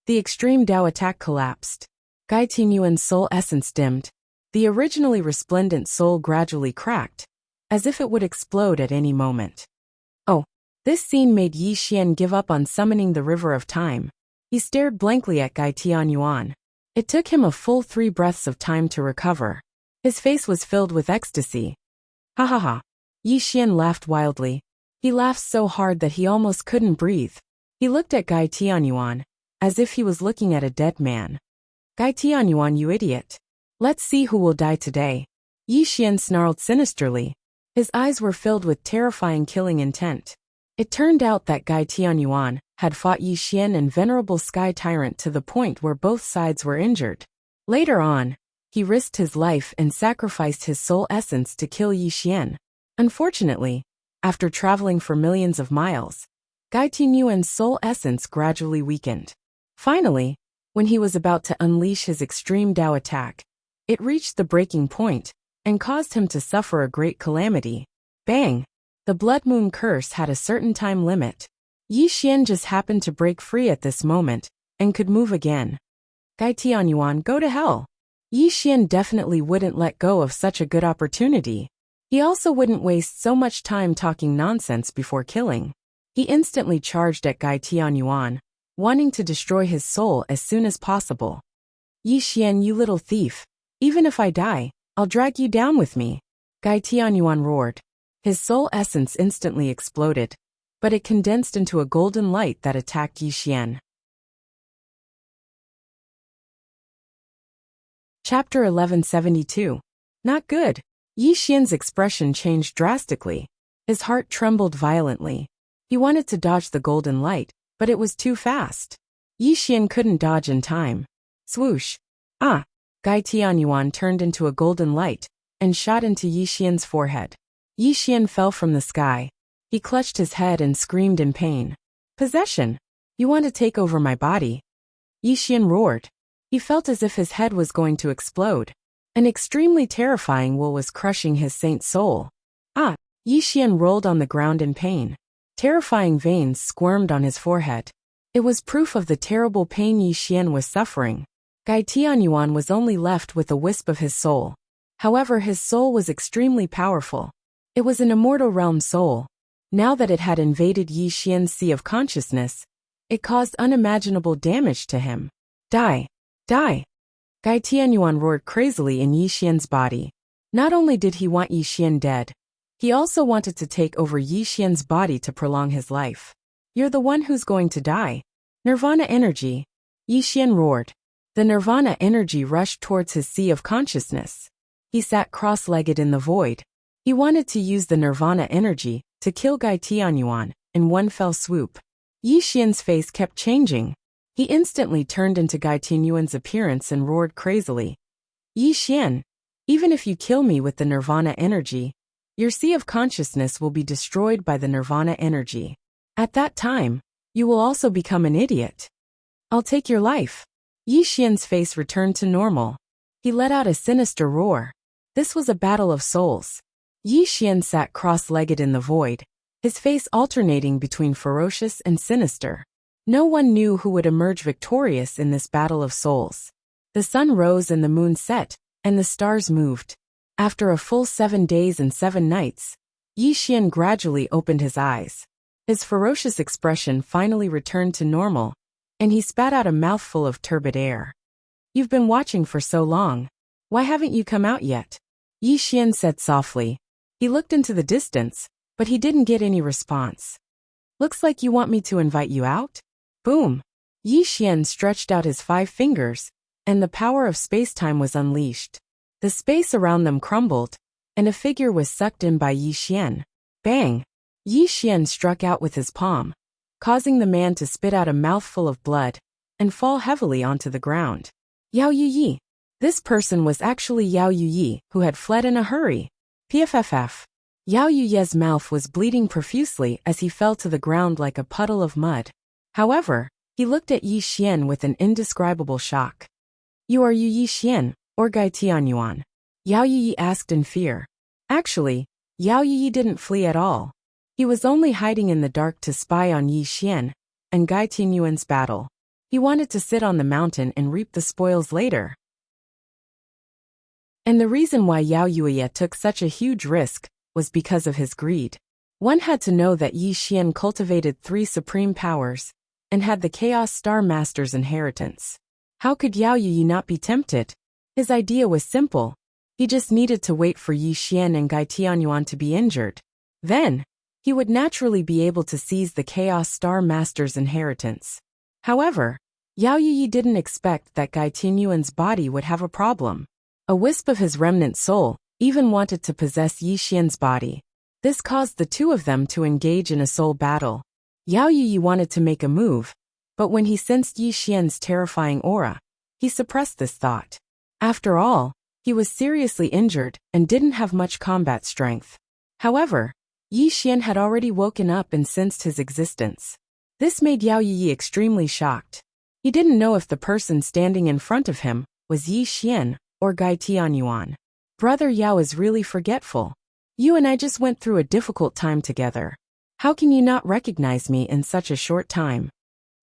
The extreme Dao attack collapsed. Gai Tianyuan's soul essence dimmed. The originally resplendent soul gradually cracked, as if it would explode at any moment. Oh, this scene made Yi Xian give up on summoning the River of Time. He stared blankly at Gai Tianyuan. It took him a full 3 breaths of time to recover. His face was filled with ecstasy. Ha ha ha. Yi Xian laughed wildly. He laughed so hard that he almost couldn't breathe. He looked at Gai Tianyuan, as if he was looking at a dead man. Gai Tianyuan, you idiot. Let's see who will die today. Yi Xian snarled sinisterly. His eyes were filled with terrifying killing intent. It turned out that Gai Tianyuan had fought Yi Xian and Venerable Sky Tyrant to the point where both sides were injured. Later on, he risked his life and sacrificed his soul essence to kill Yi Xian. Unfortunately, after traveling for millions of miles, Gai Tianyuan's soul essence gradually weakened. Finally, when he was about to unleash his extreme Dao attack, it reached the breaking point and caused him to suffer a great calamity. Bang! The Blood Moon Curse had a certain time limit. Yi Xian just happened to break free at this moment and could move again. Gai Tianyuan, go to hell. Yi Xian definitely wouldn't let go of such a good opportunity. He also wouldn't waste so much time talking nonsense before killing. He instantly charged at Gai Tianyuan, wanting to destroy his soul as soon as possible. Yi Xian, you little thief. Even if I die, I'll drag you down with me. Gai Tianyuan roared. His soul essence instantly exploded, but it condensed into a golden light that attacked Yi Xian. Chapter 1172. Not good. Yi Xian's expression changed drastically. His heart trembled violently. He wanted to dodge the golden light, but it was too fast. Yi Xian couldn't dodge in time. Swoosh. Ah! Gai Tianyuan turned into a golden light and shot into Yi Xian's forehead. Yi Xian fell from the sky. He clutched his head and screamed in pain. Possession! You want to take over my body? Yi Xian roared. He felt as if his head was going to explode. An extremely terrifying will was crushing his saint soul. Ah! Yi Xian rolled on the ground in pain. Terrifying veins squirmed on his forehead. It was proof of the terrible pain Yi Xian was suffering. Gai Tianyuan was only left with a wisp of his soul. However, his soul was extremely powerful. It was an immortal realm soul. Now that it had invaded Yi Xian's sea of consciousness, it caused unimaginable damage to him. Die! Die! Gai Tianyuan roared crazily in Yi Xian's body. Not only did he want Yi Xian dead, he also wanted to take over Yi Xian's body to prolong his life. You're the one who's going to die. Nirvana energy! Yi Xian roared. The Nirvana energy rushed towards his sea of consciousness. He sat cross-legged in the void. He wanted to use the Nirvana energy to kill Gai Tianyuan in one fell swoop. Yi Xian's face kept changing. He instantly turned into Gai Tianyuan's appearance and roared crazily. Yi Xian, even if you kill me with the Nirvana energy, your sea of consciousness will be destroyed by the Nirvana energy. At that time, you will also become an idiot. I'll take your life. Yi Xian's face returned to normal. He let out a sinister roar. This was a battle of souls. Yi Xian sat cross-legged in the void, his face alternating between ferocious and sinister. No one knew who would emerge victorious in this battle of souls. The sun rose and the moon set, and the stars moved. After a full 7 days and 7 nights, Yi Xian gradually opened his eyes. His ferocious expression finally returned to normal, and he spat out a mouthful of turbid air. You've been watching for so long. Why haven't you come out yet? Yi Xian said softly. He looked into the distance, but he didn't get any response. Looks like you want me to invite you out? Boom! Yi Xian stretched out his 5 fingers, and the power of space-time was unleashed. The space around them crumbled, and a figure was sucked in by Yi Xian. Bang! Yi Xian struck out with his palm, causing the man to spit out a mouthful of blood and fall heavily onto the ground. Yao Yuyi. This person was actually Yao Yuyi, who had fled in a hurry. PFFF. Yao Yuyi's mouth was bleeding profusely as he fell to the ground like a puddle of mud. However, he looked at Yi Xian with an indescribable shock. You are Yi Xian, or Gai Tianyuan? Yao Yuyi asked in fear. Actually, Yao Yuyi didn't flee at all. He was only hiding in the dark to spy on Yi Xian and Gai Tianyuan's battle. He wanted to sit on the mountain and reap the spoils later. And the reason why Yao Yuyi took such a huge risk was because of his greed. One had to know that Yi Xian cultivated 3 supreme powers and had the Chaos Star Master's inheritance. How could Yao Yi not be tempted? His idea was simple. He just needed to wait for Yi Xian and Gai Tianyuan to be injured. Then, he would naturally be able to seize the Chaos Star Master's inheritance. However, Yao Yi didn't expect that Gai Tianyuan's body would have a problem. A wisp of his remnant soul even wanted to possess Yi Xian's body. This caused the two of them to engage in a soul battle. Yao Yi wanted to make a move, but when he sensed Yi Xian's terrifying aura, he suppressed this thought. After all, he was seriously injured and didn't have much combat strength. However, Yi Xian had already woken up and sensed his existence. This made Yao Yi extremely shocked. He didn't know if the person standing in front of him was Yi Xian or Gai Tianyuan. Brother Yao is really forgetful. You and I just went through a difficult time together. How can you not recognize me in such a short time?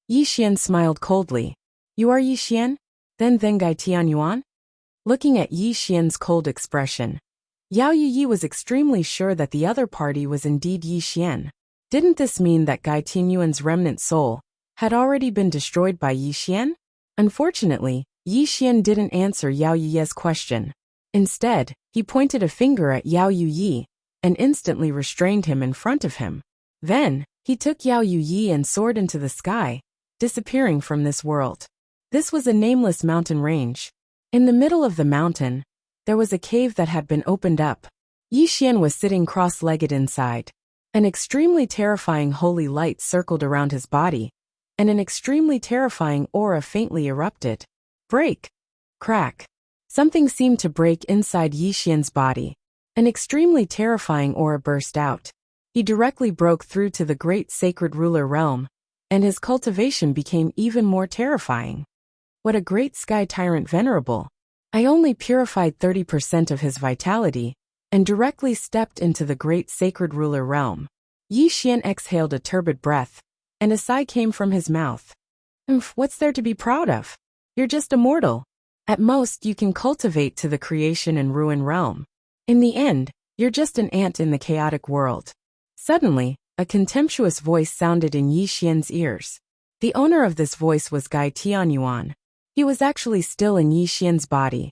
Yi Xian smiled coldly. You are Yi Xian? Then Gai Tianyuan? Looking at Yi Xian's cold expression, Yao Yi was extremely sure that the other party was indeed Yi Xian. Didn't this mean that Gai Tianyuan's remnant soul had already been destroyed by Yi Xian? Unfortunately, Yi Xian didn't answer Yao Yi's question. Instead, he pointed a finger at Yao Yi and instantly restrained him in front of him. Then, he took Yao Yi and soared into the sky, disappearing from this world. This was a nameless mountain range. In the middle of the mountain, there was a cave that had been opened up. Yi Xian was sitting cross-legged inside. An extremely terrifying holy light circled around his body, and an extremely terrifying aura faintly erupted. Break! Crack! Something seemed to break inside Yi Xian's body. An extremely terrifying aura burst out. He directly broke through to the great sacred ruler realm, and his cultivation became even more terrifying. What a great sky tyrant venerable! I only purified 30% of his vitality, and directly stepped into the great sacred ruler realm. Yi Xian exhaled a turbid breath, and a sigh came from his mouth. What's there to be proud of? You're just immortal. At most, you can cultivate to the creation and ruin realm. In the end, you're just an ant in the chaotic world. Suddenly, a contemptuous voice sounded in Yi Xian's ears. The owner of this voice was Gai Tianyuan. He was actually still in Yi Xian's body.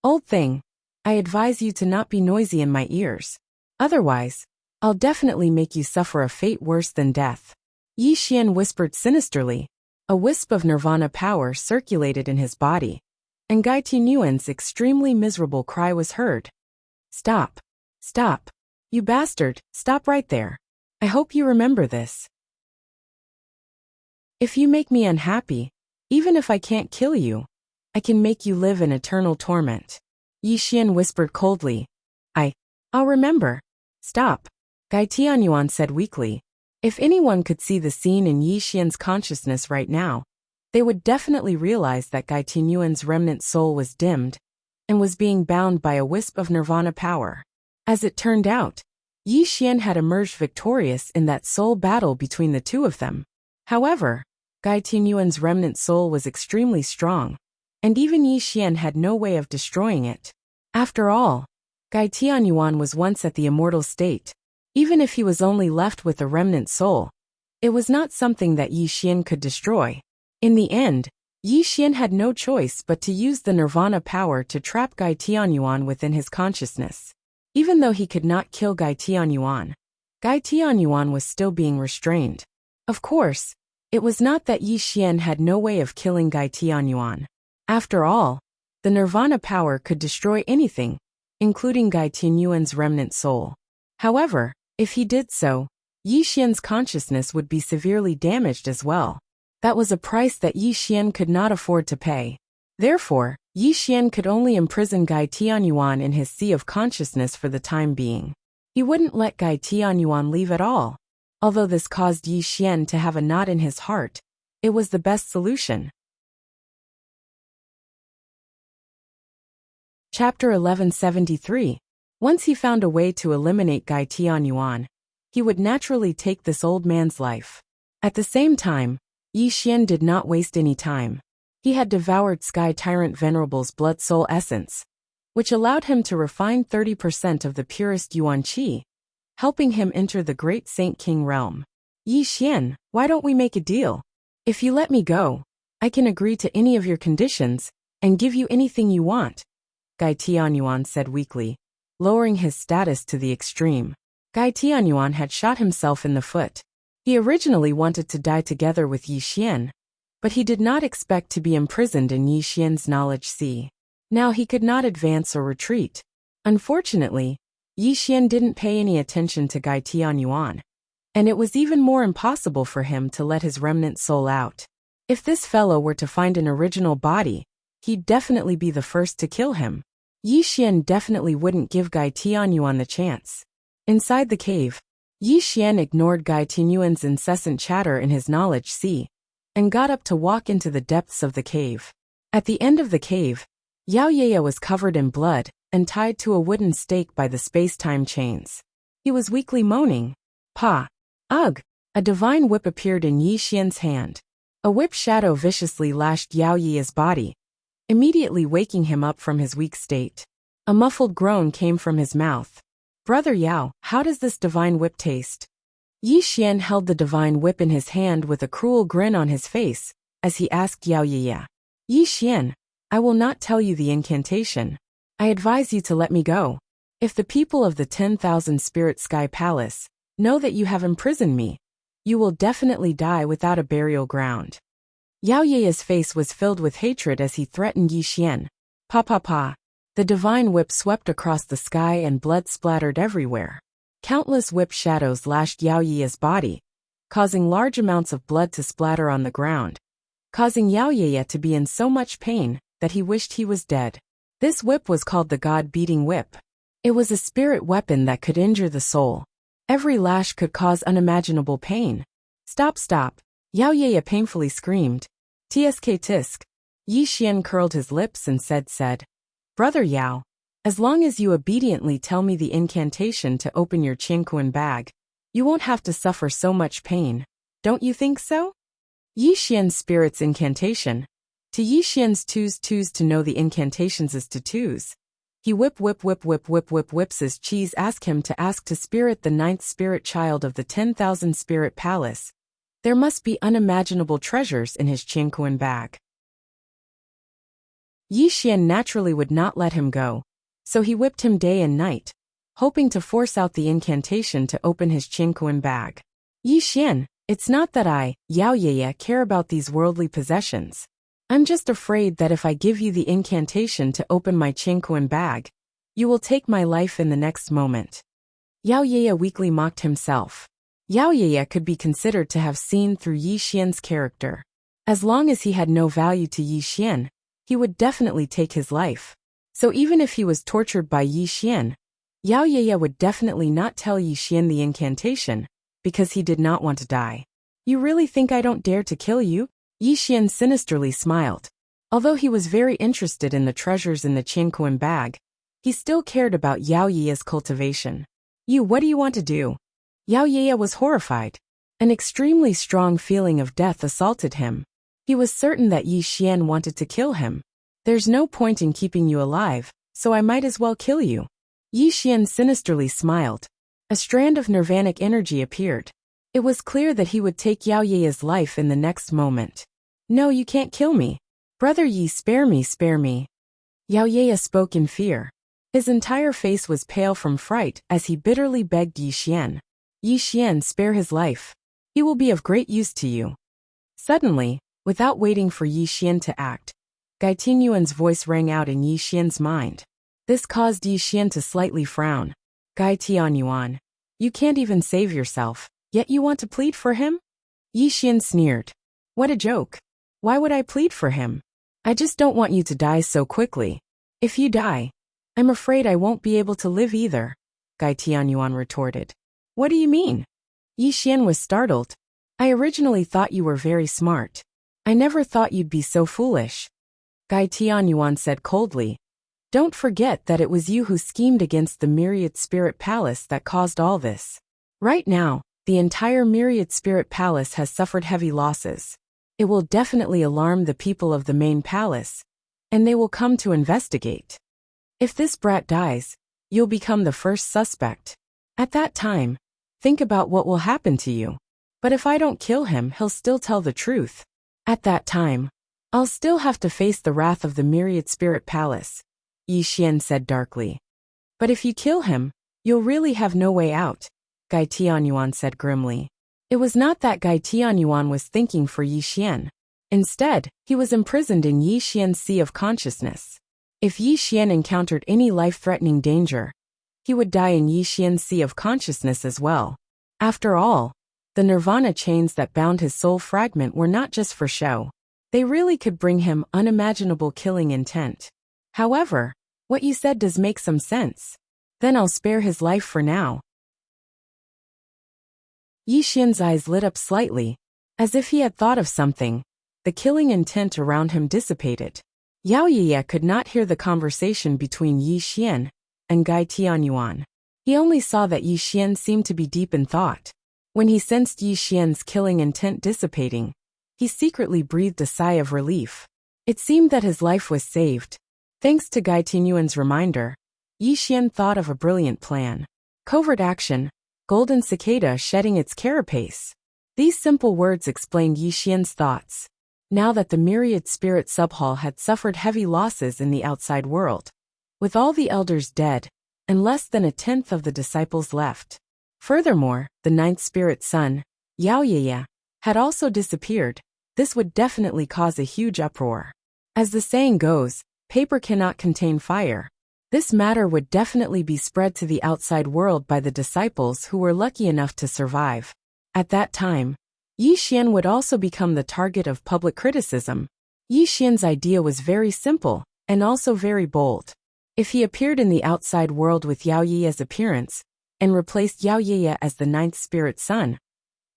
Old thing, I advise you to not be noisy in my ears. Otherwise, I'll definitely make you suffer a fate worse than death. Yi Xian whispered sinisterly. A wisp of nirvana power circulated in his body, and Gai Tianyuan's extremely miserable cry was heard. Stop. Stop. You bastard, stop right there. I hope you remember this. If you make me unhappy, even if I can't kill you, I can make you live in eternal torment. Yi Xian whispered coldly. I'll remember. Stop. Gai Tianyuan said weakly. If anyone could see the scene in Yi Xian's consciousness right now, they would definitely realize that Gai Tianyuan's remnant soul was dimmed and was being bound by a wisp of nirvana power. As it turned out, Yi Xian had emerged victorious in that soul battle between the two of them. However, Gai Tianyuan's remnant soul was extremely strong, and even Yi Xian had no way of destroying it. After all, Gai Tianyuan was once at the immortal state. Even if he was only left with a remnant soul, it was not something that Yi Xian could destroy. In the end, Yi Xian had no choice but to use the nirvana power to trap Gai Tianyuan within his consciousness. Even though he could not kill Gai Tianyuan was still being restrained. Of course, it was not that Yi Xian had no way of killing Gai Tianyuan. After all, the nirvana power could destroy anything, including Gai Tianyuan's remnant soul. However, if he did so, Yi Xian's consciousness would be severely damaged as well. That was a price that Yi Xian could not afford to pay. Therefore, Yi Xian could only imprison Gai Tianyuan in his sea of consciousness for the time being. He wouldn't let Gai Tianyuan leave at all. Although this caused Yi Xian to have a knot in his heart, it was the best solution. Chapter 1173. Once he found a way to eliminate Gai Tianyuan, he would naturally take this old man's life. At the same time, Yi Xian did not waste any time. He had devoured Sky Tyrant Venerable's blood soul essence, which allowed him to refine 30% of the purest Yuan Qi helping him enter the great Saint King realm. Yi Xian, why don't we make a deal? If you let me go, I can agree to any of your conditions and give you anything you want, Gai Tianyuan said weakly, lowering his status to the extreme. Gai Tianyuan had shot himself in the foot. He originally wanted to die together with Yi Xian, but he did not expect to be imprisoned in Yi Xian's knowledge sea. Now he could not advance or retreat. Unfortunately, Yi Xian didn't pay any attention to Gai Tianyuan, and it was even more impossible for him to let his remnant soul out. If this fellow were to find an original body, he'd definitely be the first to kill him. Yi Xian definitely wouldn't give Gai Tianyuan the chance. Inside the cave, Yi Xian ignored Gai Tianyuan's incessant chatter in his knowledge sea, and got up to walk into the depths of the cave. At the end of the cave, Yao Yaya was covered in blood and tied to a wooden stake by the space-time chains. He was weakly moaning. Pa! Ugh! A divine whip appeared in Yi Xian's hand. A whip shadow viciously lashed Yao Yaya's body, immediately waking him up from his weak state. A muffled groan came from his mouth. Brother Yao, how does this divine whip taste? Yi Xian held the divine whip in his hand with a cruel grin on his face, as he asked Yao Yaya. Yi Xian, I will not tell you the incantation. I advise you to let me go. If the people of the 10,000 Spirit Sky Palace know that you have imprisoned me, you will definitely die without a burial ground. Yao Yaya's face was filled with hatred as he threatened Yi Xian. Pa pa pa. The divine whip swept across the sky and blood splattered everywhere. Countless whip shadows lashed Yao Yaya's body, causing large amounts of blood to splatter on the ground, causing Yao Yaya to be in so much pain that he wished he was dead. This whip was called the God-beating whip. It was a spirit weapon that could injure the soul. Every lash could cause unimaginable pain. Stop, stop! Yao Yaya painfully screamed. Tsk tisk. Yi Xian curled his lips and said, Brother Yao, as long as you obediently tell me the incantation to open your Qianquan bag, you won't have to suffer so much pain. Don't you think so? Yi Xian's spirit's incantation. To Yi Xian's twos to know the incantations is to twos. He whips his cheese ask him to ask to spirit the 9th spirit child of the 10,000 spirit palace. There must be unimaginable treasures in his Qianquan bag. Yi Xian naturally would not let him go, so he whipped him day and night, hoping to force out the incantation to open his Qianquan bag. Yi Xian, it's not that I, Yao Yaya, care about these worldly possessions. I'm just afraid that if I give you the incantation to open my Qianquan bag, you will take my life in the next moment. Yao Yaya weakly mocked himself. Yao Yaya could be considered to have seen through Yi Xian's character. As long as he had no value to Yi Xian, he would definitely take his life. So even if he was tortured by Yi Xian, Yao Yaya would definitely not tell Yi Xian the incantation, because he did not want to die. You really think I don't dare to kill you? Yi Xian sinisterly smiled. Although he was very interested in the treasures in the Qianquan bag, he still cared about Yao Yaya's cultivation. What do you want to do? Yao Yaya was horrified. An extremely strong feeling of death assaulted him. He was certain that Yi Xian wanted to kill him. There's no point in keeping you alive, so I might as well kill you. Yi Xian sinisterly smiled. A strand of nirvanic energy appeared. It was clear that he would take Yao Yaya's life in the next moment. No, you can't kill me. Brother Yi, spare me, spare me. Yao Yaya spoke in fear. His entire face was pale from fright as he bitterly begged Yi Xian. Yi Xian, spare his life. He will be of great use to you. Suddenly, without waiting for Yi Xian to act, Gai Tianyuan's voice rang out in Yi Xian's mind. This caused Yi Xian to slightly frown. Gai Tianyuan, you can't even save yourself, yet you want to plead for him? Yi Xian sneered. What a joke. Why would I plead for him? I just don't want you to die so quickly. If you die, I'm afraid I won't be able to live either, Gai Tianyuan retorted. What do you mean? Yi Xian was startled. I originally thought you were very smart. I never thought you'd be so foolish. Gai Tianyuan said coldly. Don't forget that it was you who schemed against the Myriad Spirit Palace that caused all this. Right now, the entire Myriad Spirit Palace has suffered heavy losses. It will definitely alarm the people of the main palace, and they will come to investigate. If this brat dies, you'll become the first suspect. At that time, think about what will happen to you. But if I don't kill him, he'll still tell the truth. At that time, I'll still have to face the wrath of the myriad spirit palace, Yi Xian said darkly. But if you kill him, you'll really have no way out, Gai Tianyuan said grimly. It was not that Gai Tianyuan was thinking for Yi Xian. Instead, he was imprisoned in Yi Xian's sea of consciousness. If Yi Xian encountered any life-threatening danger, he would die in Yi Xian's sea of consciousness as well. After all, the nirvana chains that bound his soul fragment were not just for show. They really could bring him unimaginable killing intent. However, what you said does make some sense. Then I'll spare his life for now. Yi Xian's eyes lit up slightly, as if he had thought of something. The killing intent around him dissipated. Yao Yiye could not hear the conversation between Yi Xian and Gai Tianyuan. He only saw that Yi Xian seemed to be deep in thought. When he sensed Yi Xian's killing intent dissipating, he secretly breathed a sigh of relief. It seemed that his life was saved. Thanks to Gai Tianyuan's reminder, Yi Xian thought of a brilliant plan. Covert action, golden cicada shedding its carapace. These simple words explained Yi Xian's thoughts. Now that the myriad spirit subhall had suffered heavy losses in the outside world, with all the elders dead, and less than a tenth of the disciples left. Furthermore, the ninth spirit son, Yao Yiye, had also disappeared. This would definitely cause a huge uproar. As the saying goes, paper cannot contain fire. This matter would definitely be spread to the outside world by the disciples who were lucky enough to survive. At that time, Yi Xian would also become the target of public criticism. Yi Xian's idea was very simple, and also very bold. If he appeared in the outside world with Yao Yiye's appearance, and replaced Yao Yiye as the ninth spirit son,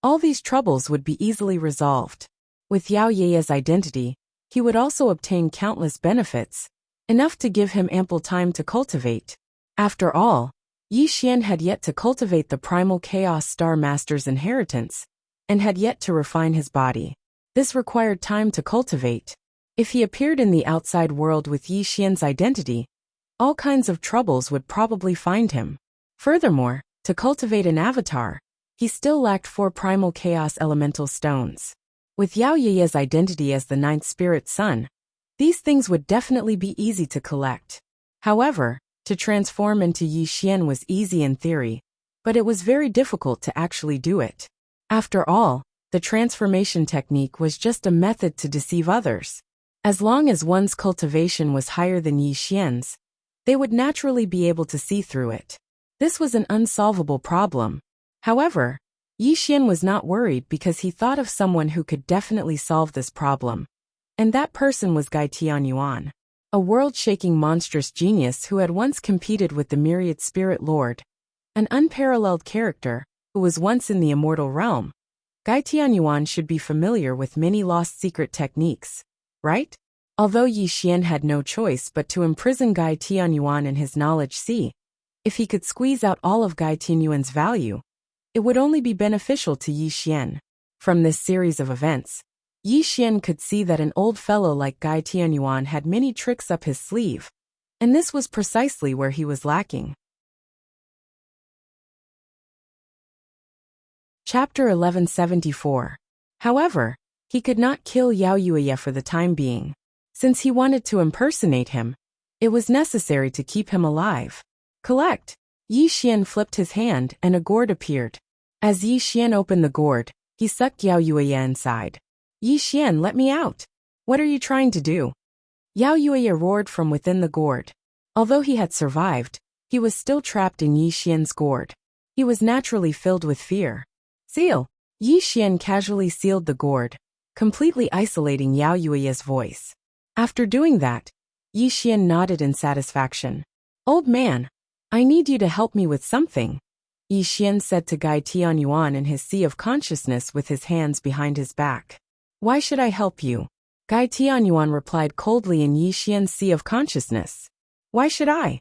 all these troubles would be easily resolved. With Yao Yiye's identity, he would also obtain countless benefits, enough to give him ample time to cultivate. After all, Yi Xian had yet to cultivate the primal chaos star master's inheritance, and had yet to refine his body. This required time to cultivate. If he appeared in the outside world with Yi Xian's identity, all kinds of troubles would probably find him. Furthermore, to cultivate an avatar, he still lacked 4 primal chaos elemental stones. With Yao Yiye's identity as the ninth spirit son, these things would definitely be easy to collect. However, to transform into Yi Xian was easy in theory, but it was very difficult to actually do it. After all, the transformation technique was just a method to deceive others. As long as one's cultivation was higher than Yi Xian's, they would naturally be able to see through it. This was an unsolvable problem. However, Yi Xian was not worried because he thought of someone who could definitely solve this problem. And that person was Gai Tianyuan, a world-shaking monstrous genius who had once competed with the myriad spirit lord, an unparalleled character who was once in the immortal realm. Gai Tianyuan should be familiar with many lost secret techniques, right? Although Yi Xian had no choice but to imprison Gai Tianyuan in his knowledge sea, if he could squeeze out all of Gai Tianyuan's value, it would only be beneficial to Yi Xian. From this series of events, Yi Xian could see that an old fellow like Gai Tianyuan had many tricks up his sleeve, and this was precisely where he was lacking. Chapter 1174. However, he could not kill Yao Yiye for the time being. Since he wanted to impersonate him, it was necessary to keep him alive. Collect! Yi Xian flipped his hand and a gourd appeared. As Yi Xian opened the gourd, he sucked Yao Yiye inside. Yi Xian, let me out! What are you trying to do? Yao Yiye roared from within the gourd. Although he had survived, he was still trapped in Yi Xian's gourd. He was naturally filled with fear. Seal! Yi Xian casually sealed the gourd, completely isolating Yao Yiye's voice. After doing that, Yi Xian nodded in satisfaction. Old man, I need you to help me with something, Yi Xian said to Gai Tianyuan in his sea of consciousness with his hands behind his back. Why should I help you? Gai Tianyuan replied coldly in Yi Xian's sea of consciousness. Why should I?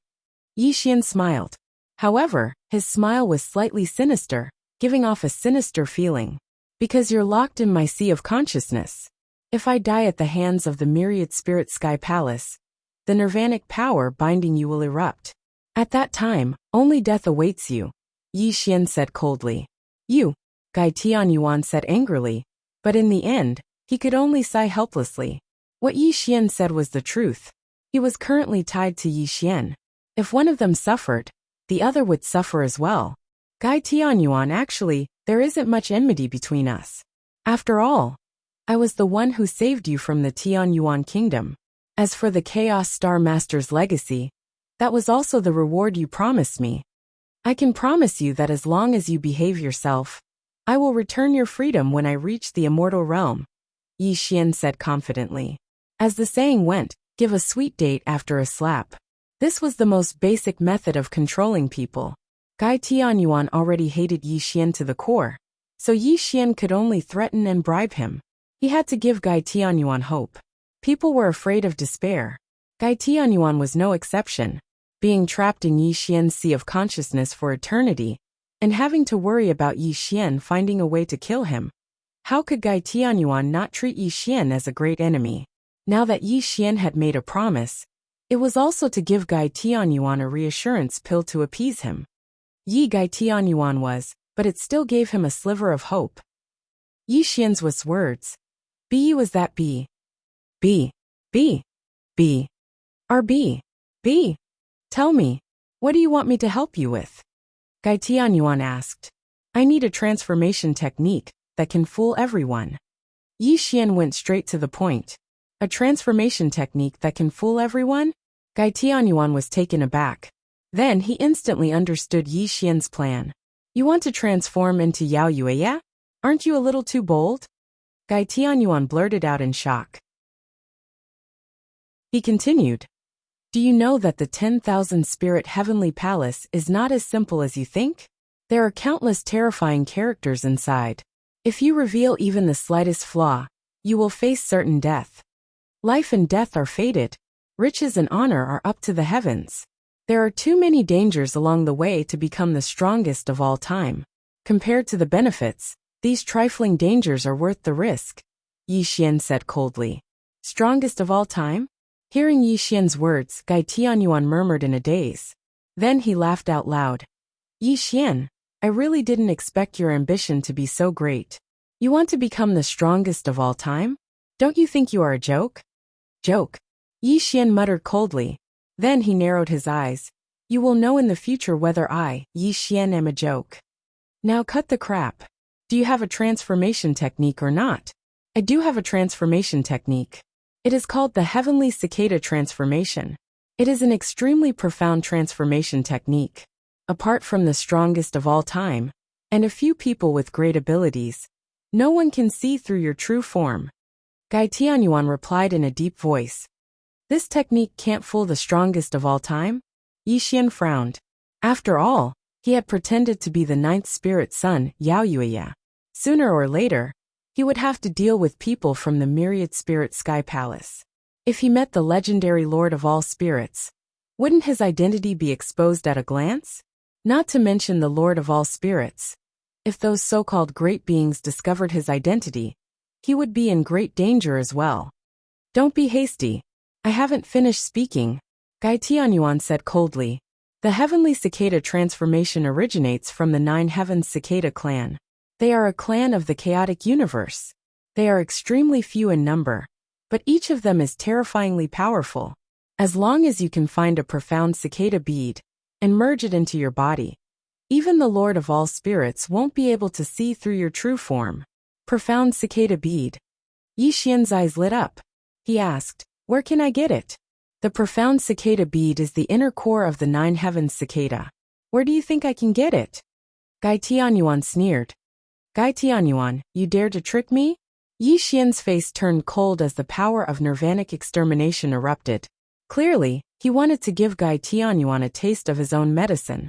Yi Xian smiled. However, his smile was slightly sinister, giving off a sinister feeling. Because you're locked in my sea of consciousness. If I die at the hands of the myriad spirit sky palace, the nirvanic power binding you will erupt. At that time, only death awaits you. Yi Xian said coldly. You, Gai Tianyuan said angrily, but in the end, he could only sigh helplessly. What Yi Xian said was the truth. He was currently tied to Yi Xian. If one of them suffered, the other would suffer as well. Gai Tianyuan, actually, there isn't much enmity between us. After all, I was the one who saved you from the Tianyuan kingdom. As for the Chaos Star Master's legacy, that was also the reward you promised me. I can promise you that as long as you behave yourself, I will return your freedom when I reach the immortal realm, Yi Xian said confidently. As the saying went, give a sweet date after a slap. This was the most basic method of controlling people. Gai Tianyuan already hated Yi Xian to the core, so Yi Xian could only threaten and bribe him. He had to give Gai Tianyuan hope. People were afraid of despair. Gai Tianyuan was no exception. Being trapped in Yi Xian's sea of consciousness for eternity, and having to worry about Yi Xian finding a way to kill him. How could Gai Tianyuan not treat Yi Xian as a great enemy? Now that Yi Xian had made a promise, it was also to give Gai Tianyuan a reassurance pill to appease him. Yi Gai Tianyuan was, but it still gave him a sliver of hope. Yi Xian's was words. B was that B. B. B. B. R B. B. Tell me, what do you want me to help you with? Gai Tianyuan asked. I need a transformation technique that can fool everyone. Yi Xian went straight to the point. A transformation technique that can fool everyone? Gai Tianyuan was taken aback. Then he instantly understood Yi Xian's plan. You want to transform into Yao Yue, yeah? Aren't you a little too bold? Gai Tianyuan blurted out in shock. He continued. Do you know that the 10,000 spirit heavenly palace is not as simple as you think? There are countless terrifying characters inside. If you reveal even the slightest flaw, you will face certain death. Life and death are fated. Riches and honor are up to the heavens. There are too many dangers along the way to become the strongest of all time. Compared to the benefits, these trifling dangers are worth the risk, Yi Xian said coldly. Strongest of all time? Hearing Yi Xian's words, Gai Tianyuan murmured in a daze. Then he laughed out loud. Yi Xian, I really didn't expect your ambition to be so great. You want to become the strongest of all time? Don't you think you are a joke? Joke. Yi Xian muttered coldly. Then he narrowed his eyes. You will know in the future whether I, Yi Xian, am a joke. Now cut the crap. Do you have a transformation technique or not? I do have a transformation technique. It is called the Heavenly Cicada Transformation. It is an extremely profound transformation technique. Apart from the strongest of all time, and a few people with great abilities, no one can see through your true form. Gai Tianyuan replied in a deep voice. This technique can't fool the strongest of all time? Yi Xian frowned. After all, he had pretended to be the ninth spirit son, Yao Yue. Sooner or later, he would have to deal with people from the myriad spirit sky palace. If he met the legendary lord of all spirits, wouldn't his identity be exposed at a glance? Not to mention the lord of all spirits. If those so-called great beings discovered his identity, he would be in great danger as well. Don't be hasty. I haven't finished speaking, Gai Tianyuan said coldly. The Heavenly Cicada transformation originates from the Nine Heavens Cicada clan. They are a clan of the chaotic universe. They are extremely few in number, but each of them is terrifyingly powerful. As long as you can find a profound cicada bead and merge it into your body, even the Lord of all spirits won't be able to see through your true form. Profound cicada bead. Yi Xian's eyes lit up. He asked, where can I get it? The profound cicada bead is the inner core of the Nine Heavens cicada. Where do you think I can get it? Gai Tianyuan sneered. Gai Tianyuan, you dare to trick me? Yi Xian's face turned cold as the power of nirvanic extermination erupted. Clearly, he wanted to give Gai Tianyuan a taste of his own medicine.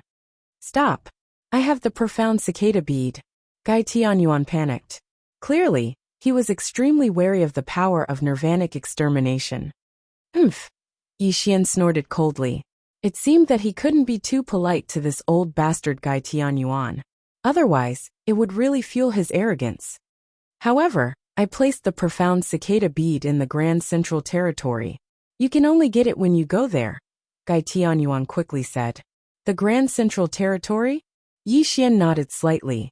Stop. I have the profound cicada bead. Gai Tianyuan panicked. Clearly, he was extremely wary of the power of nirvanic extermination. Humph. Yi Xian snorted coldly. It seemed that he couldn't be too polite to this old bastard Gai Tianyuan. Otherwise, it would really fuel his arrogance. However, I placed the profound cicada bead in the Grand Central Territory. You can only get it when you go there, Gai Tianyuan quickly said. The Grand Central Territory? Yi Xian nodded slightly.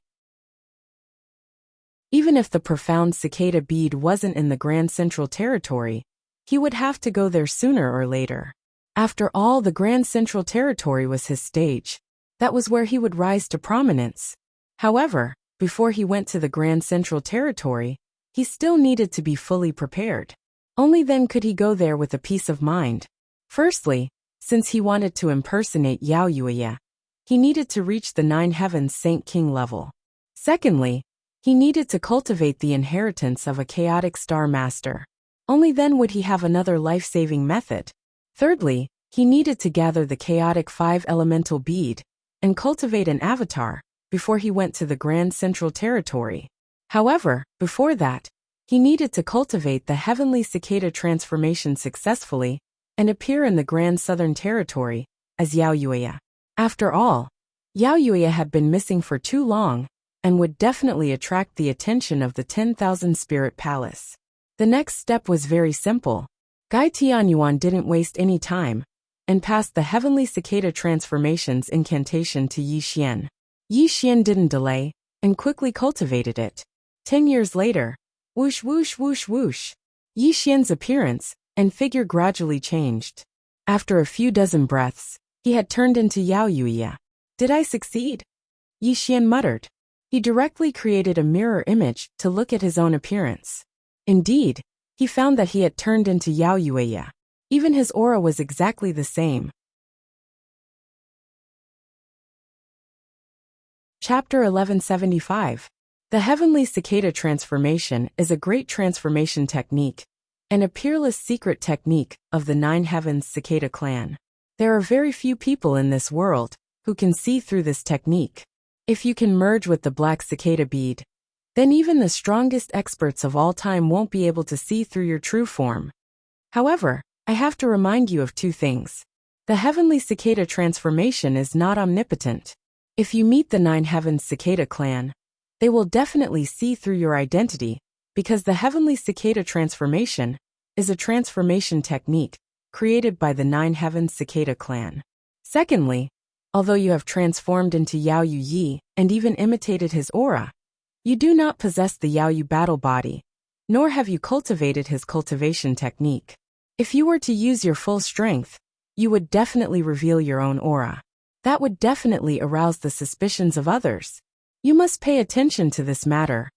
Even if the profound cicada bead wasn't in the Grand Central Territory, he would have to go there sooner or later. After all, the Grand Central Territory was his stage. That was where he would rise to prominence. However, before he went to the Grand Central Territory, he still needed to be fully prepared. Only then could he go there with a peace of mind. Firstly, since he wanted to impersonate Yao Yuya, he needed to reach the 9 Heavens Saint King level. Secondly, he needed to cultivate the inheritance of a chaotic star master. Only then would he have another life-saving method. Thirdly, he needed to gather the chaotic 5 elemental bead and cultivate an avatar before he went to the Grand Central Territory. However, before that, he needed to cultivate the heavenly cicada transformation successfully and appear in the Grand Southern Territory as Yao Yuya. After all, Yao Yuya had been missing for too long and would definitely attract the attention of the 10,000 Spirit Palace. The next step was very simple. Gai Tianyuan didn't waste any time and passed the heavenly cicada transformations incantation to Yi Xian. Yi Xian didn't delay and quickly cultivated it. 10 years later, whoosh whoosh whoosh whoosh, Yi Xian's appearance and figure gradually changed. After a few dozen breaths, he had turned into Yao Yuya. Did I succeed? Yi Xian muttered. He directly created a mirror image to look at his own appearance. Indeed, he found that he had turned into Yao Yuya. Even his aura was exactly the same. Chapter 1175. The Heavenly Cicada Transformation is a great transformation technique and a peerless secret technique of the 9 Heavens Cicada clan. There are very few people in this world who can see through this technique. If you can merge with the black cicada bead, then even the strongest experts of all time won't be able to see through your true form. However, I have to remind you of 2 things. The heavenly cicada transformation is not omnipotent. If you meet the 9 Heavens Cicada clan, they will definitely see through your identity, because the heavenly cicada transformation is a transformation technique created by the 9 Heavens Cicada clan. Secondly, although you have transformed into Yao Yu and even imitated his aura, you do not possess the Yao Yu battle body, nor have you cultivated his cultivation technique. If you were to use your full strength, you would definitely reveal your own aura. That would definitely arouse the suspicions of others. You must pay attention to this matter,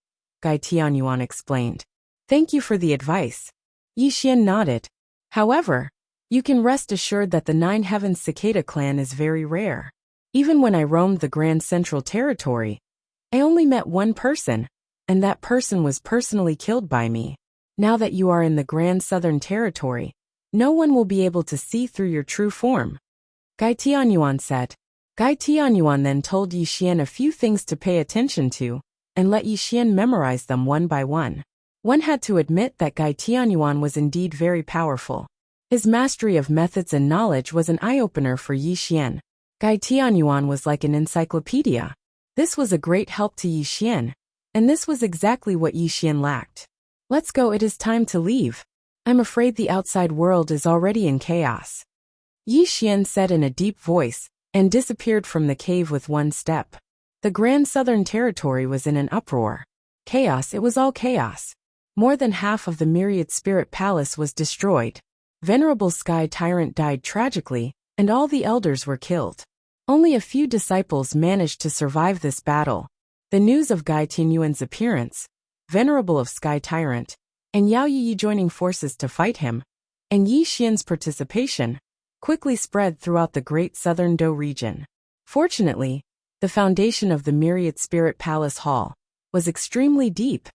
Gai Tianyuan explained. Thank you for the advice. Yi Xian nodded. However, you can rest assured that the 9 Heavens Cicada clan is very rare. Even when I roamed the Grand Central Territory, I only met one person, and that person was personally killed by me. Now that you are in the Grand Southern Territory, no one will be able to see through your true form. Gai Tianyuan said. Gai Tianyuan then told Yi Xian a few things to pay attention to, and let Yi Xian memorize them one by one. One had to admit that Gai Tianyuan was indeed very powerful. His mastery of methods and knowledge was an eye-opener for Yi Xian. Gai Tianyuan was like an encyclopedia. This was a great help to Yi Xian, and this was exactly what Yi Xian lacked. Let's go, it is time to leave. I'm afraid the outside world is already in chaos. Yi Xian said in a deep voice, and disappeared from the cave with one step. The Grand Southern Territory was in an uproar. Chaos, it was all chaos. More than half of the Myriad Spirit Palace was destroyed. Venerable Sky Tyrant died tragically, and all the elders were killed. Only a few disciples managed to survive this battle. The news of Gai Tianyuan's appearance, Venerable of Sky Tyrant, and Yao Yi joining forces to fight him, and Yi Xian's participation, quickly spread throughout the Great Southern Dou region. Fortunately, the foundation of the Myriad Spirit Palace Hall was extremely deep,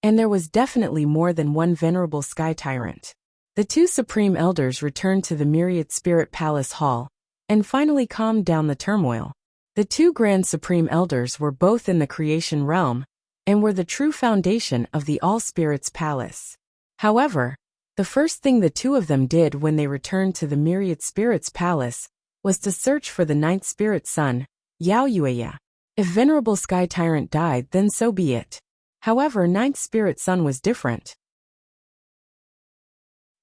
and there was definitely more than one Venerable Sky Tyrant. The 2 Supreme Elders returned to the Myriad Spirit Palace Hall, and finally calmed down the turmoil. The 2 Grand Supreme Elders were both in the creation realm, and were the true foundation of the All Spirits Palace. However, the first thing the 2 of them did when they returned to the Myriad Spirits Palace was to search for the 9th Spirit Son, Yao Yuya. If Venerable Sky Tyrant died, then so be it. However, 9th Spirit Son was different.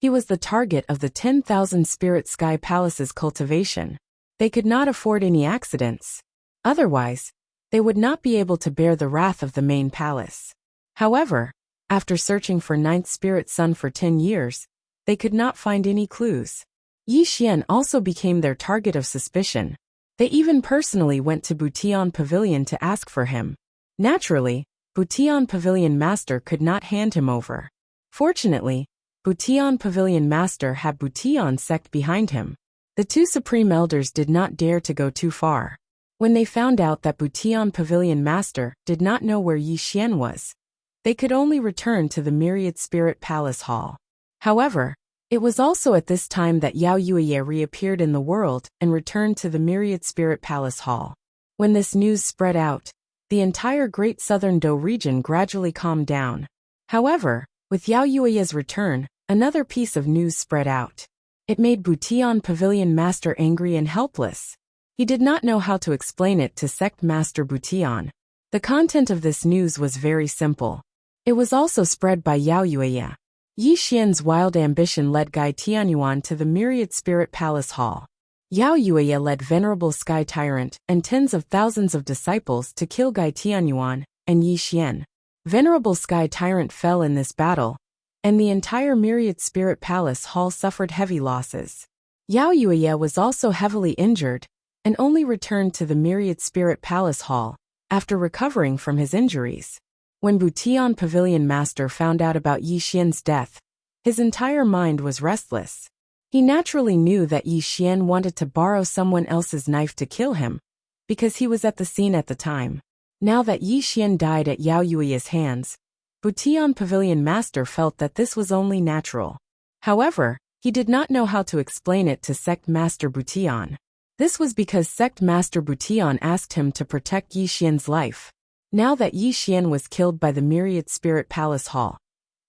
He was the target of the 10,000 Spirit Sky Palace's cultivation. They could not afford any accidents. Otherwise, they would not be able to bear the wrath of the main palace. However, after searching for ninth spirit son for 10 years, they could not find any clues. Yi Xian also became their target of suspicion. They even personally went to Butian Pavilion to ask for him. Naturally, Butian Pavilion Master could not hand him over. Fortunately, Butian Pavilion Master had Butian sect behind him. The two supreme elders did not dare to go too far. When they found out that Butian Pavilion Master did not know where Yi Xian was, they could only return to the Myriad Spirit Palace Hall. However, it was also at this time that Yao Yuye reappeared in the world and returned to the Myriad Spirit Palace Hall. When this news spread out, the entire Great Southern Dou region gradually calmed down. However, with Yao Yuye's return, another piece of news spread out. It made Butian Pavilion Master angry and helpless. He did not know how to explain it to Sect Master Butian. The content of this news was very simple. It was also spread by Yao Yuye. Yi Xian's wild ambition led Gai Tianyuan to the Myriad Spirit Palace Hall. Yao Yuye led Venerable Sky Tyrant and tens of thousands of disciples to kill Gai Tianyuan and Yi Xian. Venerable Sky Tyrant fell in this battle, and the entire Myriad Spirit Palace Hall suffered heavy losses. Yao Yuye was also heavily injured, and only returned to the Myriad Spirit Palace Hall after recovering from his injuries. When Butian Pavilion Master found out about Yi Xian's death, his entire mind was restless. He naturally knew that Yi Xian wanted to borrow someone else's knife to kill him, because he was at the scene at the time. Now that Yi Xian died at Yao Yuye's hands, Butian Pavilion Master felt that this was only natural. However, he did not know how to explain it to Sect Master Butian. This was because Sect Master Butian asked him to protect Yi Xian's life. Now that Yi Xian was killed by the Myriad Spirit Palace Hall,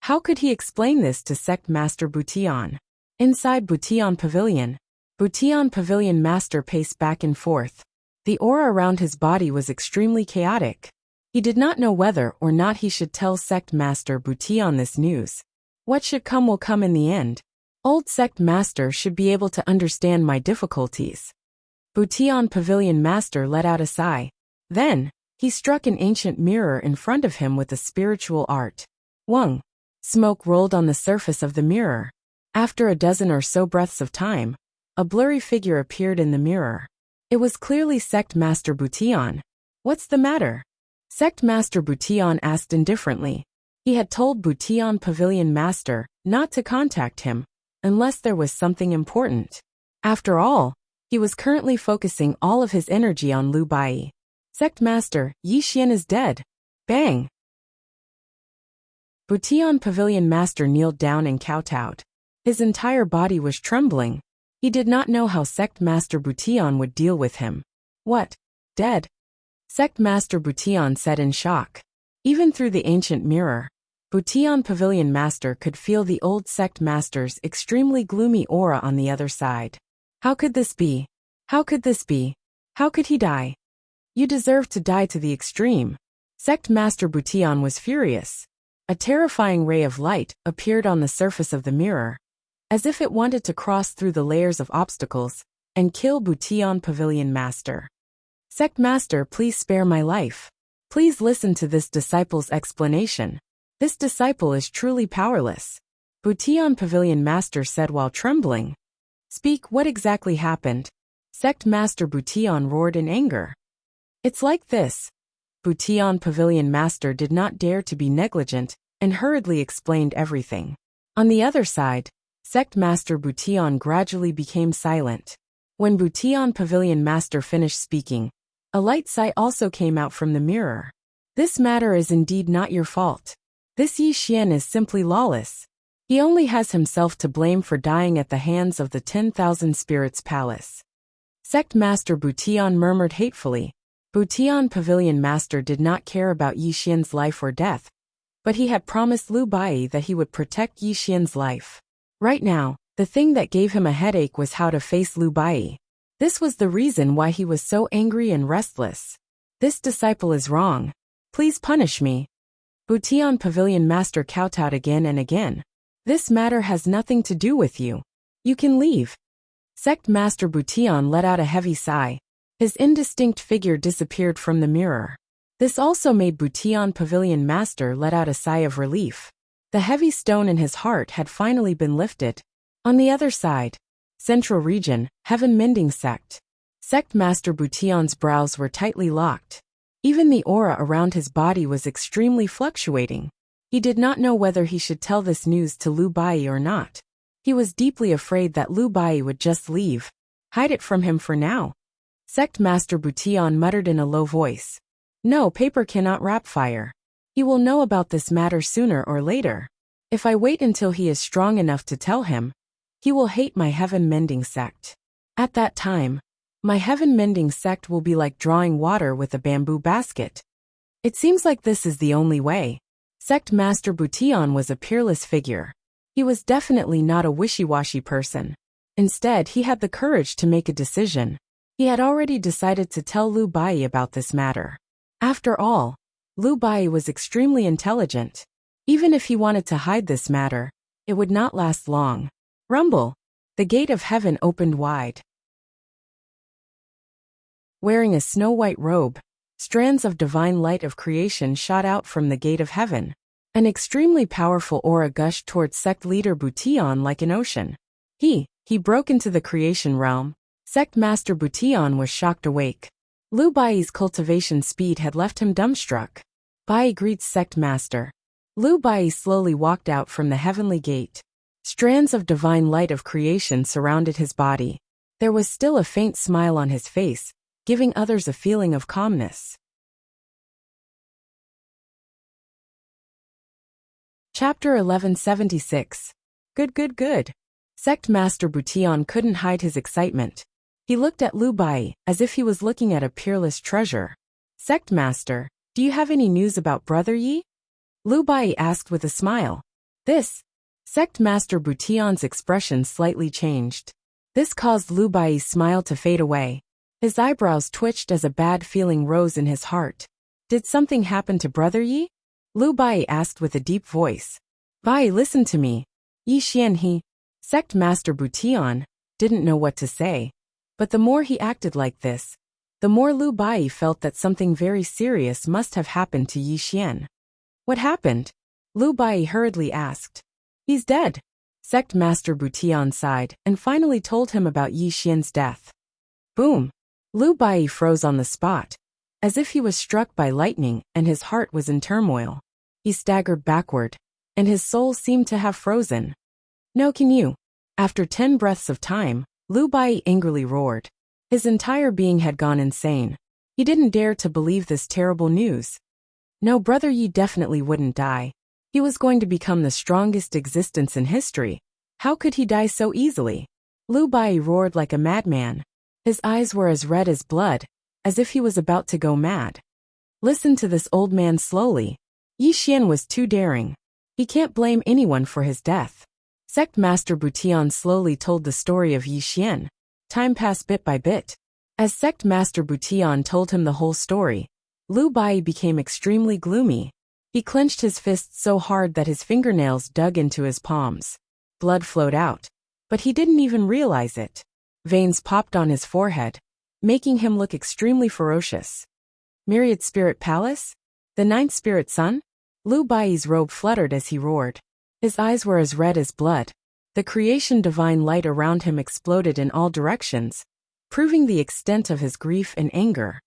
how could he explain this to Sect Master Butian? Inside Butian Pavilion Master paced back and forth. The aura around his body was extremely chaotic. He did not know whether or not he should tell Sect Master Butian this news. What should come will come in the end. Old Sect Master should be able to understand my difficulties. Butian Pavilion Master let out a sigh. Then, he struck an ancient mirror in front of him with a spiritual art. Wung. Smoke rolled on the surface of the mirror. After a dozen or so breaths of time, a blurry figure appeared in the mirror. It was clearly Sect Master Butian. What's the matter? Sect Master Butian asked indifferently. He had told Butian Pavilion Master not to contact him unless there was something important. After all, he was currently focusing all of his energy on Lu Bai. Sect Master, Yi Xian is dead. Bang! Butian Pavilion Master kneeled down and kowtowed. His entire body was trembling. He did not know how Sect Master Butian would deal with him. What? Dead? Sect Master Butian said in shock. Even through the ancient mirror, Butian Pavilion Master could feel the old Sect Master's extremely gloomy aura on the other side. How could this be? How could this be? How could he die? You deserve to die to the extreme. Sect Master Butian was furious. A terrifying ray of light appeared on the surface of the mirror, as if it wanted to cross through the layers of obstacles and kill Butian Pavilion Master. Sect Master, please spare my life. Please listen to this disciple's explanation. This disciple is truly powerless. Butian Pavilion Master said while trembling. Speak, what exactly happened? Sect Master Butian roared in anger. It's like this. Butian Pavilion Master did not dare to be negligent and hurriedly explained everything. On the other side, Sect Master Butian gradually became silent. When Butian Pavilion Master finished speaking, a light sigh also came out from the mirror. This matter is indeed not your fault. This Yi Xian is simply lawless. He only has himself to blame for dying at the hands of the 10,000 Spirits Palace. Sect Master Butian murmured hatefully. Butian Pavilion Master did not care about Yi Xian's life or death, but he had promised Lu Bai that he would protect Yi Xian's life. Right now, the thing that gave him a headache was how to face Lu Bai. This was the reason why he was so angry and restless. This disciple is wrong. Please punish me. Butian Pavilion Master kowtowed again and again. This matter has nothing to do with you. You can leave. Sect Master Butian let out a heavy sigh. His indistinct figure disappeared from the mirror. This also made Butian Pavilion Master let out a sigh of relief. The heavy stone in his heart had finally been lifted. On the other side, Central Region, Heaven Mending Sect. Sect Master Butian's brows were tightly locked. Even the aura around his body was extremely fluctuating. He did not know whether he should tell this news to Lu Bai or not. He was deeply afraid that Lu Bai would just leave, hide it from him for now. Sect Master Butian muttered in a low voice. No, paper cannot wrap fire. He will know about this matter sooner or later. If I wait until he is strong enough to tell him, he will hate my Heaven Mending Sect. At that time, my Heaven Mending Sect will be like drawing water with a bamboo basket. It seems like this is the only way. Sect Master Butian was a peerless figure. He was definitely not a wishy-washy person. Instead, he had the courage to make a decision. He had already decided to tell Lu Bai about this matter. After all, Lu Bai was extremely intelligent. Even if he wanted to hide this matter, it would not last long. Rumble! The gate of heaven opened wide. Wearing a snow-white robe, strands of divine light of creation shot out from the gate of heaven. An extremely powerful aura gushed towards sect leader Butian like an ocean. He broke into the creation realm. Sect Master Butian was shocked awake. Lu Bai's cultivation speed had left him dumbstruck. Bai greets Sect Master. Lu Bai slowly walked out from the heavenly gate. Strands of divine light of creation surrounded his body. There was still a faint smile on his face, giving others a feeling of calmness. Chapter 1176. Good. Sect Master Butian couldn't hide his excitement. He looked at Lu Bai as if he was looking at a peerless treasure. Sect Master, do you have any news about Brother Yi? Lu Bai asked with a smile. Sect Master Butian's expression slightly changed. This caused Lu Bai's smile to fade away. His eyebrows twitched as a bad feeling rose in his heart. Did something happen to Brother Yi? Lu Bai asked with a deep voice. Bai, listen to me. Yi Xian Sect Master Butian didn't know what to say. But the more he acted like this, the more Lu Bai felt that something very serious must have happened to Yi Xian. What happened? Lu Bai hurriedly asked. He's dead. Sect Master Butian sighed and finally told him about Yi Xian's death. Boom! Lu Bai froze on the spot, as if he was struck by lightning and his heart was in turmoil. He staggered backward, and his soul seemed to have frozen. No, can you? After 10 breaths of time, Lu Bai angrily roared. His entire being had gone insane. He didn't dare to believe this terrible news. No, Brother Yi definitely wouldn't die. He was going to become the strongest existence in history. How could he die so easily? Lu Bai roared like a madman. His eyes were as red as blood, as if he was about to go mad. Listen to this old man slowly. Yi Xian was too daring. He can't blame anyone for his death. Sect Master Butian slowly told the story of Yi Xian. Time passed bit by bit. As Sect Master Butian told him the whole story, Lu Bai became extremely gloomy. He clenched his fists so hard that his fingernails dug into his palms. Blood flowed out, but he didn't even realize it. Veins popped on his forehead, making him look extremely ferocious. Myriad Spirit Palace? The Ninth Spirit Sun? Lu Bai's robe fluttered as he roared. His eyes were as red as blood. The creation divine light around him exploded in all directions, proving the extent of his grief and anger.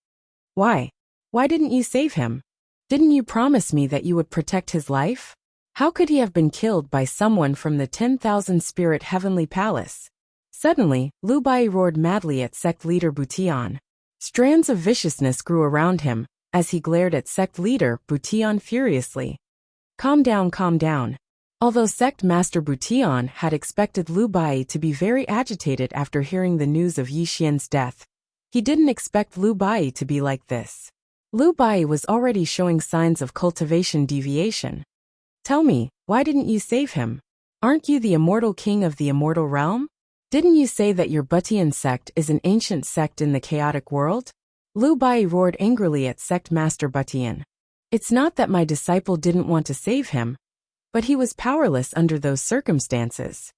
Why? Why didn't you save him? Didn't you promise me that you would protect his life? How could he have been killed by someone from the 10,000 Spirit Heavenly Palace? Suddenly, Lu Bai roared madly at sect leader Butian. Strands of viciousness grew around him, as he glared at sect leader Butian furiously. Calm down. Although Sect Master Butian had expected Lu Bai to be very agitated after hearing the news of Yi Xian's death, he didn't expect Lu Bai to be like this. Lu Bai was already showing signs of cultivation deviation. Tell me, why didn't you save him? Aren't you the immortal king of the immortal realm? Didn't you say that your Butian sect is an ancient sect in the chaotic world? Lu Bai roared angrily at Sect Master Butian. It's not that my disciple didn't want to save him, but he was powerless under those circumstances.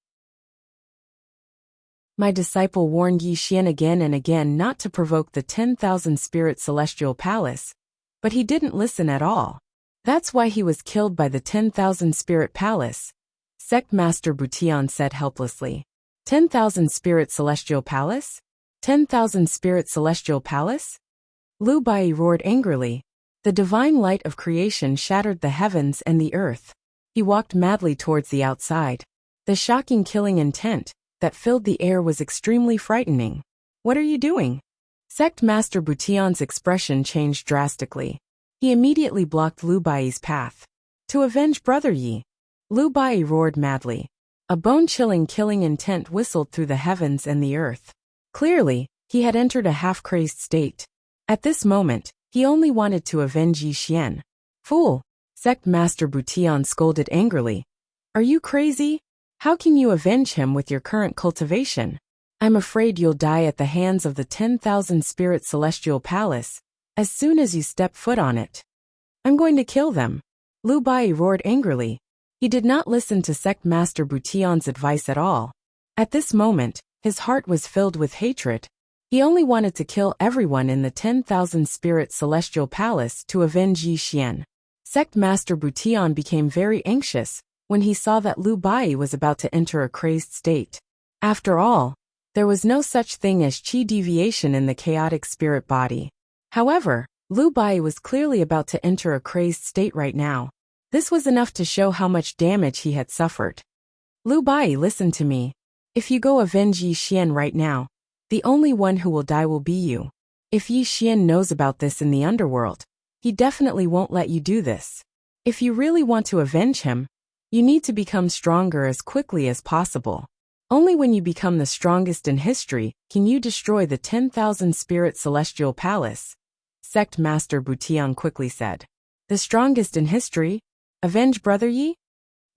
My disciple warned Yi Xian again and again not to provoke the 10,000 Spirit Celestial Palace, but he didn't listen at all. That's why he was killed by the 10,000 Spirit Palace, Sect Master Butian said helplessly. 10,000 Spirit Celestial Palace? 10,000 Spirit Celestial Palace? Lu Bai roared angrily. The divine light of creation shattered the heavens and the earth. He walked madly towards the outside. The shocking killing intent that filled the air was extremely frightening. What are you doing? Sect Master Butian's expression changed drastically. He immediately blocked Lu Bai's path. To avenge Brother Yi. Lu Bai roared madly. A bone-chilling killing intent whistled through the heavens and the earth. Clearly, he had entered a half-crazed state. At this moment, he only wanted to avenge Yi Xian. Fool! Sect Master Butian scolded angrily. Are you crazy? How can you avenge him with your current cultivation? I'm afraid you'll die at the hands of the 10,000 Spirit Celestial Palace, as soon as you step foot on it. I'm going to kill them. Lu Bai roared angrily. He did not listen to Sect Master Butian's advice at all. At this moment, his heart was filled with hatred. He only wanted to kill everyone in the 10,000 Spirit Celestial Palace to avenge Yi Xian. Sect Master Butian became very anxious when he saw that Lu Bai was about to enter a crazed state. After all, there was no such thing as qi deviation in the chaotic spirit body. However, Lu Bai was clearly about to enter a crazed state right now. This was enough to show how much damage he had suffered. Lu Bai, listen to me. If you go avenge Yi Xian right now, the only one who will die will be you. If Yi Xian knows about this in the underworld, he definitely won't let you do this. If you really want to avenge him, you need to become stronger as quickly as possible. Only when you become the strongest in history can you destroy the 10,000 Spirit Celestial Palace, Sect Master Butian quickly said. The strongest in history? Avenge Brother Yi?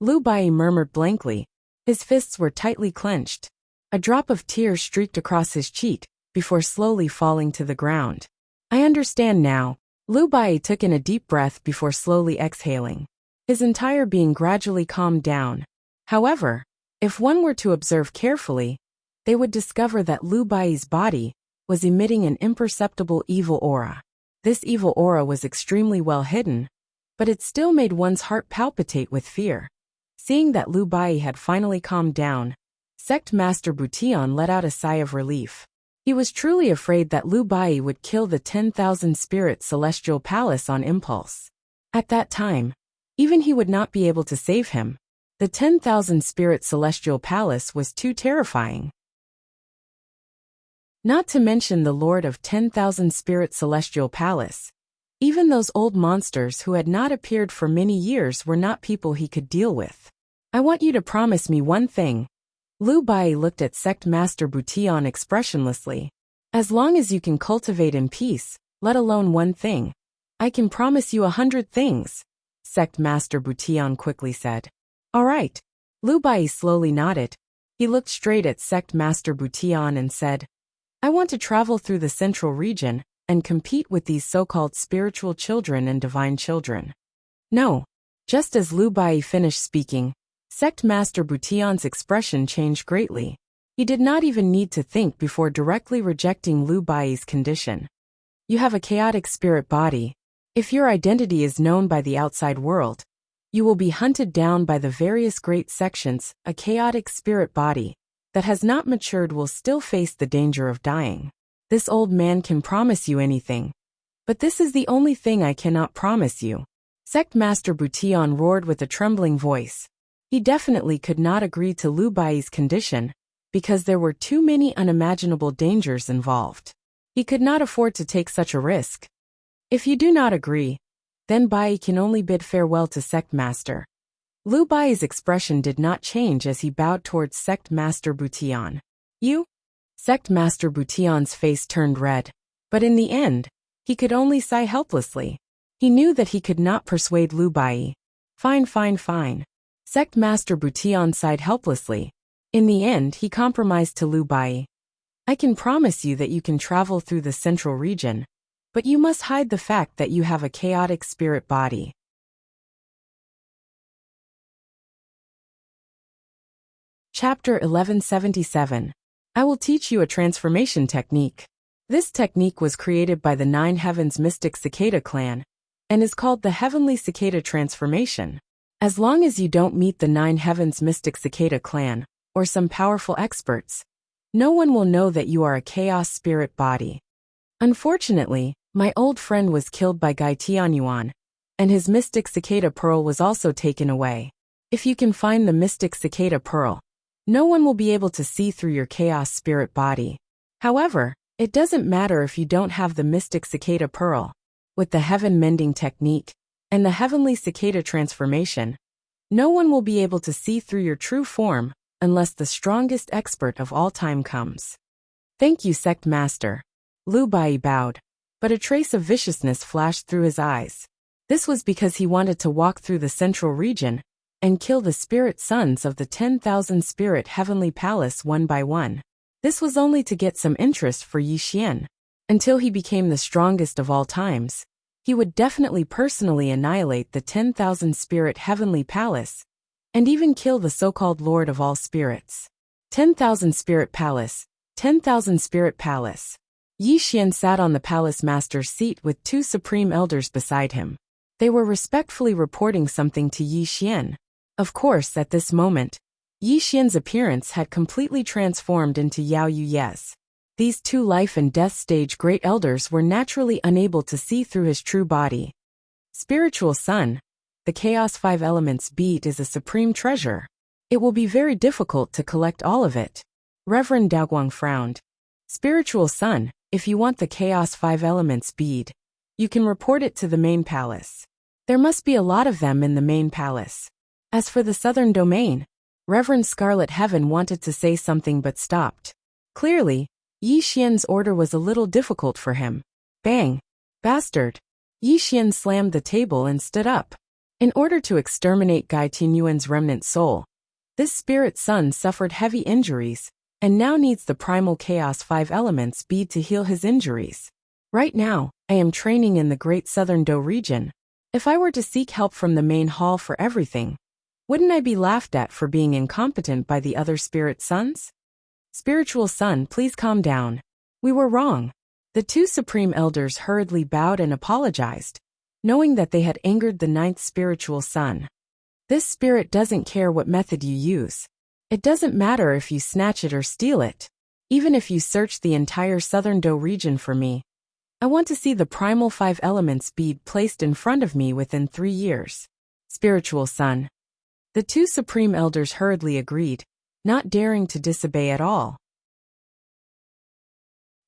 Lu Bai murmured blankly. His fists were tightly clenched. A drop of tears streaked across his cheek before slowly falling to the ground. I understand now. Lu Bai took in a deep breath before slowly exhaling. His entire being gradually calmed down. However, if one were to observe carefully, they would discover that Lu Bai's body was emitting an imperceptible evil aura. This evil aura was extremely well hidden, but it still made one's heart palpitate with fear. Seeing that Lu Bai had finally calmed down, Sect Master Butian let out a sigh of relief. He was truly afraid that Lu Bai would kill the 10,000 Spirit Celestial Palace on impulse. At that time, even he would not be able to save him. The 10,000 Spirit Celestial Palace was too terrifying. Not to mention the Lord of 10,000 Spirit Celestial Palace. Even those old monsters who had not appeared for many years were not people he could deal with. I want you to promise me one thing. Lu Bai looked at Sect Master Butian expressionlessly. As long as you can cultivate in peace, let alone one thing, I can promise you 100 things, Sect Master Butian quickly said. All right. Lu Bai slowly nodded. He looked straight at Sect Master Butian and said, I want to travel through the central region and compete with these so-called spiritual children and divine children. No. Just as Lu Bai finished speaking, Sect Master Butian's expression changed greatly. He did not even need to think before directly rejecting Lu Bai's condition. You have a chaotic spirit body. If your identity is known by the outside world, you will be hunted down by the various great sections. A chaotic spirit body that has not matured will still face the danger of dying. This old man can promise you anything, but this is the only thing I cannot promise you. Sect Master Butian roared with a trembling voice. He definitely could not agree to Lu Bai's condition, because there were too many unimaginable dangers involved. He could not afford to take such a risk. If you do not agree, then Bai can only bid farewell to Sect Master. Lu Bai's expression did not change as he bowed towards Sect Master Butian. You? Sect Master Butian's face turned red, but in the end, he could only sigh helplessly. He knew that he could not persuade Lu Bai. Fine. Sect Master Butian sighed helplessly. In the end, he compromised to Lu Bai. I can promise you that you can travel through the central region, but you must hide the fact that you have a chaotic spirit body. Chapter 1177. I will teach you a transformation technique. This technique was created by the Nine Heavens Mystic Cicada clan and is called the Heavenly Cicada Transformation. As long as you don't meet the Nine Heavens Mystic Cicada clan or some powerful experts, no one will know that you are a chaos spirit body. Unfortunately, my old friend was killed by Gai Tianyuan, and his Mystic Cicada Pearl was also taken away. If you can find the Mystic Cicada Pearl, no one will be able to see through your chaos spirit body. However, it doesn't matter if you don't have the Mystic Cicada Pearl. With the Heaven Mending Technique and the Heavenly Cicada Transformation, no one will be able to see through your true form unless the strongest expert of all time comes. Thank you, Sect Master. Lu Bai bowed, but a trace of viciousness flashed through his eyes. This was because he wanted to walk through the central region and kill the spirit sons of the 10,000 spirit heavenly palace one by one. This was only to get some interest for Yi Xian. Until he became the strongest of all times, he would definitely personally annihilate the 10,000 spirit heavenly palace and even kill the so-called Lord of all spirits. 10,000 spirit palace, 10,000 spirit palace. Yi Xian sat on the palace master's seat with two supreme elders beside him. They were respectfully reporting something to Yi Xian. Of course, at this moment, Yi Xian's appearance had completely transformed into Yao Yuye's. These two life and death stage great elders were naturally unable to see through his true body. Spiritual son, the Chaos 5 Elements bead is a supreme treasure. It will be very difficult to collect all of it. Reverend Daoguang frowned. Spiritual son, if you want the Chaos 5 Elements bead, you can report it to the main palace. There must be a lot of them in the main palace. As for the southern domain, Reverend Scarlet Heaven wanted to say something but stopped. Clearly, Yi Xian's order was a little difficult for him. Bang! Bastard! Yi Xian slammed the table and stood up. In order to exterminate Gai Tianyuan's remnant soul, this spirit son suffered heavy injuries, and now needs the primal Chaos 5 Elements bead to heal his injuries. Right now, I am training in the Great Southern Do region. If I were to seek help from the main hall for everything, wouldn't I be laughed at for being incompetent by the other spirit sons? Spiritual son, please calm down. We were wrong. The two supreme elders hurriedly bowed and apologized, knowing that they had angered the ninth spiritual son. This spirit doesn't care what method you use. It doesn't matter if you snatch it or steal it. Even if you search the entire Southern Do region for me, I want to see the primal 5 elements bead placed in front of me within 3 years. Spiritual son. The two supreme elders hurriedly agreed, not daring to disobey at all.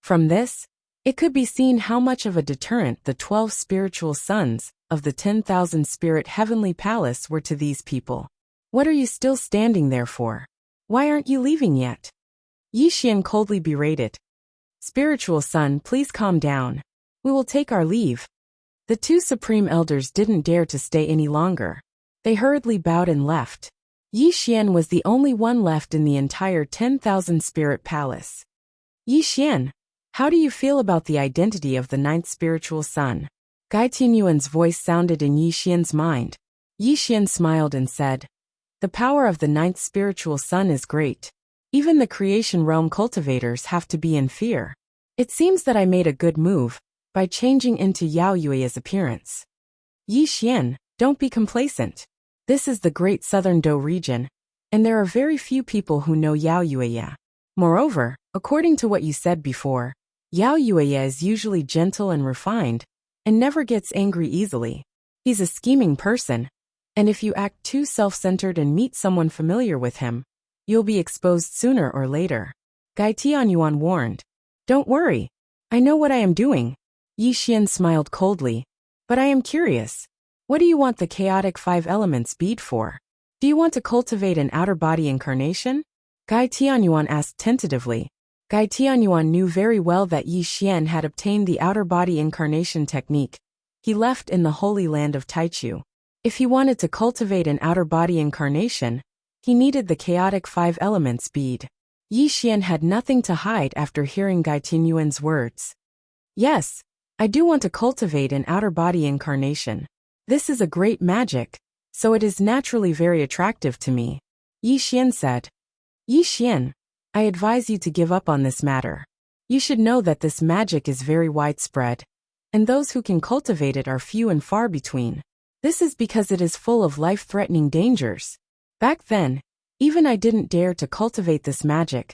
From this, it could be seen how much of a deterrent the 12 spiritual sons of the 10,000 spirit heavenly palace were to these people. What are you still standing there for? Why aren't you leaving yet? Yi Xian coldly berated. Spiritual son, please calm down. We will take our leave. The two supreme elders didn't dare to stay any longer. They hurriedly bowed and left. Yi Xian was the only one left in the entire 10,000 spirit palace. Yi Xian, how do you feel about the identity of the ninth spiritual son? Gai Tianyuan's voice sounded in Yi Xian's mind. Yi Xian smiled and said, the power of the ninth spiritual son is great. Even the creation realm cultivators have to be in fear. It seems that I made a good move by changing into Yao Yue's appearance. Yi Xian, don't be complacent. This is the Great Southern Do region, and there are very few people who know Yao Yue. Moreover, according to what you said before, Yao Yue is usually gentle and refined, and never gets angry easily. He's a scheming person, and if you act too self-centered and meet someone familiar with him, you'll be exposed sooner or later. Gai Tianyuan warned. Don't worry. I know what I am doing. Yi Xian smiled coldly. But I am curious. What do you want the chaotic 5 elements bead for? Do you want to cultivate an outer body incarnation? Gai Tianyuan asked tentatively. Gai Tianyuan knew very well that Yi Xian had obtained the outer body incarnation technique he left in the holy land of Taichu. If he wanted to cultivate an outer body incarnation, he needed the chaotic 5 elements bead. Yi Xian had nothing to hide after hearing Gai Tianyuan's words. Yes, I do want to cultivate an outer body incarnation. This is a great magic, so it is naturally very attractive to me. Yi Xian said. Yi Xian, I advise you to give up on this matter. You should know that this magic is very widespread, and those who can cultivate it are few and far between. This is because it is full of life-threatening dangers. Back then, even I didn't dare to cultivate this magic,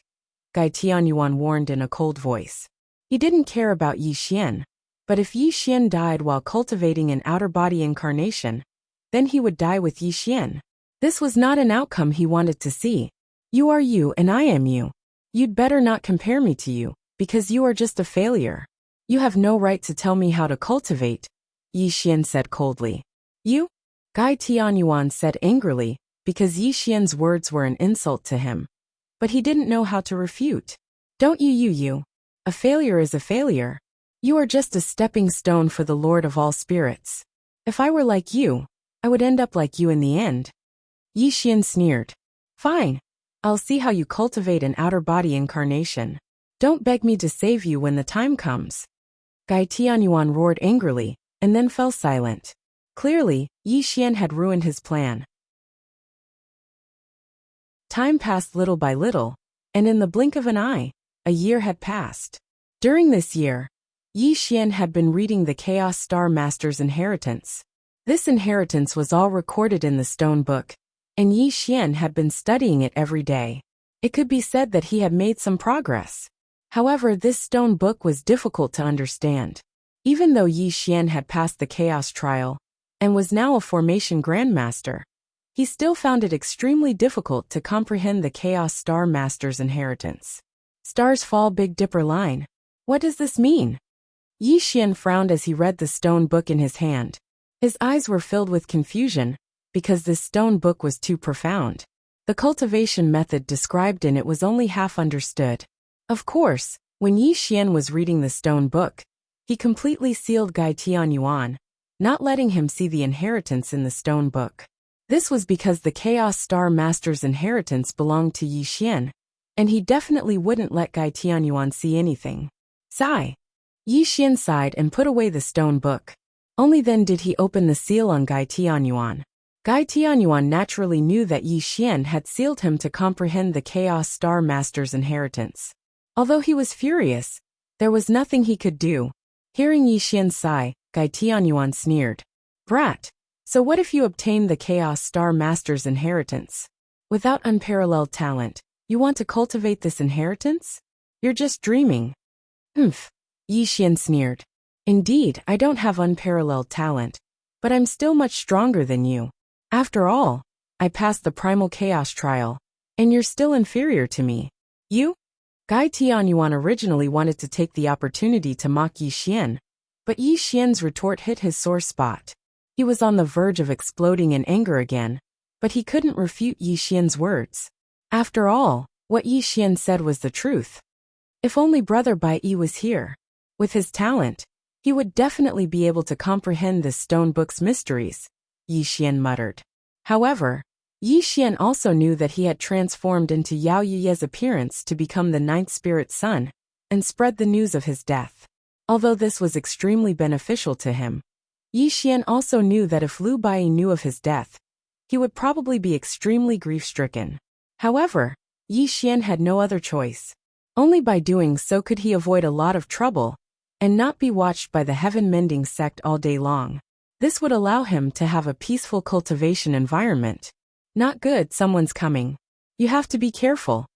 Gai Tianyuan warned in a cold voice. He didn't care about Yi Xian, but if Yi Xian died while cultivating an outer body incarnation, then he would die with Yi Xian. This was not an outcome he wanted to see. You are you and I am you. You'd better not compare me to you, because you are just a failure. You have no right to tell me how to cultivate, Yi Xian said coldly. You? Gai Tianyuan said angrily, because Yi Xian's words were an insult to him. But he didn't know how to refute. Don't you. A failure is a failure. You are just a stepping stone for the Lord of all spirits. If I were like you, I would end up like you in the end. Yi Xian sneered. Fine. I'll see how you cultivate an outer body incarnation. Don't beg me to save you when the time comes. Gai Tianyuan roared angrily, and then fell silent. Clearly, Yi Xian had ruined his plan. Time passed little by little, and in the blink of an eye, a year had passed. During this year, Yi Xian had been reading the Chaos Star Master's inheritance. This inheritance was all recorded in the stone book, and Yi Xian had been studying it every day. It could be said that he had made some progress. However, this stone book was difficult to understand. Even though Yi Xian had passed the Chaos Trial, and was now a Formation Grandmaster, he still found it extremely difficult to comprehend the Chaos Star Master's inheritance. Stars fall, Big Dipper line. What does this mean? Yi Xian frowned as he read the stone book in his hand. His eyes were filled with confusion, because this stone book was too profound. The cultivation method described in it was only half understood. Of course, when Yi Xian was reading the stone book, he completely sealed Gai Tianyuan, not letting him see the inheritance in the stone book. This was because the Chaos Star Master's inheritance belonged to Yi Xian, and he definitely wouldn't let Gai Tianyuan see anything. Sigh. Yi Xian sighed and put away the stone book. Only then did he open the seal on Gai Tianyuan. Gai Tianyuan naturally knew that Yi Xian had sealed him to comprehend the Chaos Star Master's inheritance. Although he was furious, there was nothing he could do. Hearing Yi Xian sigh, Gai Tianyuan sneered. Brat, so what if you obtain the Chaos Star Master's inheritance? Without unparalleled talent, you want to cultivate this inheritance? You're just dreaming. Humph. Yi Xian sneered. Indeed, I don't have unparalleled talent, but I'm still much stronger than you. After all, I passed the Primal Chaos Trial, and you're still inferior to me. You? Gai Tianyuan originally wanted to take the opportunity to mock Yi Xian, but Yi Xian's retort hit his sore spot. He was on the verge of exploding in anger again, but he couldn't refute Yi Xian's words. After all, what Yi Xian said was the truth. If only Brother Bai Yi was here. With his talent, he would definitely be able to comprehend this stone book's mysteries, Yi Xian muttered. However, Yi Xian also knew that he had transformed into Yao Yuye's appearance to become the ninth spirit son, and spread the news of his death. Although this was extremely beneficial to him, Yi Xian also knew that if Lu Bai knew of his death, he would probably be extremely grief-stricken. However, Yi Xian had no other choice. Only by doing so could he avoid a lot of trouble, and not be watched by the heaven-mending sect all day long. This would allow him to have a peaceful cultivation environment. Not good, someone's coming. You have to be careful.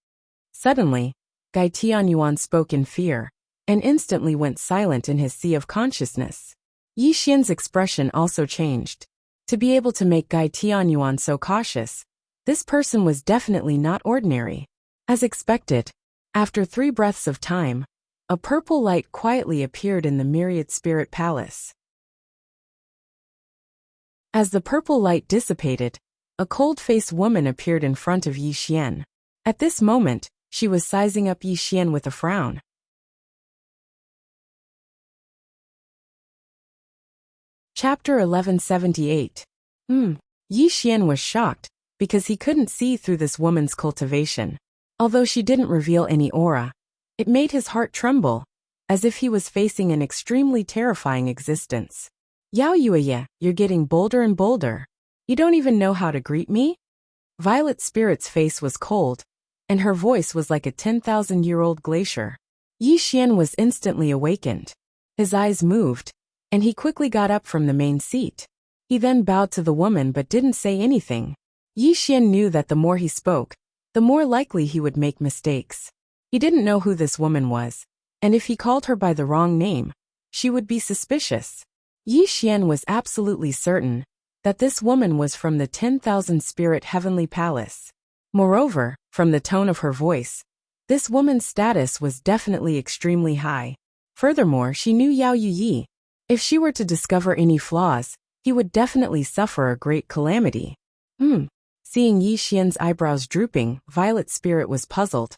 Suddenly, Gai Tianyuan spoke in fear, and instantly went silent in his sea of consciousness. Yi Xian's expression also changed. To be able to make Gai Tianyuan so cautious, this person was definitely not ordinary. As expected, after 3 breaths of time, a purple light quietly appeared in the Myriad Spirit Palace. As the purple light dissipated, a cold-faced woman appeared in front of Yi Xian. At this moment, she was sizing up Yi Xian with a frown. Chapter 1178. Yi Xian was shocked, because he couldn't see through this woman's cultivation. Although she didn't reveal any aura, it made his heart tremble, as if he was facing an extremely terrifying existence. Yao Yuye, you're getting bolder and bolder. You don't even know how to greet me? Violet Spirit's face was cold, and her voice was like a 10,000-year-old glacier. Yi Xian was instantly awakened. His eyes moved, and he quickly got up from the main seat. He then bowed to the woman but didn't say anything. Yi Xian knew that the more he spoke, the more likely he would make mistakes. He didn't know who this woman was, and if he called her by the wrong name, she would be suspicious. Yi Xian was absolutely certain that this woman was from the 10,000 Spirit Heavenly Palace. Moreover, from the tone of her voice, this woman's status was definitely extremely high. Furthermore, she knew Yao Yuyi. If she were to discover any flaws, he would definitely suffer a great calamity. Seeing Yi Xian's eyebrows drooping, Violet Spirit was puzzled.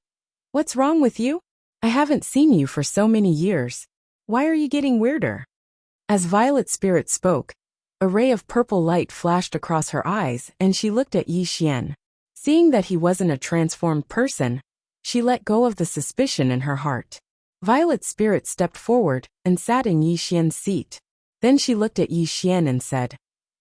What's wrong with you? I haven't seen you for so many years. Why are you getting weirder? As Violet Spirit spoke, a ray of purple light flashed across her eyes and she looked at Yi Xian. Seeing that he wasn't a transformed person, she let go of the suspicion in her heart. Violet Spirit stepped forward and sat in Yi Xian's seat. Then she looked at Yi Xian and said,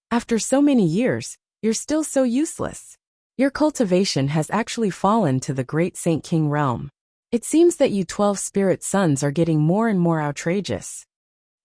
"After so many years, you're still so useless. Your cultivation has actually fallen to the great Saint King realm. It seems that you 12 spirit sons are getting more and more outrageous."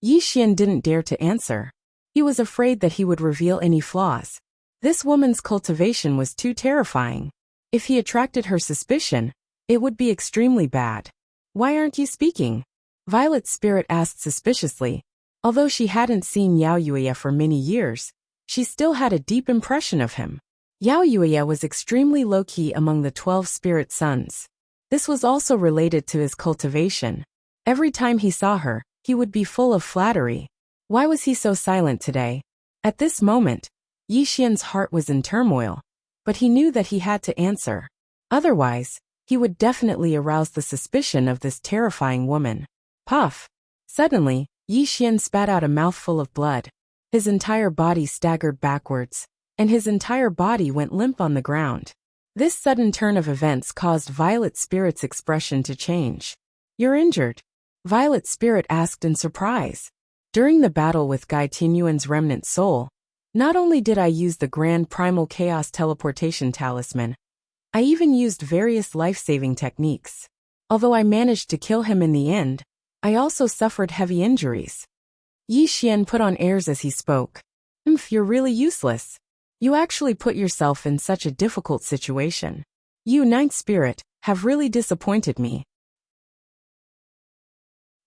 Yi Xian didn't dare to answer. He was afraid that he would reveal any flaws. This woman's cultivation was too terrifying. If he attracted her suspicion, it would be extremely bad. "Why aren't you speaking?" Violet Spirit asked suspiciously. Although she hadn't seen Yao Yuya for many years, she still had a deep impression of him. Yao Yuya was extremely low-key among the 12 spirit sons. This was also related to his cultivation. Every time he saw her, he would be full of flattery. Why was he so silent today? At this moment, Yi Xian's heart was in turmoil, but he knew that he had to answer. Otherwise, he would definitely arouse the suspicion of this terrifying woman. Puff! Suddenly, Yi Xian spat out a mouthful of blood. His entire body staggered backwards, and his entire body went limp on the ground. This sudden turn of events caused Violet Spirit's expression to change. "You're injured?" Violet Spirit asked in surprise. "During the battle with Gai Tianyuan's remnant soul, not only did I use the Grand Primal Chaos Teleportation Talisman, I even used various life-saving techniques. Although I managed to kill him in the end, I also suffered heavy injuries." Yi Xian put on airs as he spoke. You're really useless. You actually put yourself in such a difficult situation. You, Ninth Spirit, have really disappointed me."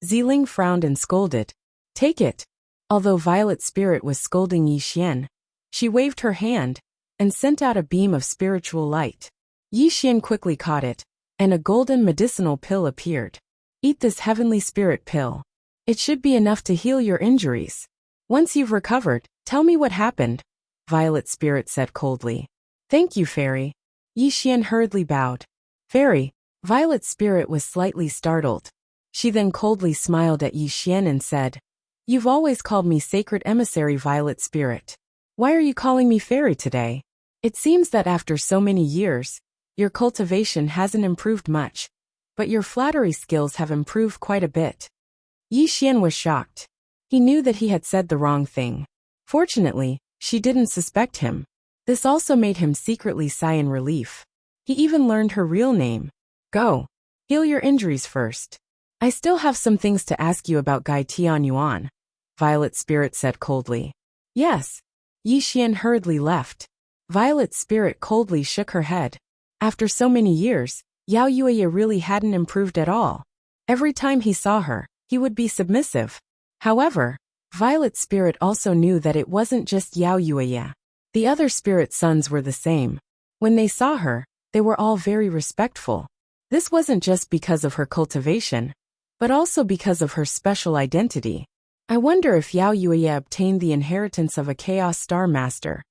Ziling frowned and scolded. "Take it." Although Violet Spirit was scolding Yi Xian, she waved her hand and sent out a beam of spiritual light. Yi Xian quickly caught it, and a golden medicinal pill appeared. "Eat this heavenly spirit pill. It should be enough to heal your injuries. Once you've recovered, tell me what happened," Violet Spirit said coldly. "Thank you, Fairy." Yi Xian hurriedly bowed. "Fairy." Violet Spirit was slightly startled. She then coldly smiled at Yi Xian and said, "You've always called me Sacred Emissary Violet Spirit. Why are you calling me Fairy today? It seems that after so many years, your cultivation hasn't improved much, but your flattery skills have improved quite a bit." Yi Xian was shocked. He knew that he had said the wrong thing. Fortunately, she didn't suspect him. This also made him secretly sigh in relief. He even learned her real name. "Go. Heal your injuries first. I still have some things to ask you about Gai Tianyuan," Violet Spirit said coldly. "Yes." Yi Xian hurriedly left. Violet Spirit coldly shook her head. After so many years, Yao Yuya really hadn't improved at all. Every time he saw her, he would be submissive. However, Violet Spirit also knew that it wasn't just Yao Yuya. The other spirit sons were the same. When they saw her, they were all very respectful. This wasn't just because of her cultivation, but also because of her special identity. "I wonder if Yao Yuya obtained the inheritance of a Chaos Star Master,"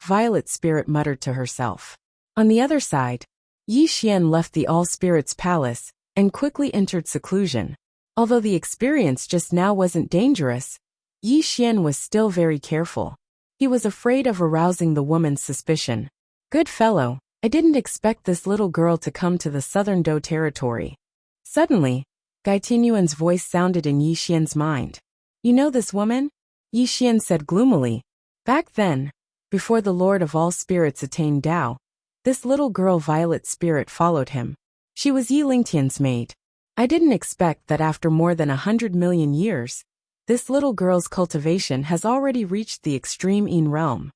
Violet Spirit muttered to herself. On the other side, Yi Xian left the All Spirits Palace and quickly entered seclusion. Although the experience just now wasn't dangerous, Yi Xian was still very careful. He was afraid of arousing the woman's suspicion. "Good fellow, I didn't expect this little girl to come to the southern Dou territory." Suddenly, Gai Tianyuan's voice sounded in Yi Xian's mind. "You know this woman?" Yi Xian said gloomily. Back then, before the Lord of all Spirits attained Tao, This little girl Violet Spirit followed him. She was Yi Lingtian's maid. I didn't expect that after more than 100 million years, this little girl's cultivation has already reached the extreme Yin realm.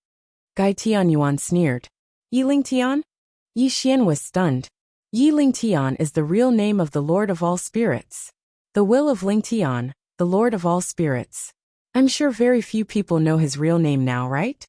Gai Tianyuan sneered. Yi Lingtian? Yi Xian was stunned. Yi Lingtian is the real name of the Lord of all spirits. The will of Lingtian, the Lord of all spirits. I'm sure very few people know his real name now, right?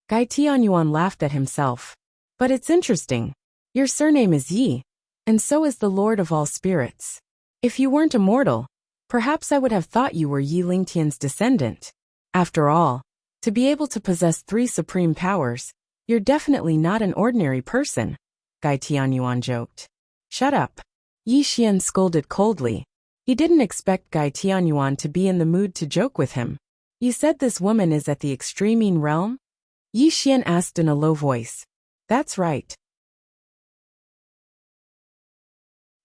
Gai Tianyuan laughed at himself. But it's interesting. Your surname is Yi, and so is the Lord of all spirits. If you weren't immortal, perhaps I would have thought you were Yi Lingtian's descendant. After all, to be able to possess 3 supreme powers, you're definitely not an ordinary person, Gai Tianyuan joked. Shut up. Yi Xian scolded coldly. He didn't expect Gai Tianyuan to be in the mood to joke with him. You said this woman is at the extreme Yin realm? Yi Xian asked in a low voice. That's right.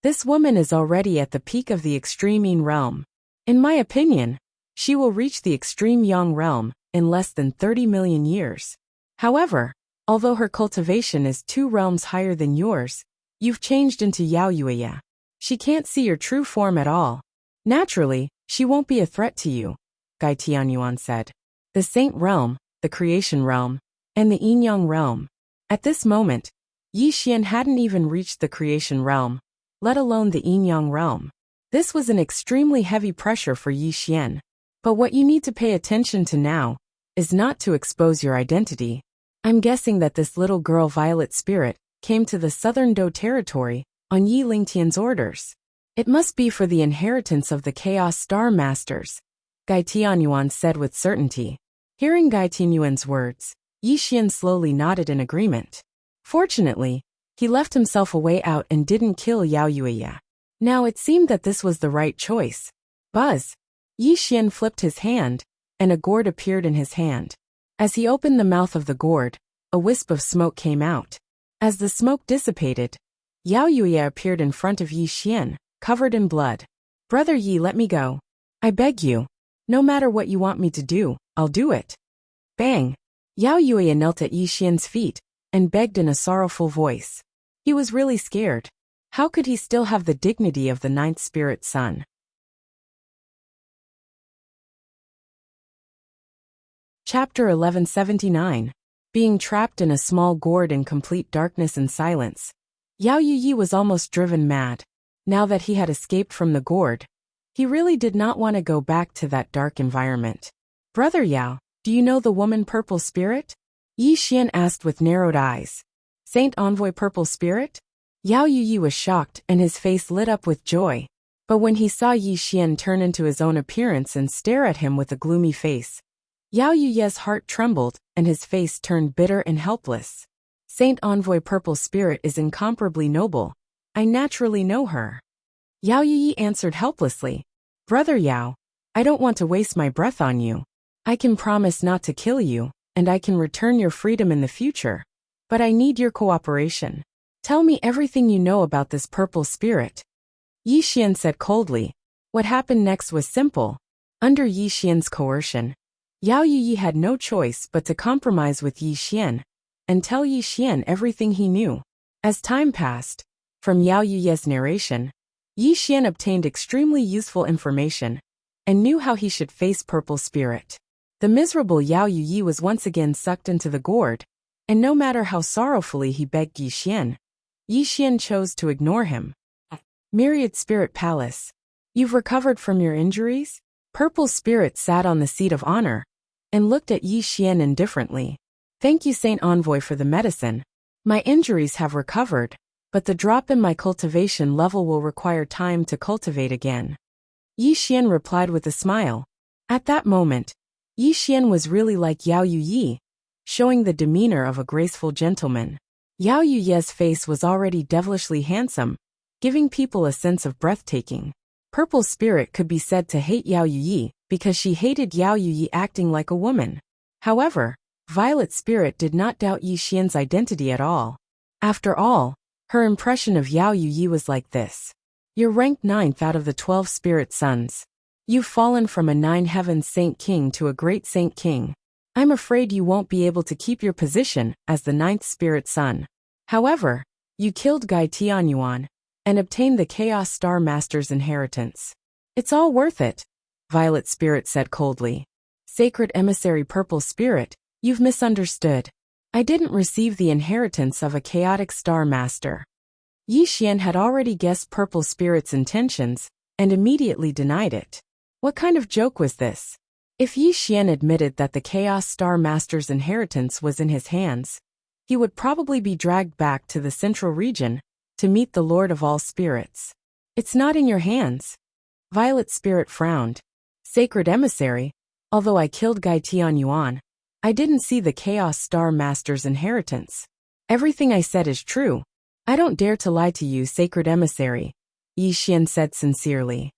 This woman is already at the peak of the extreme Yin realm. In my opinion, she will reach the extreme Yang realm in less than 30 million years. However, although her cultivation is 2 realms higher than yours, you've changed into Yao Yueya. She can't see your true form at all. Naturally, she won't be a threat to you, Gai Tianyuan said. The Saint realm, the Creation realm, and the Yin Yang realm. At this moment, Yi Xian hadn't even reached the Creation realm, let alone the Yin Yang realm. This was an extremely heavy pressure for Yi Xian. But what you need to pay attention to now is not to expose your identity. I'm guessing that this little girl Violet Spirit came to the Southern Dou territory on Yi Lingtian's orders. It must be for the inheritance of the Chaos Star Masters, Gai Tianyuan said with certainty. Hearing Gai Tianyuan's words, Yi Xian slowly nodded in agreement. Fortunately, he left himself a way out and didn't kill Yao Yueya. Now it seemed that this was the right choice. Buzz! Yi Xian flipped his hand, and a gourd appeared in his hand. As he opened the mouth of the gourd, a wisp of smoke came out. As the smoke dissipated, Yao Yueya appeared in front of Yi Xian, covered in blood. Brother Yi, let me go. I beg you. No matter what you want me to do, I'll do it. Bang! Yao Yueya knelt at Yi Xian's feet and begged in a sorrowful voice. He was really scared. How could he still have the dignity of the 9th spirit son? Chapter 1179. Being trapped in a small gourd in complete darkness and silence. Yao Yuyi was almost driven mad. Now that he had escaped from the gourd, he really did not want to go back to that dark environment. Brother Yao, do you know the woman Purple Spirit? Yi Xian asked with narrowed eyes. Saint Envoy Purple Spirit? Yao Yuyi was shocked and his face lit up with joy. But when he saw Yi Xian turn into his own appearance and stare at him with a gloomy face, Yao Yuye's heart trembled and his face turned bitter and helpless. Saint Envoy Purple Spirit is incomparably noble. I naturally know her. Yao Yuyi answered helplessly. Brother Yao, I don't want to waste my breath on you. I can promise not to kill you, and I can return your freedom in the future. But I need your cooperation. Tell me everything you know about this Purple Spirit. Yi Xian said coldly. What happened next was simple. Under Yi Xian's coercion, Yao Yuyi had no choice but to compromise with Yi Xian and tell Yi Xian everything he knew. As time passed, from Yao Yuye's narration, Yi Xian obtained extremely useful information and knew how he should face Purple Spirit. The miserable Yao Yuyi was once again sucked into the gourd, and no matter how sorrowfully he begged Yi Xian chose to ignore him. Myriad Spirit Palace. You've recovered from your injuries? Purple Spirit sat on the seat of honor and looked at Yi Xian indifferently. Thank you, Saint Envoy, for the medicine. My injuries have recovered, but the drop in my cultivation level will require time to cultivate again. Yi Xian replied with a smile. At that moment, Yi Xian was really like Yao Yuyi, showing the demeanor of a graceful gentleman. Yao Yuye's face was already devilishly handsome, giving people a sense of breathtaking. Purple Spirit could be said to hate Yao Yuyi because she hated Yao Yuyi acting like a woman. However, Violet Spirit did not doubt Yi Xian's identity at all. After all, her impression of Yao Yuyi was like this. You're ranked 9th out of the 12 spirit sons. You've fallen from a 9 heavens saint king to a great saint king. I'm afraid you won't be able to keep your position as the 9th spirit son. However, you killed Gai Tianyuan and obtained the Chaos Star Master's inheritance. It's all worth it, Violet Spirit said coldly. Sacred Emissary Purple Spirit, you've misunderstood. I didn't receive the inheritance of a chaotic Star Master. Yi Xian had already guessed Purple Spirit's intentions and immediately denied it. What kind of joke was this? If Yi Xian admitted that the Chaos Star Master's inheritance was in his hands, he would probably be dragged back to the Central Region to meet the Lord of all Spirits. It's not in your hands. Violet Spirit frowned. Sacred Emissary, although I killed Gai Tianyuan, I didn't see the Chaos Star Master's inheritance. Everything I said is true. I don't dare to lie to you, Sacred Emissary, Yi Xian said sincerely.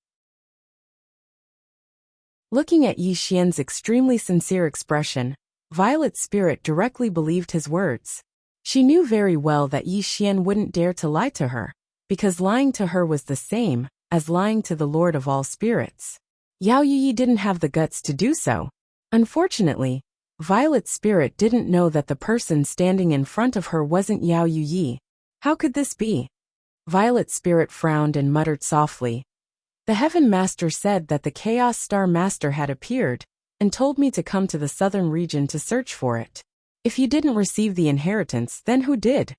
Looking at Yi Xian's extremely sincere expression, Violet Spirit directly believed his words. She knew very well that Yi Xian wouldn't dare to lie to her, because lying to her was the same as lying to the Lord of all Spirits. Yao Yuyi didn't have the guts to do so. Unfortunately, Violet Spirit didn't know that the person standing in front of her wasn't Yao Yuyi. How could this be? Violet Spirit frowned and muttered softly. The Heaven Master said that the Chaos Star Master had appeared and told me to come to the southern region to search for it. If you didn't receive the inheritance, then who did?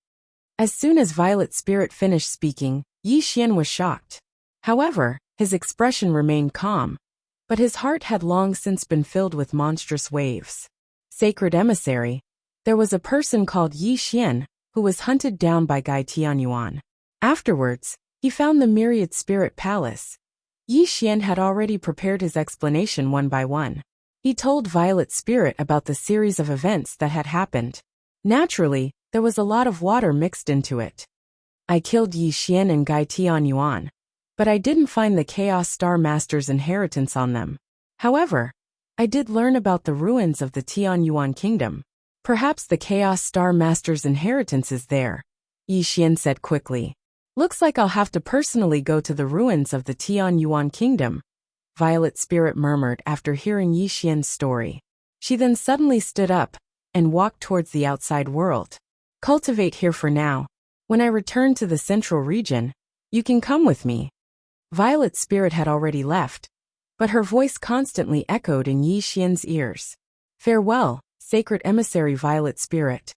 As soon as Violet Spirit finished speaking, Yi Xian was shocked. However, his expression remained calm, but his heart had long since been filled with monstrous waves. Sacred Emissary, there was a person called Yi Xian who was hunted down by Gai Tianyuan. Afterwards, he found the Myriad Spirit Palace. Yi Xian had already prepared his explanation one by one. He told Violet Spirit about the series of events that had happened. Naturally, there was a lot of water mixed into it. I killed Yi Xian and Gai Tianyuan, but I didn't find the Chaos Star Master's inheritance on them. However, I did learn about the ruins of the Tianyuan Kingdom. Perhaps the Chaos Star Master's inheritance is there, Yi Xian said quickly. Looks like I'll have to personally go to the ruins of the Tianyuan Kingdom, Violet Spirit murmured after hearing Yi Xian's story. She then suddenly stood up and walked towards the outside world. Cultivate here for now. When I return to the Central Region, you can come with me. Violet Spirit had already left, but her voice constantly echoed in Yi Xian's ears. Farewell, Sacred Emissary Violet Spirit.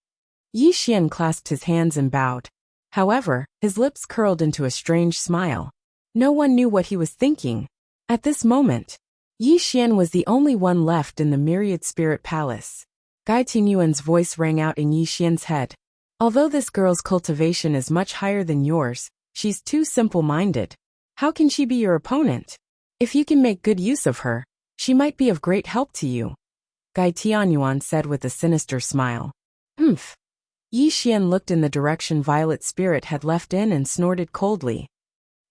Yi Xian clasped his hands and bowed. However, his lips curled into a strange smile. No one knew what he was thinking. At this moment, Yi Xian was the only one left in the Myriad Spirit Palace. Gai Tianyuan's voice rang out in Yi Xian's head. Although this girl's cultivation is much higher than yours, she's too simple-minded. How can she be your opponent? If you can make good use of her, she might be of great help to you, Gai Tianyuan said with a sinister smile. Humph. Yi Xian looked in the direction Violet Spirit had left in and snorted coldly.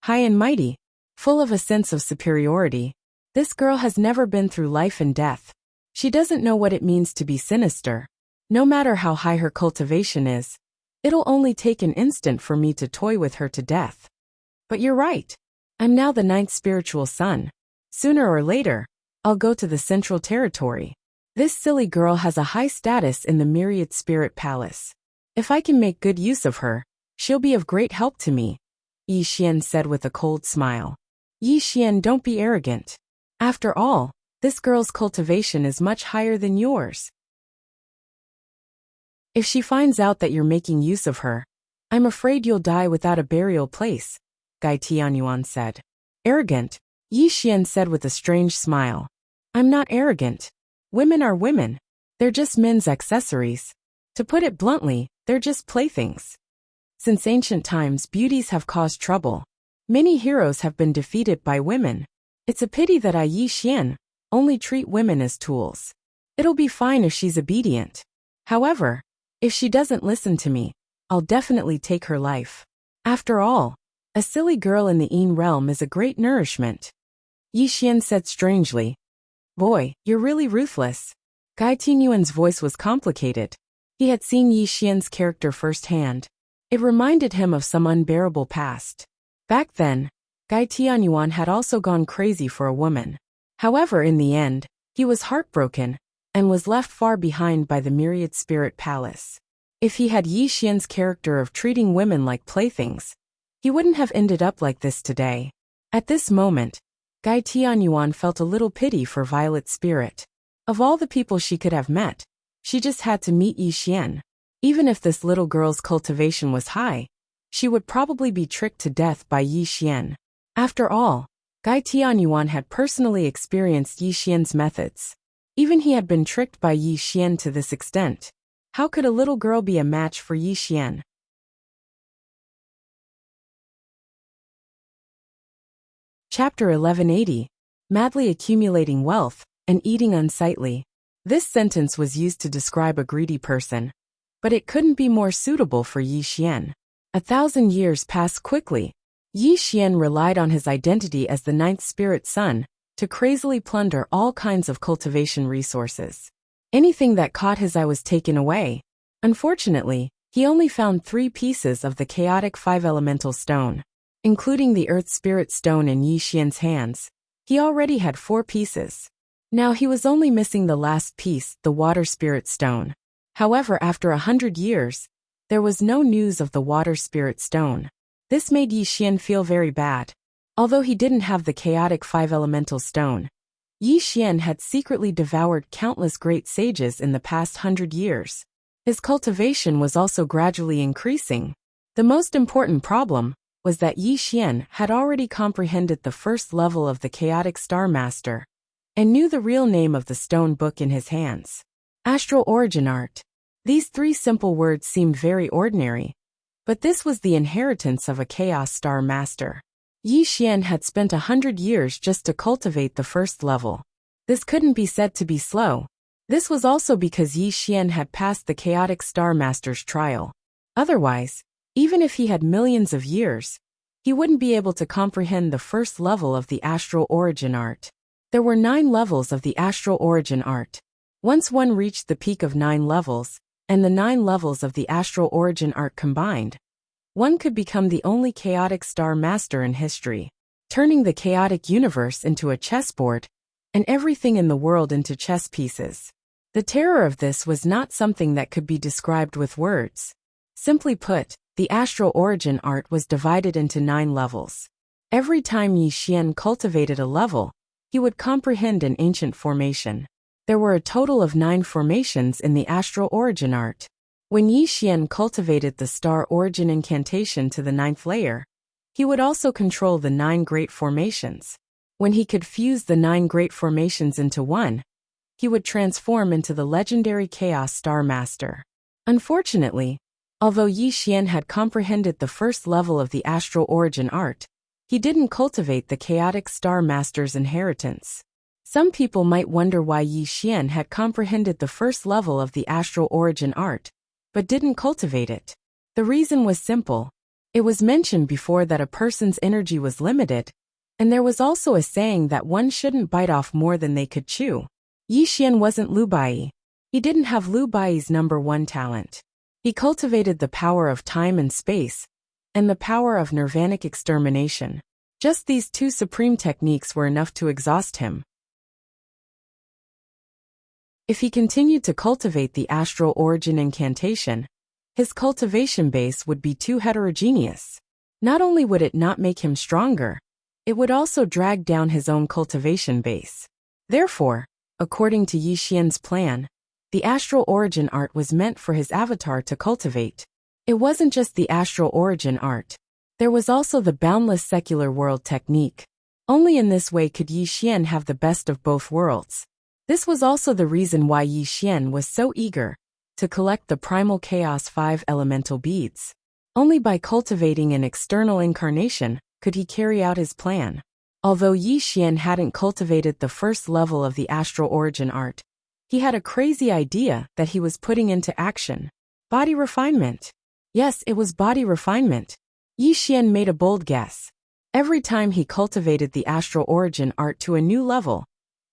High and mighty, full of a sense of superiority, this girl has never been through life and death. She doesn't know what it means to be sinister. No matter how high her cultivation is, it'll only take an instant for me to toy with her to death. But you're right. I'm now the 9th spiritual son. Sooner or later, I'll go to the Central Territory. This silly girl has a high status in the Myriad Spirit Palace. If I can make good use of her, she'll be of great help to me, Yi Xian said with a cold smile. Yi Xian, don't be arrogant. After all, this girl's cultivation is much higher than yours. If she finds out that you're making use of her, I'm afraid you'll die without a burial place, Gai Tianyuan said. Arrogant, Yi Xian said with a strange smile. I'm not arrogant. Women are women. They're just men's accessories. To put it bluntly, they're just playthings. Since ancient times, beauties have caused trouble. Many heroes have been defeated by women. It's a pity that I, Yi Xian, only treat women as tools. It'll be fine if she's obedient. However, if she doesn't listen to me, I'll definitely take her life. After all, a silly girl in the Yin realm is a great nourishment. Yi Xian said strangely. Boy, you're really ruthless. Gai Tianyuan's voice was complicated. He had seen Yi Xian's character firsthand. It reminded him of some unbearable past. Back then, Gai Tianyuan had also gone crazy for a woman. However, in the end, he was heartbroken and was left far behind by the Myriad Spirit Palace. If he had Yi Xian's character of treating women like playthings, he wouldn't have ended up like this today. At this moment, Gai Tianyuan felt a little pity for Violet's spirit. Of all the people she could have met, she just had to meet Yi Xian. Even if this little girl's cultivation was high, she would probably be tricked to death by Yi Xian. After all, Gai Tianyuan had personally experienced Yi Xian's methods. Even he had been tricked by Yi Xian to this extent. How could a little girl be a match for Yi Xian? Chapter 1180. Madly accumulating wealth and eating unsightly. This sentence was used to describe a greedy person, but it couldn't be more suitable for Yi Xian. 1,000 years passed quickly. Yi Xian relied on his identity as the ninth spirit son to crazily plunder all kinds of cultivation resources. Anything that caught his eye was taken away. Unfortunately, he only found 3 pieces of the chaotic 5-elemental stone. Including the earth spirit stone in Yi Xian's hands, he already had 4 pieces. Now he was only missing the last piece, the water spirit stone. However, after 100 years, there was no news of the water spirit stone. This made Yi Xian feel very bad. Although he didn't have the chaotic 5-elemental stone, Yi Xian had secretly devoured countless great sages in the past 100 years. His cultivation was also gradually increasing. The most important problem was that Yi Xian had already comprehended the first level of the chaotic Star Master and knew the real name of the stone book in his hands. Astral Origin Art. These 3 simple words seemed very ordinary, but this was the inheritance of a Chaos Star Master. Yi Xian had spent 100 years just to cultivate the first level. This couldn't be said to be slow. This was also because Yi Xian had passed the Chaotic Star Master's trial. Otherwise, even if he had millions of years, he wouldn't be able to comprehend the first level of the Astral Origin Art. There were 9 levels of the Astral Origin Art. Once one reached the peak of 9 levels, and the 9 levels of the Astral Origin Art combined, one could become the only chaotic star master in history, turning the chaotic universe into a chessboard and everything in the world into chess pieces. The terror of this was not something that could be described with words. Simply put, the Astral Origin Art was divided into 9 levels. Every time Yi Xian cultivated a level, he would comprehend an ancient formation. There were a total of 9 formations in the Astral Origin Art. When Yi Xian cultivated the Star Origin Incantation to the 9th layer, he would also control the 9 great formations. When he could fuse the 9 great formations into one, he would transform into the legendary Chaos Star Master. Unfortunately, although Yi Xian had comprehended the first level of the Astral Origin Art, he didn't cultivate the Chaotic Star Master's inheritance. Some people might wonder why Yi Xian had comprehended the first level of the Astral Origin Art, but didn't cultivate it. The reason was simple. It was mentioned before that a person's energy was limited, and there was also a saying that one shouldn't bite off more than they could chew. Yi Xian wasn't Lu Bai. He didn't have Lu Bai's number 1 talent. He cultivated the power of time and space, and the power of nirvanic extermination. Just these 2 supreme techniques were enough to exhaust him. If he continued to cultivate the Astral Origin Incantation, his cultivation base would be too heterogeneous. Not only would it not make him stronger, it would also drag down his own cultivation base. Therefore, according to Yi Xian's plan, the Astral Origin Art was meant for his avatar to cultivate. It wasn't just the Astral Origin Art. There was also the Boundless Secular World technique. Only in this way could Yi Xian have the best of both worlds. This was also the reason why Yi Xian was so eager to collect the Primal Chaos 5 elemental beads. Only by cultivating an external incarnation could he carry out his plan. Although Yi Xian hadn't cultivated the first level of the Astral Origin Art, he had a crazy idea that he was putting into action. Body refinement. Yes, it was body refinement. Yi Xian made a bold guess. Every time he cultivated the Astral Origin Art to a new level,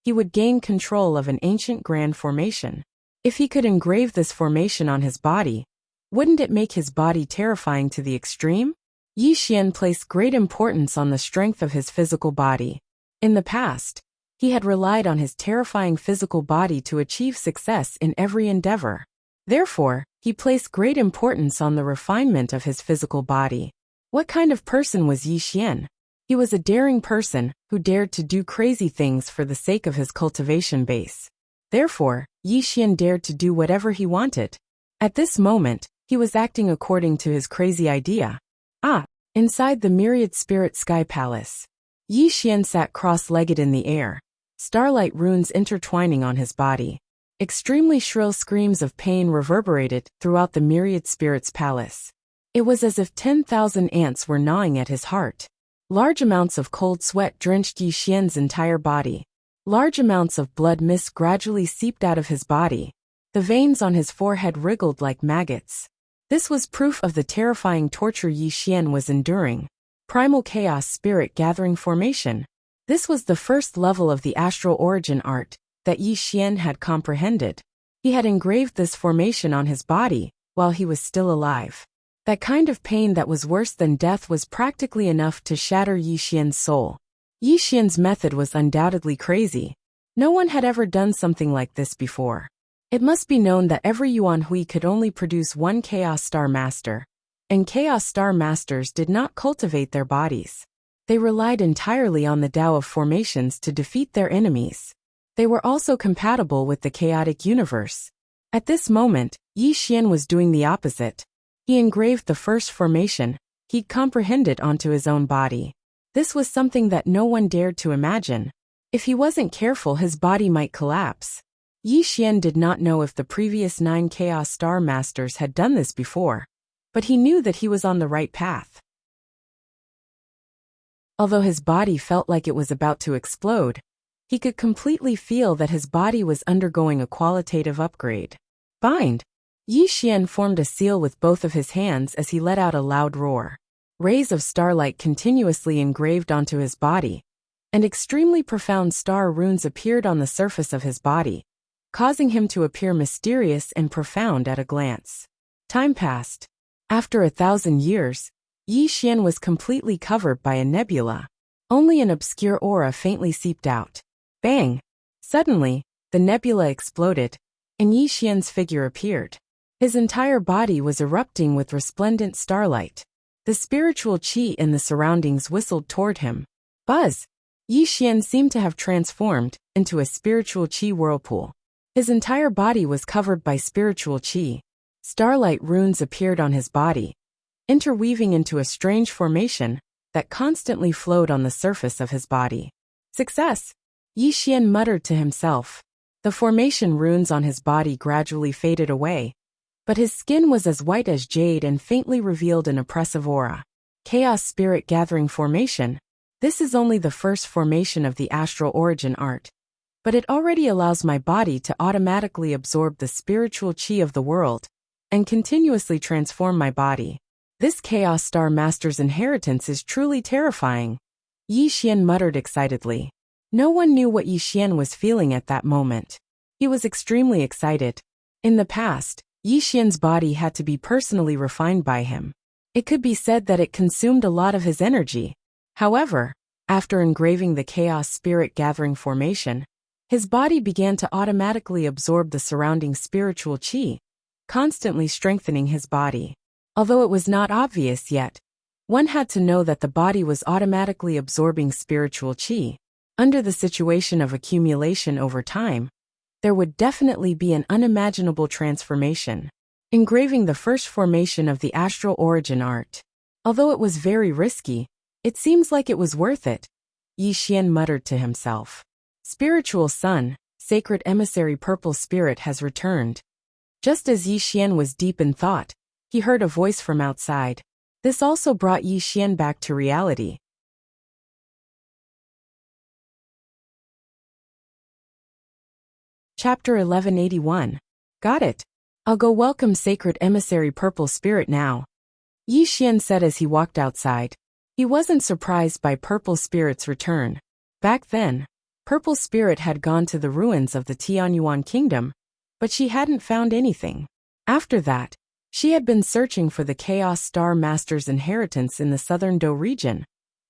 he would gain control of an ancient grand formation. If he could engrave this formation on his body, wouldn't it make his body terrifying to the extreme? Yi Xian placed great importance on the strength of his physical body. In the past, he had relied on his terrifying physical body to achieve success in every endeavor. Therefore, He placed great importance on the refinement of his physical body. What kind of person was Yi Xian? He was a daring person who dared to do crazy things for the sake of his cultivation base. Therefore, Yi Xian dared to do whatever he wanted. At this moment, he was acting according to his crazy idea. Inside the myriad spirit sky palace, Yi Xian sat cross-legged in the air, starlight runes intertwining on his body. Extremely shrill screams of pain reverberated throughout the myriad spirits palace. It was as if 10,000 ants were gnawing at his heart. Large amounts of cold sweat drenched Yi Xian's entire body. Large amounts of blood mist gradually seeped out of his body. The veins on his forehead wriggled like maggots. This was proof of the terrifying torture Yi Xian was enduring. Primal Chaos Spirit Gathering Formation. This was the first level of the astral origin art that Yi Xian had comprehended. He had engraved this formation on his body while he was still alive. That kind of pain that was worse than death was practically enough to shatter Yi Xian's soul. Yi Xian's method was undoubtedly crazy. No one had ever done something like this before. It must be known that every Yuan Hui could only produce one Chaos Star Master, and Chaos Star Masters did not cultivate their bodies. They relied entirely on the Tao of formations to defeat their enemies. They were also compatible with the chaotic universe. At this moment, Yi Xian was doing the opposite. He engraved the first formation he'd comprehended onto his own body. This was something that no one dared to imagine. If he wasn't careful, his body might collapse. Yi Xian did not know if the previous 9 Chaos Star Masters had done this before, but he knew that he was on the right path. Although his body felt like it was about to explode, he could completely feel that his body was undergoing a qualitative upgrade. Bind! Yi Xian formed a seal with both of his hands as he let out a loud roar. Rays of starlight continuously engraved onto his body, and extremely profound star runes appeared on the surface of his body, causing him to appear mysterious and profound at a glance. Time passed. After 1,000 years, Yi Xian was completely covered by a nebula. Only an obscure aura faintly seeped out. Bang! Suddenly, the nebula exploded, and Yi Xian's figure appeared. His entire body was erupting with resplendent starlight. The spiritual qi in the surroundings whistled toward him. Buzz! Yi Xian seemed to have transformed into a spiritual qi whirlpool. His entire body was covered by spiritual qi. Starlight runes appeared on his body, interweaving into a strange formation that constantly flowed on the surface of his body. Success! Yi Xian muttered to himself. The formation runes on his body gradually faded away, but his skin was as white as jade and faintly revealed an oppressive aura. Chaos Spirit Gathering Formation. This is only the first formation of the astral origin art, but it already allows my body to automatically absorb the spiritual qi of the world and continuously transform my body. This Chaos Star Master's inheritance is truly terrifying. Yi Xian muttered excitedly. No one knew what Yi Xian was feeling at that moment. He was extremely excited. In the past, Yi Xian's body had to be personally refined by him. It could be said that it consumed a lot of his energy. However, after engraving the Chaos Spirit Gathering Formation, his body began to automatically absorb the surrounding spiritual qi, constantly strengthening his body. Although it was not obvious yet, one had to know that the body was automatically absorbing spiritual qi. Under the situation of accumulation over time, there would definitely be an unimaginable transformation. Engraving the first formation of the astral origin art. Although it was very risky, it seems like it was worth it, Yi Xian muttered to himself. Spiritual Sun, Sacred Emissary Purple Spirit has returned. Just as Yi Xian was deep in thought, he heard a voice from outside. This also brought Yi Xian back to reality. Chapter 1181. Got it. I'll go welcome Sacred Emissary Purple Spirit now, Yi Xian said as he walked outside. He wasn't surprised by Purple Spirit's return. Back then, Purple Spirit had gone to the ruins of the Tianyuan Kingdom, but she hadn't found anything. After that, she had been searching for the Chaos Star Master's inheritance in the southern Dou region,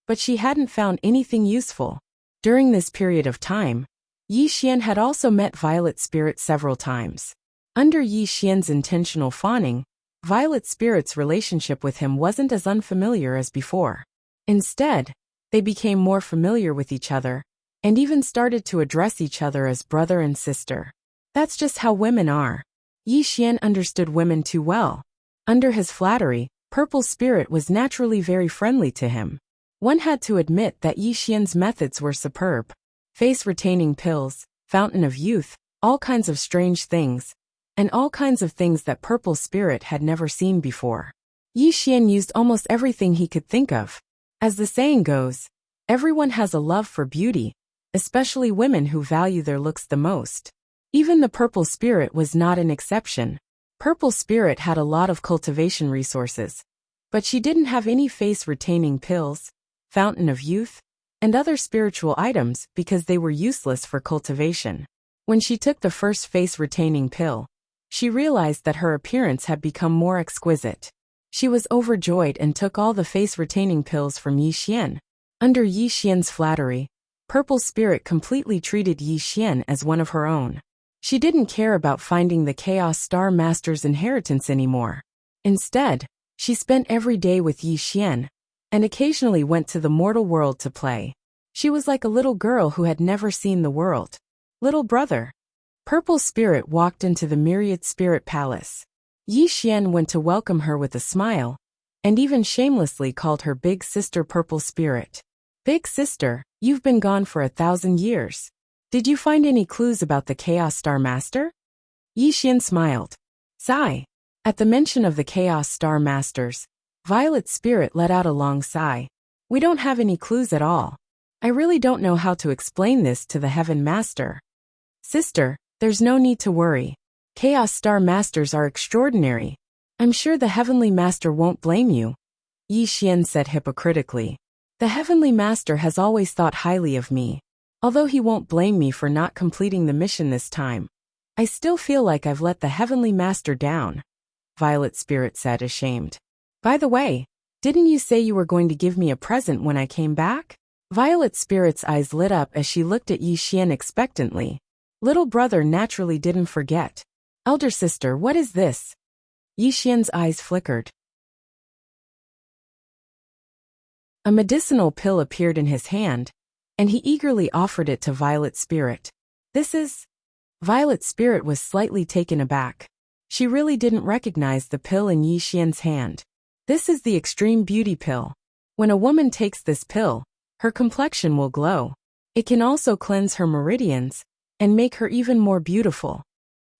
but she hadn't found anything useful. During this period of time, Yi Xian had also met Violet Spirit several times. Under Yi Xian's intentional fawning, Violet Spirit's relationship with him wasn't as unfamiliar as before. Instead, they became more familiar with each other, and even started to address each other as brother and sister. That's just how women are. Yi Xian understood women too well. Under his flattery, Purple Spirit was naturally very friendly to him. One had to admit that Yi Xian's methods were superb. Face-retaining pills, fountain of youth, all kinds of strange things, and all kinds of things that Purple Spirit had never seen before. Yi Xian used almost everything he could think of. As the saying goes, everyone has a love for beauty, especially women who value their looks the most. Even the Purple Spirit was not an exception. Purple Spirit had a lot of cultivation resources, but she didn't have any face-retaining pills, fountain of youth, and other spiritual items because they were useless for cultivation. When she took the first face-retaining pill, she realized that her appearance had become more exquisite. She was overjoyed and took all the face-retaining pills from Yi Xian. Under Yi Xian's flattery, Purple Spirit completely treated Yi Xian as one of her own. She didn't care about finding the Chaos Star Master's inheritance anymore. Instead, she spent every day with Yi Xian, and occasionally went to the mortal world to play. She was like a little girl who had never seen the world. Little brother. Purple Spirit walked into the Myriad Spirit Palace. Yi Xian went to welcome her with a smile, and even shamelessly called her big sister Purple Spirit. Big sister, you've been gone for 1,000 years. Did you find any clues about the Chaos Star Master? Yi Xian smiled. Sigh. At the mention of the Chaos Star Masters, Violet Spirit let out a long sigh. We don't have any clues at all. I really don't know how to explain this to the Heaven Master. Sister, there's no need to worry. Chaos Star Masters are extraordinary. I'm sure the Heavenly Master won't blame you. Yi Xian said hypocritically. The Heavenly Master has always thought highly of me. Although he won't blame me for not completing the mission this time, I still feel like I've let the Heavenly Master down, Violet Spirit said, ashamed. By the way, didn't you say you were going to give me a present when I came back? Violet Spirit's eyes lit up as she looked at Yi Xian expectantly. Little brother naturally didn't forget. Elder sister, what is this? Yi Xian's eyes flickered. A medicinal pill appeared in his hand, and he eagerly offered it to Violet Spirit. This is... Violet Spirit was slightly taken aback. She really didn't recognize the pill in Yi Xian's hand. This is the Extreme Beauty Pill. When a woman takes this pill, her complexion will glow. It can also cleanse her meridians, and make her even more beautiful.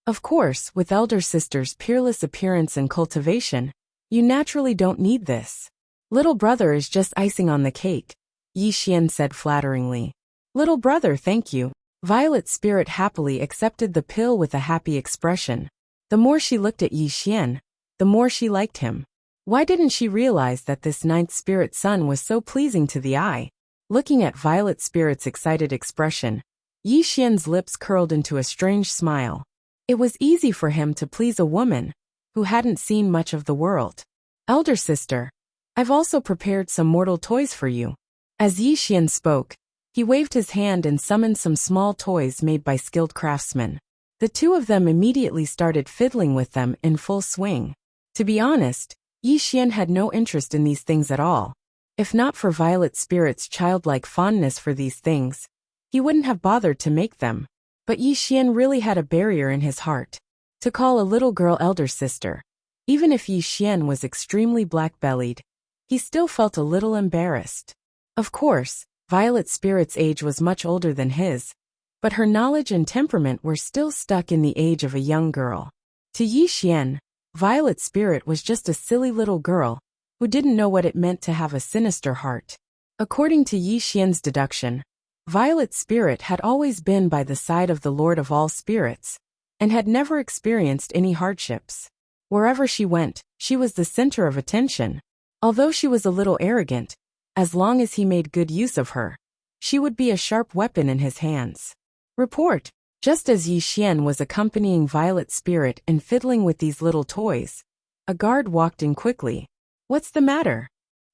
Of course, with elder sister's peerless appearance and cultivation, you naturally don't need this. Little brother is just icing on the cake, Yi Xian said flatteringly. Little brother, thank you. Violet Spirit happily accepted the pill with a happy expression. The more she looked at Yi Xian, the more she liked him. Why didn't she realize that this ninth spirit son was so pleasing to the eye? Looking at Violet Spirit's excited expression, Yi Xian's lips curled into a strange smile. It was easy for him to please a woman who hadn't seen much of the world. Elder sister, I've also prepared some mortal toys for you. As Yi Xian spoke, he waved his hand and summoned some small toys made by skilled craftsmen. The two of them immediately started fiddling with them in full swing. To be honest, Yi Xian had no interest in these things at all. If not for Violet Spirit's childlike fondness for these things, he wouldn't have bothered to make them. But Yi Xian really had a barrier in his heart. To call a little girl elder sister, even if Yi Xian was extremely black-bellied, he still felt a little embarrassed. Of course, Violet Spirit's age was much older than his, but her knowledge and temperament were still stuck in the age of a young girl. To Yi Xian, Violet Spirit was just a silly little girl who didn't know what it meant to have a sinister heart. According to Yi Xian's deduction, Violet Spirit had always been by the side of the Lord of all spirits, and had never experienced any hardships. Wherever she went, she was the center of attention. Although she was a little arrogant, as long as he made good use of her, she would be a sharp weapon in his hands. Report. Just as Yi Xian was accompanying Violet Spirit and fiddling with these little toys, a guard walked in quickly. What's the matter?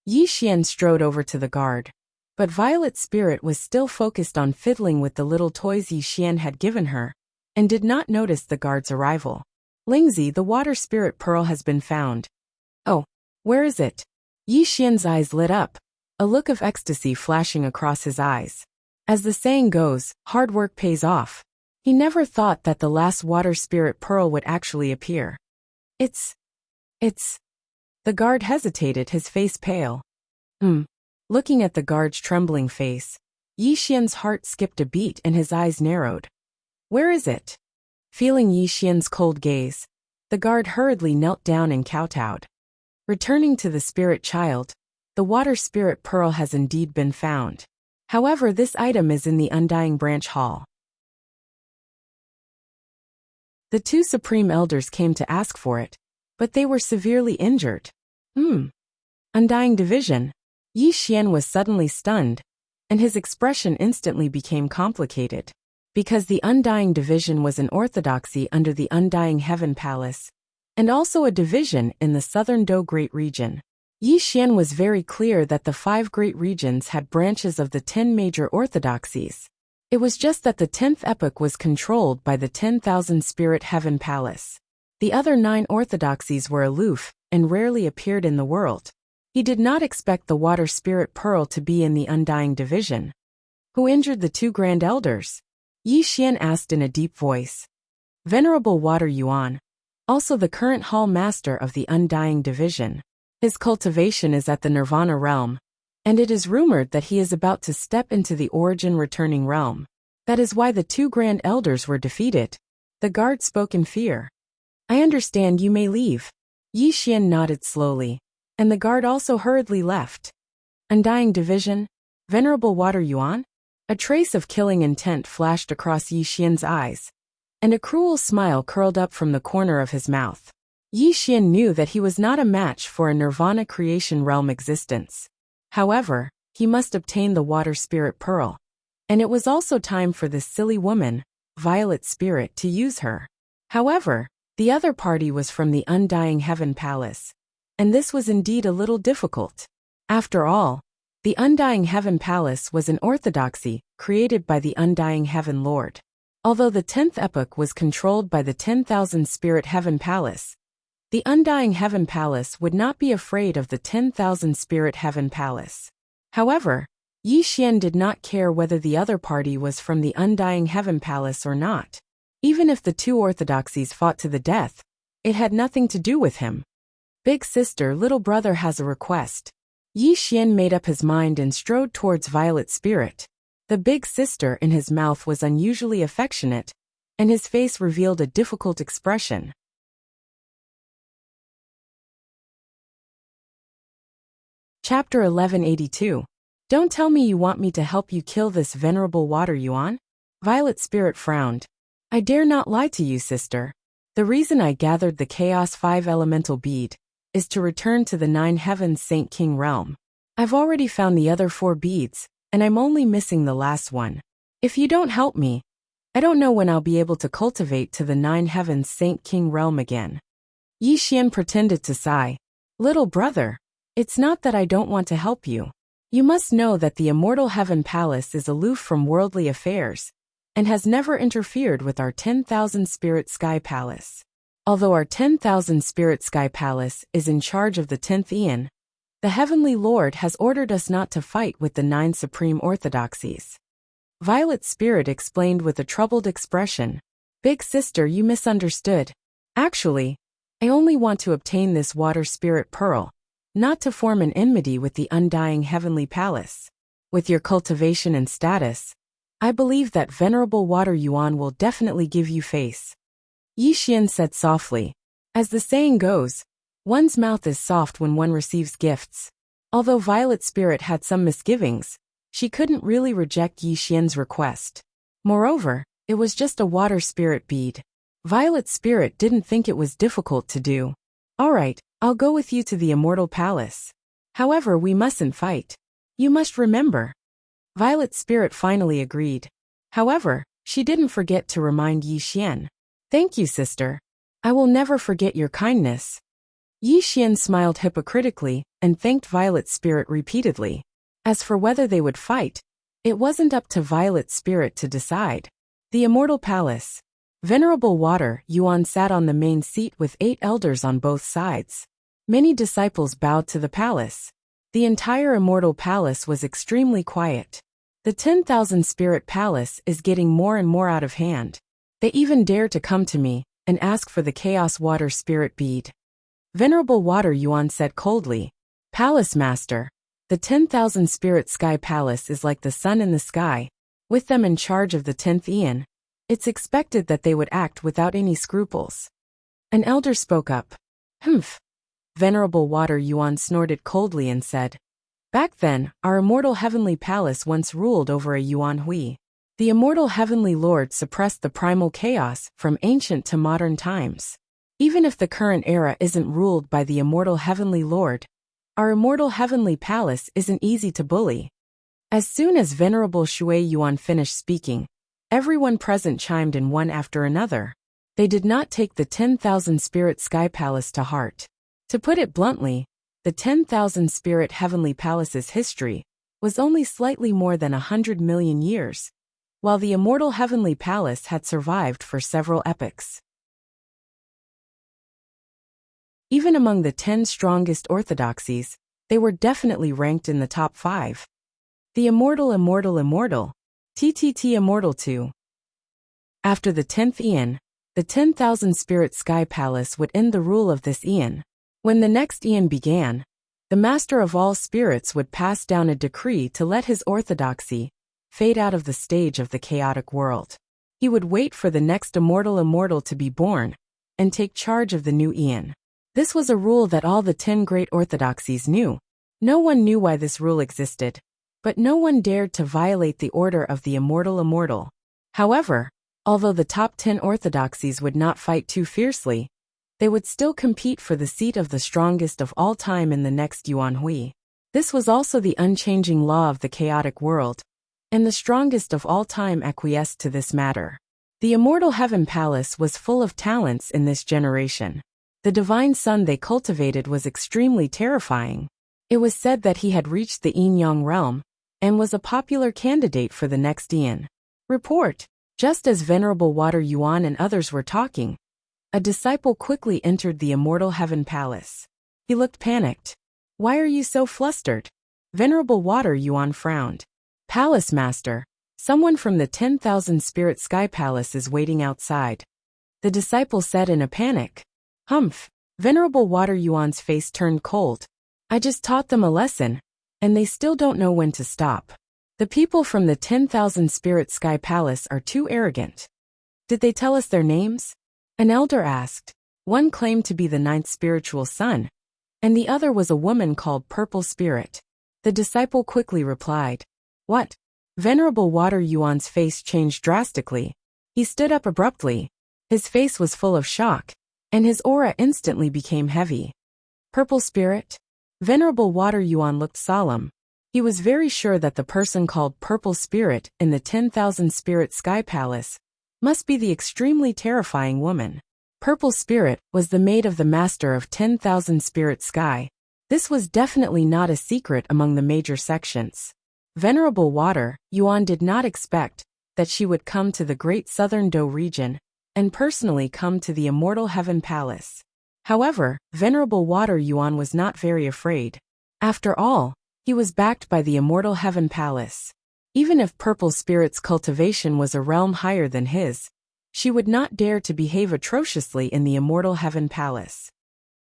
Yi Xian strode over to the guard, but Violet Spirit was still focused on fiddling with the little toys Yi Xian had given her, and did not notice the guard's arrival. Lingzi, the water spirit pearl has been found. Oh, where is it? Yi Xian's eyes lit up, a look of ecstasy flashing across his eyes. As the saying goes, hard work pays off. He never thought that the last water spirit pearl would actually appear. It's... The guard hesitated, his face pale. Looking at the guard's trembling face, Yi Xian's heart skipped a beat and his eyes narrowed. Where is it? Feeling Yi Xian's cold gaze, the guard hurriedly knelt down and kowtowed. Returning to the spirit child, the water spirit pearl has indeed been found. However, this item is in the Undying Branch Hall. The two supreme elders came to ask for it, but they were severely injured. Undying division. Yi Xian was suddenly stunned, and his expression instantly became complicated. Because the Undying division was an orthodoxy under the Undying Heaven Palace, and also a division in the southern Do Great Region. Yi Xian was very clear that the 5 great regions had branches of the 10 major orthodoxies. It was just that the 10th epoch was controlled by the 10,000 Spirit Heaven Palace. The other 9 orthodoxies were aloof and rarely appeared in the world. He did not expect the water spirit pearl to be in the Undying division. Who injured the 2 grand elders? Yi Xian asked in a deep voice. Venerable Water Yuan, also the current hall master of the Undying division. His cultivation is at the Nirvana realm, and it is rumored that he is about to step into the Origin Returning realm. That is why the 2 grand elders were defeated. The guard spoke in fear. I understand, you may leave. Yi Xian nodded slowly, and the guard also hurriedly left. Undying division, Venerable Water Yuan? A trace of killing intent flashed across Yi Xian's eyes, and a cruel smile curled up from the corner of his mouth. Yi Xian knew that he was not a match for a Nirvana creation realm existence. However, he must obtain the water spirit pearl. And it was also time for this silly woman, Violet Spirit, to use her. However, the other party was from the Undying Heaven Palace, and this was indeed a little difficult. After all, the Undying Heaven Palace was an orthodoxy created by the Undying Heaven Lord. Although the 10th epoch was controlled by the 10,000 Spirit Heaven Palace, the Undying Heaven Palace would not be afraid of the 10,000 Spirit Heaven Palace. However, Yi Xian did not care whether the other party was from the Undying Heaven Palace or not. Even if the 2 orthodoxies fought to the death, it had nothing to do with him. Big sister, little brother has a request. Yi Xian made up his mind and strode towards Violet Spirit. The big sister in his mouth was unusually affectionate, and his face revealed a difficult expression. Chapter 1182. Don't tell me you want me to help you kill this venerable Water Yuan? Violet Spirit frowned. I dare not lie to you, sister. The reason I gathered the Chaos 5 Elemental Bead is to return to the 9 Heavens Saint King realm. I've already found the other 4 beads, and I'm only missing the last one. If you don't help me, I don't know when I'll be able to cultivate to the 9 Heavens Saint King realm again. Yi Xian pretended to sigh. Little brother, it's not that I don't want to help you. You must know that the Immortal Heaven Palace is aloof from worldly affairs, and has never interfered with our 10,000 Spirit Sky Palace. Although our 10,000 Spirit Sky Palace is in charge of the 10th Eon, the Heavenly Lord has ordered us not to fight with the 9 Supreme Orthodoxies. Violet Spirit explained with a troubled expression. Big sister, you misunderstood. Actually, I only want to obtain this water spirit pearl, not to form an enmity with the Undying Heavenly Palace. With your cultivation and status, I believe that Venerable Water Yuan will definitely give you face. Yi Xian said softly. As the saying goes, one's mouth is soft when one receives gifts. Although Violet Spirit had some misgivings, she couldn't really reject Yi Xian's request. Moreover, it was just a water spirit bead. Violet Spirit didn't think it was difficult to do. Alright, I'll go with you to the Immortal Palace. However, we mustn't fight. You must remember. Violet Spirit finally agreed. However, she didn't forget to remind Yi Xian. Thank you, sister. I will never forget your kindness. Yi Xian smiled hypocritically and thanked Violet Spirit repeatedly. As for whether they would fight, it wasn't up to Violet Spirit to decide. The Immortal Palace. Venerable Water Yuan sat on the main seat with 8 elders on both sides. Many disciples bowed to the palace. The entire Immortal Palace was extremely quiet. The 10,000 Spirit Palace is getting more and more out of hand. They even dare to come to me and ask for the Chaos Water Spirit Bead. Venerable Water Yuan said coldly, Palace Master, the 10,000 Spirit Sky Palace is like the sun in the sky. With them in charge of the 10th Eon, it's expected that they would act without any scruples. An elder spoke up. Humph. Venerable Water Yuan snorted coldly and said, Back then, our immortal heavenly palace once ruled over a Yuan Hui. The immortal heavenly lord suppressed the primal chaos from ancient to modern times. Even if the current era isn't ruled by the immortal heavenly lord, our immortal heavenly palace isn't easy to bully. As soon as Venerable Shui Yuan finished speaking, everyone present chimed in one after another. They did not take the 10,000 Spirit Sky Palace to heart. To put it bluntly, the 10,000 Spirit Heavenly Palace's history was only slightly more than 100 million years, while the Immortal Heavenly Palace had survived for several epochs. Even among the 10 strongest orthodoxies, they were definitely ranked in the top 5. The Immortal TTT Immortal 2. After the 10th Eon, the 10,000 Spirit Sky Palace would end the rule of this Eon. When the next Eon began, the Master of all Spirits would pass down a decree to let his orthodoxy fade out of the stage of the chaotic world. He would wait for the next Immortal to be born and take charge of the new Eon. This was a rule that all the 10 great orthodoxies knew. No one knew why this rule existed, but no one dared to violate the order of the Immortal. However, although the top 10 orthodoxies would not fight too fiercely, they would still compete for the seat of the strongest of all time in the next Yuan Hui. This was also the unchanging law of the chaotic world, and the strongest of all time acquiesced to this matter. The Immortal Heaven Palace was full of talents in this generation. The divine son they cultivated was extremely terrifying. It was said that he had reached the Yin Yang realm and was a popular candidate for the next Eon. Report. Just as Venerable Water Yuan and others were talking, a disciple quickly entered the Immortal Heaven Palace. He looked panicked. Why are you so flustered? Venerable Water Yuan frowned. Palace Master, someone from the 10,000 Spirit Sky Palace is waiting outside. The disciple said in a panic. Humph. Venerable Water Yuan's face turned cold. I just taught them a lesson, and they still don't know when to stop. The people from the 10,000 Spirit Sky Palace are too arrogant. Did they tell us their names? An elder asked. One claimed to be the 9th spiritual son, and the other was a woman called Purple Spirit. The disciple quickly replied. What? Venerable Water Yuan's face changed drastically. He stood up abruptly. His face was full of shock, and his aura instantly became heavy. Purple Spirit? Venerable Water Yuan looked solemn. He was very sure that the person called Purple Spirit in the 10,000 Spirit Sky Palace must be the extremely terrifying woman. Purple Spirit was the maid of the Master of 10,000 Spirit Sky. This was definitely not a secret among the major sections. Venerable Water Yuan did not expect that she would come to the Great Southern Dou region and personally come to the Immortal Heaven Palace. However, Venerable Water Yuan was not very afraid. After all, he was backed by the Immortal Heaven Palace. Even if Purple Spirit's cultivation was a realm higher than his, she would not dare to behave atrociously in the Immortal Heaven Palace.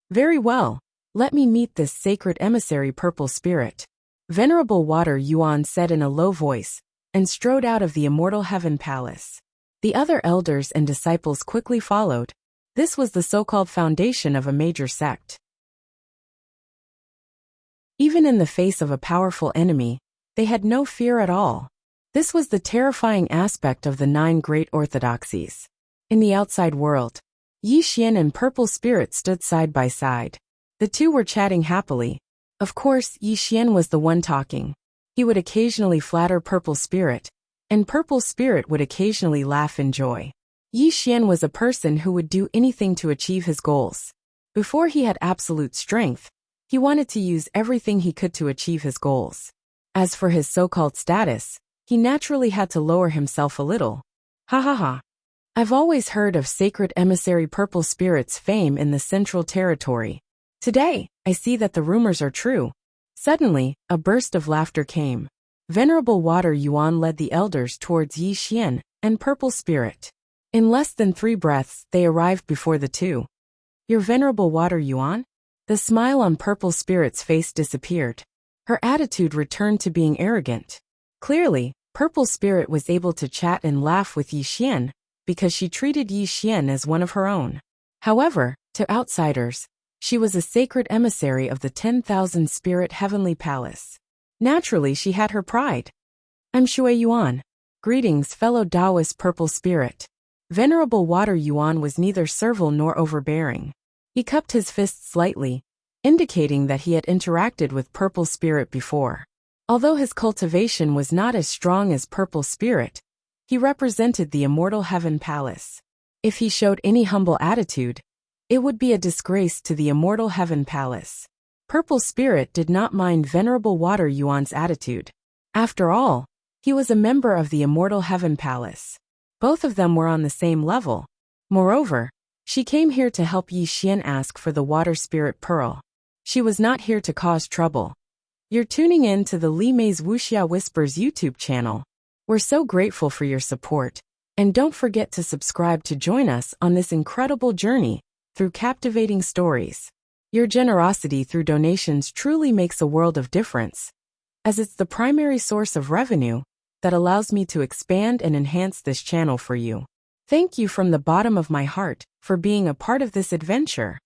Very well, let me meet this sacred emissary Purple Spirit. Venerable Water Yuan said in a low voice, and strode out of the Immortal Heaven Palace. The other elders and disciples quickly followed. This was the so-called foundation of a major sect. Even in the face of a powerful enemy, they had no fear at all. This was the terrifying aspect of the 9 great orthodoxies. In the outside world, Yi Xian and Purple Spirit stood side by side. The two were chatting happily. Of course, Yi Xian was the one talking. He would occasionally flatter Purple Spirit, and Purple Spirit would occasionally laugh in joy. Yi Xian was a person who would do anything to achieve his goals. Before he had absolute strength, he wanted to use everything he could to achieve his goals. As for his so-called status, he naturally had to lower himself a little. Ha ha ha. I've always heard of sacred emissary Purple Spirit's fame in the Central Territory. Today, I see that the rumors are true. Suddenly, a burst of laughter came. Venerable Water Yuan led the elders towards Yi Xian and Purple Spirit. In less than 3 breaths, they arrived before the two. Your Venerable Water Yuan? The smile on Purple Spirit's face disappeared. Her attitude returned to being arrogant. Clearly, Purple Spirit was able to chat and laugh with Yi Xian because she treated Yi Xian as one of her own. However, to outsiders, she was a sacred emissary of the 10,000 Spirit Heavenly Palace. Naturally, she had her pride. I'm Shui Yuan. Greetings, fellow Taoist Purple Spirit. Venerable Water Yuan was neither servile nor overbearing. He cupped his fists slightly, indicating that he had interacted with Purple Spirit before. Although his cultivation was not as strong as Purple Spirit, he represented the Immortal Heaven Palace. If he showed any humble attitude, it would be a disgrace to the Immortal Heaven Palace. Purple Spirit did not mind Venerable Water Yuan's attitude. After all, he was a member of the Immortal Heaven Palace. Both of them were on the same level. Moreover, she came here to help Yi Xian ask for the Water Spirit Pearl. She was not here to cause trouble. You're tuning in to the Li Mei's Wuxia Whispers YouTube channel. We're so grateful for your support. And don't forget to subscribe to join us on this incredible journey through captivating stories. Your generosity through donations truly makes a world of difference, as it's the primary source of revenue that allows me to expand and enhance this channel for you. Thank you from the bottom of my heart for being a part of this adventure.